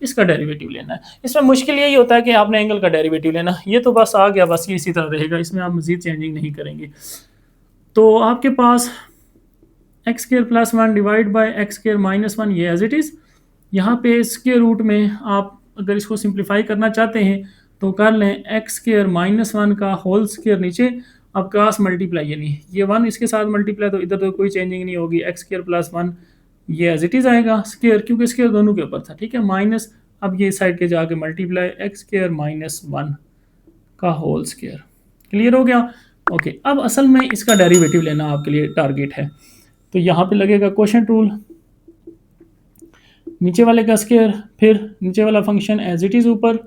इसका डेरिवेटिव लेना है। इसमें मुश्किल यही होता है कि आपने एंगल का डेरिवेटिव लेना, ये तो बस आ गया, बस ये इसी तरह रहेगा, इसमें आप मजीद चेंजिंग नहीं करेंगे। तो आपके पास x square plus 1 divide by X square minus 1, ये एज इट इज़। यहाँ पे स्क्वायर रूट में आप अगर इसको सिंप्लीफाई करना चाहते हैं तो कर लें, एक्स स्क्वायर माइनस 1 का होल स्क्वायर नीचे, अब क्रॉस मल्टीप्लाई, यानी ये 1 इसके साथ मल्टीप्लाई, तो इधर तो कोई चेंजिंग नहीं होगी, एक्स स्क्वायर प्लस 1 ये एज इट इज़ आएगा, स्क्वायर क्योंकि स्क्वायर दोनों के ऊपर था, ठीक है, माइनस, अब ये साइड के जाके मल्टीप्लाई एक्स स्क्वायर माइनस 1 का होल स्क्वायर। क्लियर हो गया, ओके। अब असल में इसका डेरिवेटिव लेना आपके लिए टारगेट है, तो यहाँ पे लगेगा क्वोशंट रूल, नीचे वाले का स्क्वायर, फिर नीचे वाला फंक्शन एज इट इज़ ऊपर,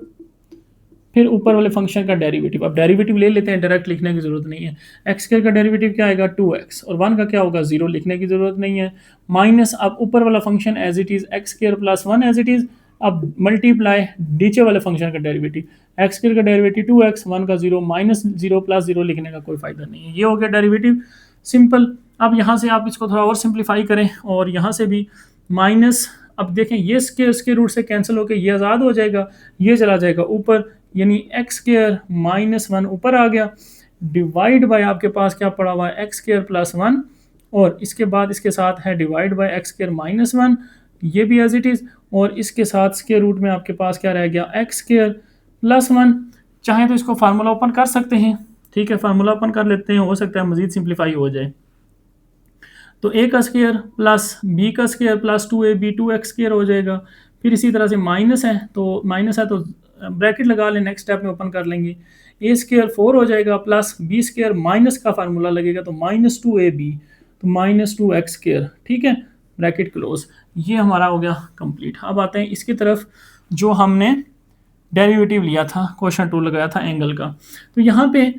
फिर ऊपर वाले फंक्शन का डेरिवेटिव। अब डेरिवेटिव ले लेते हैं, डायरेक्ट लिखने की जरूरत नहीं है। एक्स स्क्वायर का डेरिवेटिव क्या आएगा 2x, और 1 का क्या होगा 0, लिखने की जरूरत नहीं है। माइनस, अब ऊपर वाला function as it is x square plus 1 as it is, अब मल्टीप्लाई नीचे वाले फंक्शन का डेरिवेटिव, एक्स स्क्वायर का डेरिवेटिव 2x, 1 का 0, -0 प्लस 0 लिखने का कोई फायदा नहीं है, ये हो गया डेरिवेटिव सिंपल। अब यहाँ से आप इसको थोड़ा और सिंप्लीफाई करें, और यहाँ से भी माइनस, अब देखें ये इसके रूट से कैंसिल होकर ये आज़ाद हो जाएगा, ये चला जाएगा ऊपर, यानी एक्स स्क्वायर माइनस 1 ऊपर आ गया, डिवाइड बाय आपके पास क्या पड़ा हुआ है एक्स स्क्वायर प्लस 1, और इसके बाद इसके साथ है divide by x square minus 1, ये भी एज इट इज़, और इसके साथ स्क्वायर रूट में आपके पास क्या रह गया एक्स स्क्वायर प्लस 1। चाहे तो इसको फार्मूला ओपन कर सकते हैं, ठीक है, फार्मूला ओपन कर लेते हैं, हो सकता है मजीद सिंप्लीफाई हो जाए। तो ए का स्क्वायर प्लस बी का square plus 2ab 2x square हो जाएगा, फिर इसी तरह से माइनस है तो ब्रैकेट लगा लें, नेक्स्ट स्टेप में ओपन कर लेंगे, ए स्क्वायर 4 हो जाएगा प्लस बी स्क्वायर, माइनस का फार्मूला लगेगा तो -2ab, तो -2x स्क्वायर, ठीक है, ब्रैकेट क्लोज, ये हमारा हो गया कंप्लीट। अब आते हैं इसकी तरफ, जो हमने डेरिवेटिव लिया था, क्वेश्चन 2 लगाया था एंगल का, तो यहाँ पे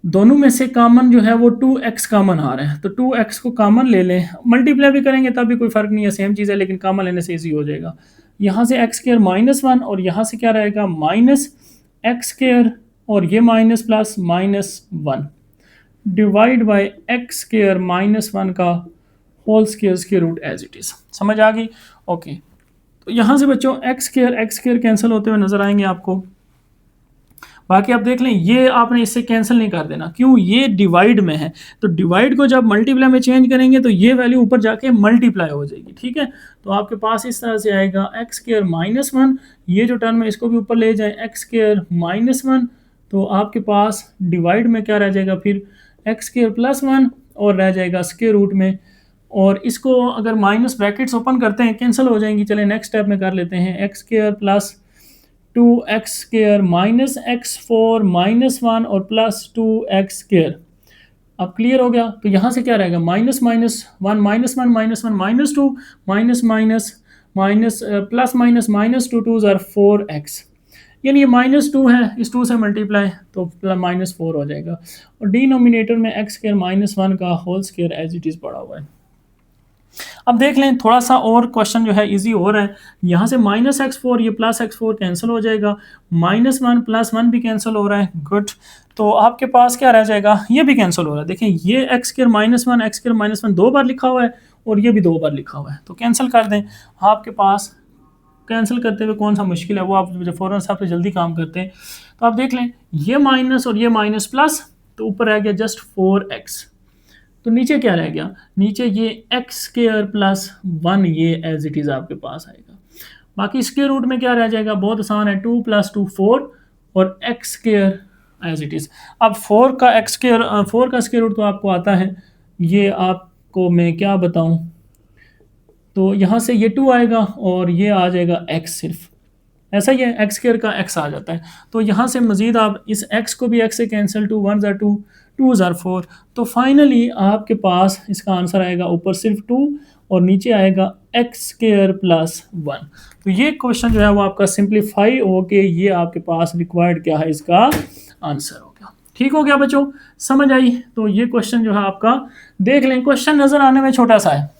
दोनों में से कॉमन जो है वो 2x कॉमन आ रहा है, तो 2x को कॉमन ले लें, मल्टीप्लाई भी करेंगे तब भी कोई फ़र्क नहीं है, सेम चीज़ है, लेकिन कॉमन लेने से इजी हो जाएगा। यहाँ से एक्स स्क्वायर -1, और यहाँ से क्या रहेगा माइनस एक्स स्क्वायर, और ये minus plus -1 divide by x square -1 का whole square root as it is. समझ आ गई, ओके। तो यहाँ से बच्चों एक्स स्क्वायर कैंसिल होते हुए नजर आएंगे आपको, बाकी आप देख लें, ये आपने इससे कैंसिल नहीं कर देना, क्यों, ये डिवाइड में है, तो डिवाइड को जब मल्टीप्लाई में चेंज करेंगे तो ये वैल्यू ऊपर जाके मल्टीप्लाई हो जाएगी, ठीक है। तो आपके पास इस तरह से आएगा एक्स स्क्वायर -1, ये जो टर्म है इसको भी ऊपर ले जाएं, एक्स स्क्वायर -1, तो आपके पास डिवाइड में क्या रह जाएगा फिर एक्स स्क्वायर प्लस 1, और रह जाएगा स्क्वायर रूट में, और इसको अगर माइनस ब्रैकेट्स ओपन करते हैं कैंसिल हो जाएंगी। चले नेक्स्ट स्टेप में कर लेते हैं, x square plus 2x square minus x4 -1 और प्लस 2x स्क्वायर। अब क्लियर हो गया, तो यहाँ से क्या रहेगा -1 -2 माइनस प्लस -2 2 आर 4x, यानी ये -2 है, इस 2 से मल्टीप्लाई तो -4 हो जाएगा, और डिनोमिनेटर में x स्क्वायर -1 का whole square as it is पड़ा हुआ है। अब देख लें थोड़ा सा और क्वेश्चन जो है इजी हो रहा है, यहाँ से -x4 ये +x4 कैंसिल हो जाएगा, -1 + 1 भी कैंसिल हो रहा है, गुड। तो आपके पास क्या रह जाएगा, ये भी कैंसिल हो रहा है, देखें ये x स्क्वायर -1 x स्क्वायर -1 2 बार लिखा हुआ है, और ये भी 2 बार लिखा हुआ है, तो कैंसिल कर दें, आपके पास कैंसिल करते हुए कौन सा मुश्किल है, वो आप जो फ़ौरन साहब से जल्दी काम करते हैं। तो आप देख लें, ये माइनस और ये माइनस प्लस, तो ऊपर रह गया जस्ट 4x। तो नीचे क्या रह गया, नीचे ये एक्स स्क्वायर प्लस 1 ये एज इट इज़ आपके पास आएगा। बाकी स्क्वायर रूट में क्या रह जाएगा, बहुत आसान है, 2 + 2 4 और x square as it is. अब 4 का स्क्वायर रूट तो आपको आता है, ये आपको मैं क्या बताऊं, तो यहाँ से ये 2 आएगा और ये आ जाएगा x, सिर्फ ऐसा ही है, एक्स स्क्वायर का x आ जाता है। तो यहाँ से मज़ीद आप इस x को भी x से कैंसिल, 2 1 ज़ा 2 2 ज़ा 4, तो फाइनली आपके पास इसका आंसर आएगा ऊपर सिर्फ 2 और नीचे आएगा एक्स स्क्वायर प्लस 1। तो ये क्वेश्चन जो है वो आपका सिंप्लीफाई हो के ये आपके पास रिक्वायर्ड क्या है, इसका आंसर हो गया। ठीक हो गया बच्चों, समझ आई? तो ये क्वेश्चन जो है आपका देख लें, क्वेश्चन नज़र आने में छोटा सा है,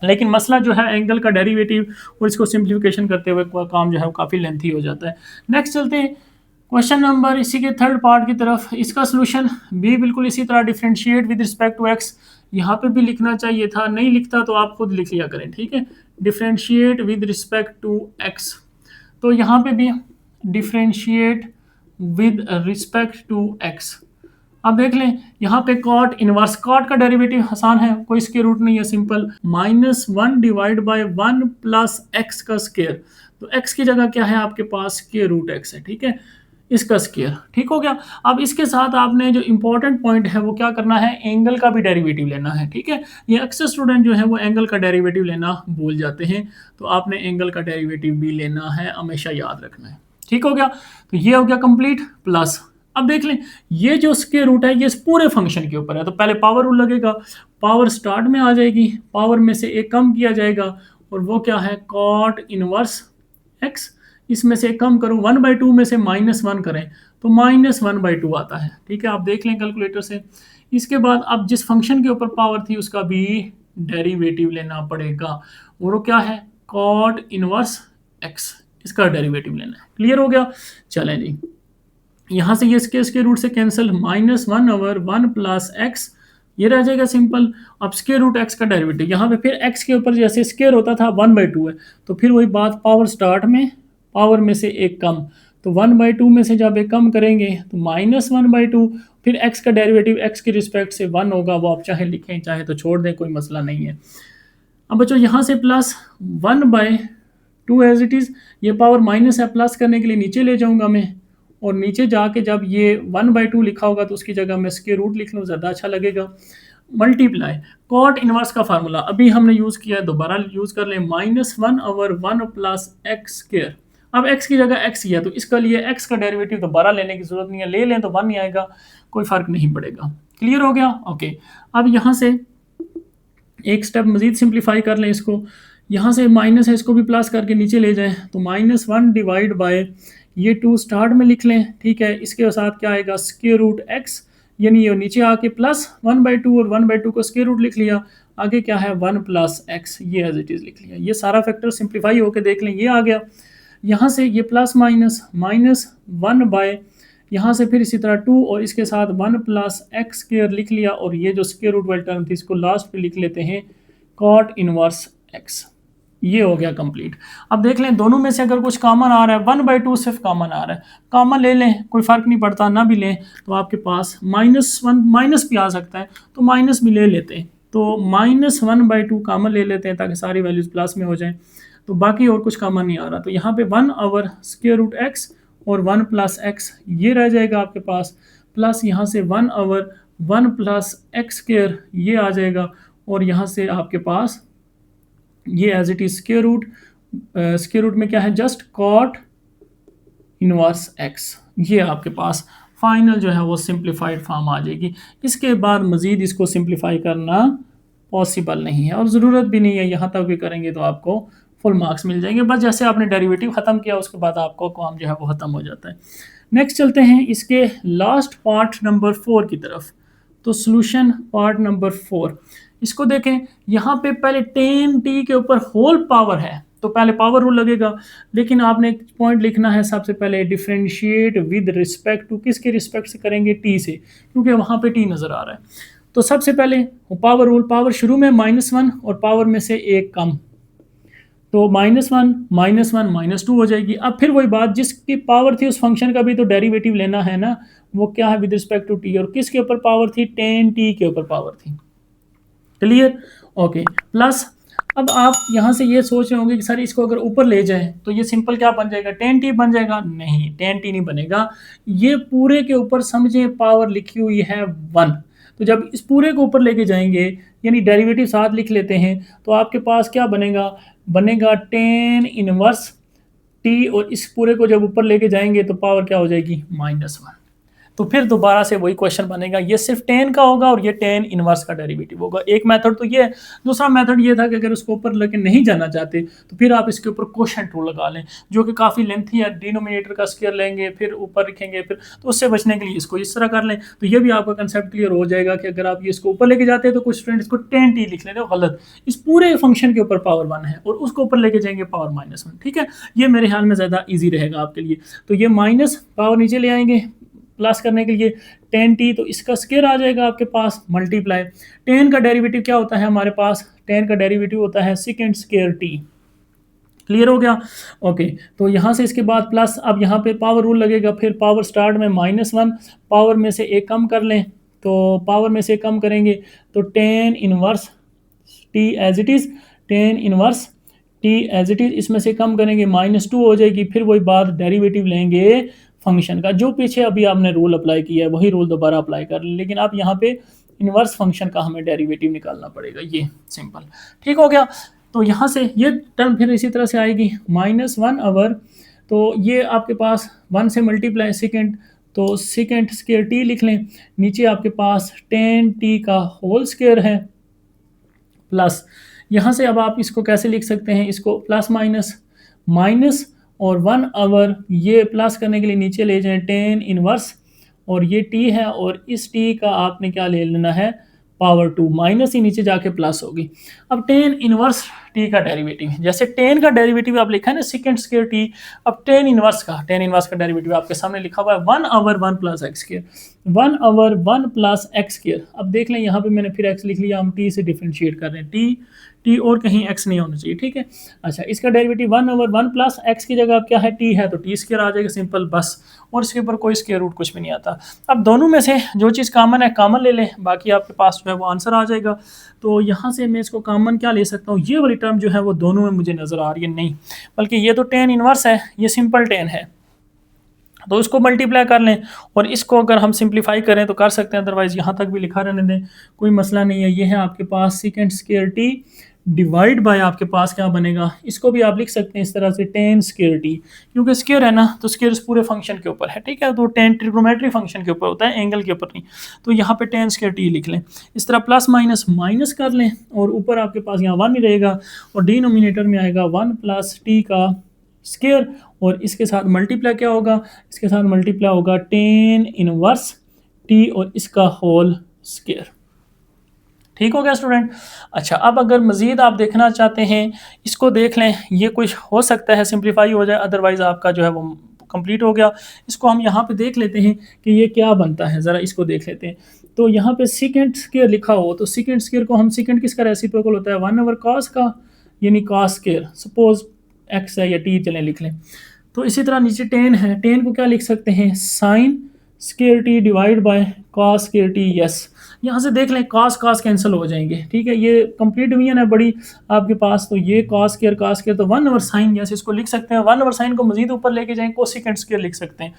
लेकिन मसला जो है एंगल का डेरिवेटिव और इसको सिंप्लीफिकेशन करते हुए काम जो है वो काफ़ी लेंथी हो जाता है। नेक्स्ट चलते हैं क्वेश्चन नंबर इसी के थर्ड पार्ट की तरफ। इसका सोल्यूशन भी बिल्कुल इसी तरह, differentiate with respect to x. यहाँ पे भी लिखना चाहिए था, नहीं लिखता तो आप खुद लिख लिया करें, ठीक है। Differentiate with respect to x, तो यहाँ पे भी differentiate with respect to x. अब देख लें, यहाँ पे कॉट इनवर्स, कॉट का डेरिवेटिव आसान है, कोई इसके रूट नहीं है, simple, -1 divide by 1 plus x का स्क्वायर। तो एक्स की जगह क्या है आपके पास, स्क्वायर रूट एक्स है, ठीक है, इसका स्क्वायर। ठीक हो गया। अब इसके साथ आपने जो इंपॉर्टेंट पॉइंट है वो क्या करना है, एंगल का भी डेरिवेटिव लेना है, ठीक है। ये अक्सर स्टूडेंट जो है वो एंगल का डेरिवेटिव लेना भूल जाते हैं, तो आपने एंगल का डेरिवेटिव भी लेना है, हमेशा याद रखना है। ठीक हो गया, तो ये हो गया कंप्लीट। प्लस अब देख लें, ये जो स्क्वायर रूट है ये इस पूरे फंक्शन के ऊपर है, तो पहले पावर रूल लगेगा, पावर स्टार्ट में आ जाएगी, पावर में से एक कम किया जाएगा, और वो क्या है, कॉट इनवर्स एक्स। इसमें से कम करूं, 1/2 में से -1 करें तो -1/2 आता है, ठीक है, आप देख लें कैलकुलेटर से। इसके बाद अब जिस फंक्शन के ऊपर पावर थी उसका भी डेरिवेटिव लेना पड़ेगा, और वो क्या है, कॉट इनवर्स एक्स, इसका डेरिवेटिव लेना है। क्लियर हो गया, चलें जी। यहाँ से ये इसके रूट से कैंसिल, -1/1 प्लस एक्स, ये रह जाएगा सिंपल। अब स्क्वायर रूट एक्स का डेरिवेटिव, यहाँ पे फिर एक्स के ऊपर जैसे स्क्वायर होता था 1/2 है, तो फिर वही बात, पावर स्टार्ट में पावर में से एक कम, तो 1/2 में से जब एक कम करेंगे तो -1/2, फिर एक्स का डेरिवेटिव एक्स के रिस्पेक्ट से 1 होगा, वो आप चाहे लिखें चाहे तो छोड़ दें, कोई मसला नहीं है। अब बच्चों यहाँ से प्लस 1/2 एज इट इज़, ये पावर माइनस है, प्लस करने के लिए नीचे ले जाऊँगा मैं, और नीचे जाके जब ये 1/2 लिखा होगा तो उसकी जगह मैं स्क्वायर रूट लिख लूँ, ज़्यादा अच्छा लगेगा। मल्टीप्लाई कॉट इनवर्स का फार्मूला अभी हमने यूज़ किया है, दोबारा यूज़ कर लें, -1/1 प्लस एक्स स्क्वायर। अब x की जगह x ही है, तो इसका लिए x का डेरिवेटिव दोबारा लेने की जरूरत नहीं है, ले लें तो 1 ही आएगा, कोई फ़र्क नहीं पड़ेगा। क्लियर हो गया, ओके। अब यहाँ से एक स्टेप मज़ीद सिंप्लीफाई कर लें इसको, यहाँ से माइनस है, इसको भी प्लस करके नीचे ले जाएं, तो -1 डिवाइड बाय ये 2 स्टार्ट में लिख लें, ठीक है। इसके साथ क्या आएगा, स्क्वायर रूट एक्स, यानी ये नीचे आके प्लस 1/2 और 1/2 को स्क्वायर रूट लिख लिया, आगे क्या है 1 प्लस एक्स, ये एज इट इज़ लिख लिया। ये सारा फैक्टर सिंप्लीफाई होकर देख लें, ये आ गया। यहाँ से ये प्लस -1 बाय, यहाँ से फिर इसी तरह 2 और इसके साथ 1 प्लस एक्स स्क्वायर लिख लिया, और ये जो स्क्वायर रूट वाली टर्म थी इसको लास्ट पे लिख लेते हैं कॉट इनवर्स एक्स। ये हो गया कंप्लीट। अब देख लें दोनों में से अगर कुछ कॉमन आ रहा है, 1/2 सिर्फ कॉमन आ रहा है, कॉमन ले लें, कोई फ़र्क नहीं पड़ता, ना भी लें तो आपके पास -1 माइनस भी आ सकता है, तो माइनस भी ले लेते हैं, तो -1/2 कॉमन ले लेते हैं ताकि सारी वैल्यूज़ प्लस में हो जाएं, तो बाकी और कुछ कॉमन नहीं आ रहा, तो यहाँ पे 1/√x और 1 प्लस एक्स ये रह जाएगा आपके पास, प्लस यहाँ से 1/1 प्लस एक्स स्क्वायर ये आ जाएगा, और यहाँ से आपके पास ये as it is square root में क्या है, जस्ट कॉट इनवर्स एक्स, ये आपके पास फाइनल जो है वो सिंप्लीफाइड फॉर्म आ जाएगी। इसके बाद मज़ीद इसको सिंप्लीफाई करना पॉसिबल नहीं है और ज़रूरत भी नहीं है, यहाँ तक भी करेंगे तो आपको फुल मार्क्स मिल जाएंगे। बस जैसे आपने डेरिवेटिव ख़त्म किया उसके बाद आपको काम जो है वो ख़त्म हो जाता है। नेक्स्ट चलते हैं इसके लास्ट पार्ट नंबर 4 की तरफ। तो सॉल्यूशन पार्ट नंबर 4, इसको देखें, यहाँ पे पहले tan t के ऊपर होल पावर है तो पहले पावर रूल लगेगा, लेकिन आपने एक पॉइंट लिखना है सबसे पहले, डिफरेंशिएट विद रिस्पेक्ट टू, किसके रिस्पेक्ट से करेंगे, t से, क्योंकि वहाँ पे t नज़र आ रहा है। तो सबसे पहले पावर रूल, पावर शुरू में -1 और पावर में से एक कम, तो -1 -1 -2 हो जाएगी। अब फिर वही बात, जिसकी पावर थी उस फंक्शन का भी तो डेरिवेटिव लेना है ना, वो क्या है विद रिस्पेक्ट टू टी, और किसके ऊपर पावर थी, tan t के ऊपर पावर थी। क्लियर? ओके। प्लस अब आप यहाँ से ये सोच रहे होंगे कि सर इसको अगर ऊपर ले जाएं तो ये सिंपल क्या बन जाएगा, tan t बन जाएगा। नहीं, tan t नहीं बनेगा। ये पूरे के ऊपर समझें पावर लिखी हुई है 1, तो जब इस पूरे को ऊपर लेके जाएंगे, यानी डेरिवेटिव साथ लिख लेते हैं, तो आपके पास क्या बनेगा, बनेगा tan इनवर्स t, और इस पूरे को जब ऊपर लेके जाएंगे तो पावर क्या हो जाएगी, -1। तो फिर दोबारा से वही क्वेश्चन बनेगा, ये सिर्फ tan का होगा और ये tan इनवर्स का डेरिवेटिव होगा। एक मेथड तो ये है। दूसरा मेथड ये था कि अगर उसको ऊपर लेके नहीं जाना चाहते तो फिर आप इसके ऊपर क्वोशंट रूल लगा लें, जो कि काफ़ी लेंथी है। डिनोमिनेटर का स्क्वायर लेंगे, फिर ऊपर लिखेंगे, फिर तो उससे बचने के लिए इसको इस तरह कर लें। तो ये भी आपका कंसेप्ट क्लियर हो जाएगा कि अगर आप ये इसको ऊपर लेके जाते हैं तो कुछ स्टूडेंट इसको tan t लिख लेते हैं, गलत। इस पूरे फंक्शन के ऊपर पावर 1 है और उसको ऊपर लेके जाएंगे पावर -1। ठीक है, ये मेरे ख्याल में ज़्यादा ईजी रहेगा आपके लिए। तो ये माइनस पावर नीचे ले आएंगे प्लस करने के लिए tan t, तो इसका स्क्वायर आ जाएगा आपके पास मल्टीप्लाई। tan का डेरिवेटिव क्या होता है हमारे पास, tan का डेरिवेटिव होता है सेकंड स्क्वायर t। क्लियर हो गया? ओके। तो यहाँ से इसके बाद प्लस, अब यहाँ पे पावर रूल लगेगा, फिर पावर स्टार्ट में -1, पावर में से एक कम कर लें, तो पावर में से कम करेंगे तो tan inverse t as it is, tan inverse t as it is, इसमें से कम करेंगे -2 हो जाएगी। फिर वही बात, डेरिवेटिव लेंगे फंक्शन का, जो पीछे अभी आपने रूल अप्लाई किया है वही रूल दोबारा अप्लाई कर लें, लेकिन अब यहाँ पे इनवर्स फंक्शन का हमें डेरिवेटिव निकालना पड़ेगा। ये सिंपल ठीक हो गया। तो यहाँ से ये टर्म फिर इसी तरह से आएगी -1 ओवर, तो ये आपके पास 1 से मल्टीप्लाई सेकेंड, तो सेकेंड स्क्वायर t लिख लें। नीचे आपके पास tan t का होल स्क्वायर है, प्लस यहाँ से अब आप इसको कैसे लिख सकते हैं, इसको प्लस माइनस माइनस और 1 ओवर, ये प्लस करने के लिए नीचे ले जाएं tan इनवर्स, और ये t है और इस t का आपने क्या ले लेना है, पावर 2, माइनस ही नीचे जाके प्लस होगी। अब tan इनवर्स t का डेरिवेटिव, जैसे tan का डेरिवेटिव आप लिखा है ना सेकंड स्क्वायर t, अब tan इनवर्स का डेरिवेटिव आपके सामने लिखा हुआ है 1 over 1 plus x square, 1 over 1 plus x square. अब देख लें यहाँ पे मैंने फिर x लिख लिया, हम t से डिफरेंशिएट कर रहे हैं, t और कहीं x नहीं होना चाहिए। ठीक है, अच्छा, इसका डेरिवेटिव 1 ओवर 1 प्लस x की जगह अब क्या है, t है, तो t स्क्वायर आ जाएगा सिंपल, बस। और इसके ऊपर कोई स्क्वायर रूट कुछ भी नहीं आता। अब दोनों में से जो चीज़ कॉमन है कॉमन ले लें, बाकी आपके पास जो है वो आंसर आ जाएगा। तो यहाँ से मैं इसको कॉमन क्या ले सकता हूँ, ये वाली टर्म जो है वो दोनों में मुझे नज़र आ रही है, नहीं, बल्कि ये तो tan इनवर्स है, ये सिंपल tan है, तो इसको मल्टीप्लाई कर लें, और इसको अगर हम सिंप्लीफाई करें तो कर सकते हैं, अदरवाइज यहाँ तक भी लिखा रहने दें, कोई मसला नहीं है। ये है आपके पास second square t divide by आपके पास क्या बनेगा, इसको भी आप लिख सकते हैं इस तरह से tan स्क्वायर t, क्योंकि स्क्वायर है ना तो स्क्वायर इस पूरे फंक्शन के ऊपर है। ठीक है, तो tan ट्रिग्नोमेट्री फंक्शन के ऊपर होता है, एंगल के ऊपर नहीं। तो यहाँ पे tan स्क्वायर t लिख लें, इस तरह प्लस माइनस माइनस कर लें, और ऊपर आपके पास यहाँ 1 ही रहेगा, और डिनोमिनेटर में आएगा 1 प्लस t का स्क्वायर, और इसके साथ मल्टीप्लाई क्या होगा, इसके साथ मल्टीप्लाई होगा tan इनवर्स t और इसका होल स्क्वायर। ठीक हो गया स्टूडेंट? अच्छा, अब अगर मज़ीद आप देखना चाहते हैं, इसको देख लें, ये कुछ हो सकता है सिंप्लीफाई हो जाए, अदरवाइज़ आपका जो है वो कंप्लीट हो गया। इसको हम यहाँ पे देख लेते हैं कि ये क्या बनता है, ज़रा इसको देख लेते हैं। तो यहाँ पे सेकंड स्क्वायर लिखा हो, तो सेकंड स्क्वायर को हम, सेकंड किसका रेसिप्रोकल होता है, 1 ओवर कॉस का, यानी कॉस स्क्वायर, सपोज x है या t, चलें लिख लें। तो इसी तरह नीचे tan है, tan को क्या लिख सकते हैं, sine square t divide by cos square t। Yes, यहाँ से देख लें कॉस कैंसिल हो जाएंगे। ठीक है, ये कंप्लीट डिवीजन है बड़ी आपके पास, तो ये कॉस स्क्वायर तो 1 ओवर साइन, यस, इसको लिख सकते हैं। 1 ओवर साइन को मजीद ऊपर लेके जाएं, कोसेकेंट स्क्वायर लिख सकते हैं।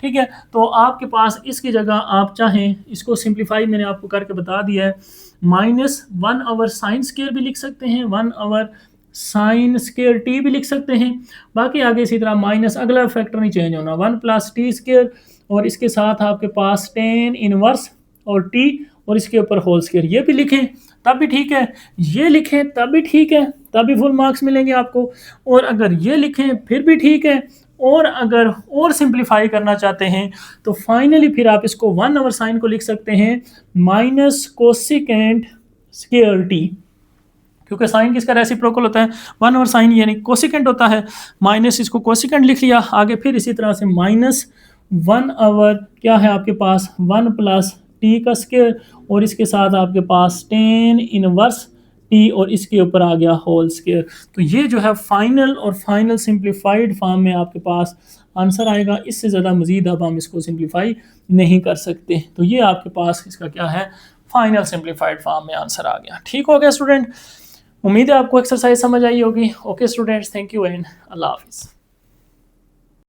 ठीक है, तो आपके पास इसकी जगह आप चाहें इसको सिंप्लीफाई मैंने आपको करके बता दिया है, -1 ओवर साइन स्क्वायर भी लिख सकते हैं, 1 ओवर साइन स्क्वायर t भी लिख सकते हैं। बाकी आगे इसी तरह माइनस, अगला फैक्टर नहीं चेंज होना, 1 प्लस t स्क्वायर, और इसके साथ आपके पास tan इनवर्स और t, और इसके ऊपर होल स्क्वायर। ये भी लिखें तब भी ठीक है, ये लिखें तब भी ठीक है, तब भी फुल मार्क्स मिलेंगे आपको। और अगर ये लिखें फिर भी ठीक है, और अगर और सिंप्लीफाई करना चाहते हैं तो फाइनली फिर आप इसको 1 ओवर साइन को लिख सकते हैं माइनस कोसेकेंट स्क्वायर t, क्योंकि साइन किसका रेसिप्रोकल होता है, 1 ओवर साइन यानी कोसेकेंट होता है, माइनस इसको कोसेकेंट लिख लिया। आगे फिर इसी तरह से -1 ओवर क्या है आपके पास, 1 प्लस t का स्क्वायर, और इसके साथ आपके पास tan इनवर्स टी और इसके ऊपर आ गया होल स्क्वायर। तो ये जो है फाइनल और फाइनल सिंप्लीफाइड फॉर्म में आपके पास आंसर आएगा। इससे ज़्यादा मजीद अब हम इसको सिंप्लीफाई नहीं कर सकते। तो ये आपके पास इसका क्या है, फाइनल सिंप्लीफाइड फॉर्म में आंसर आ गया। ठीक हो गया स्टूडेंट, उम्मीद है आपको एक्सरसाइज समझ आई होगी। Okay students, thank you and अल्लाह हाफिज़।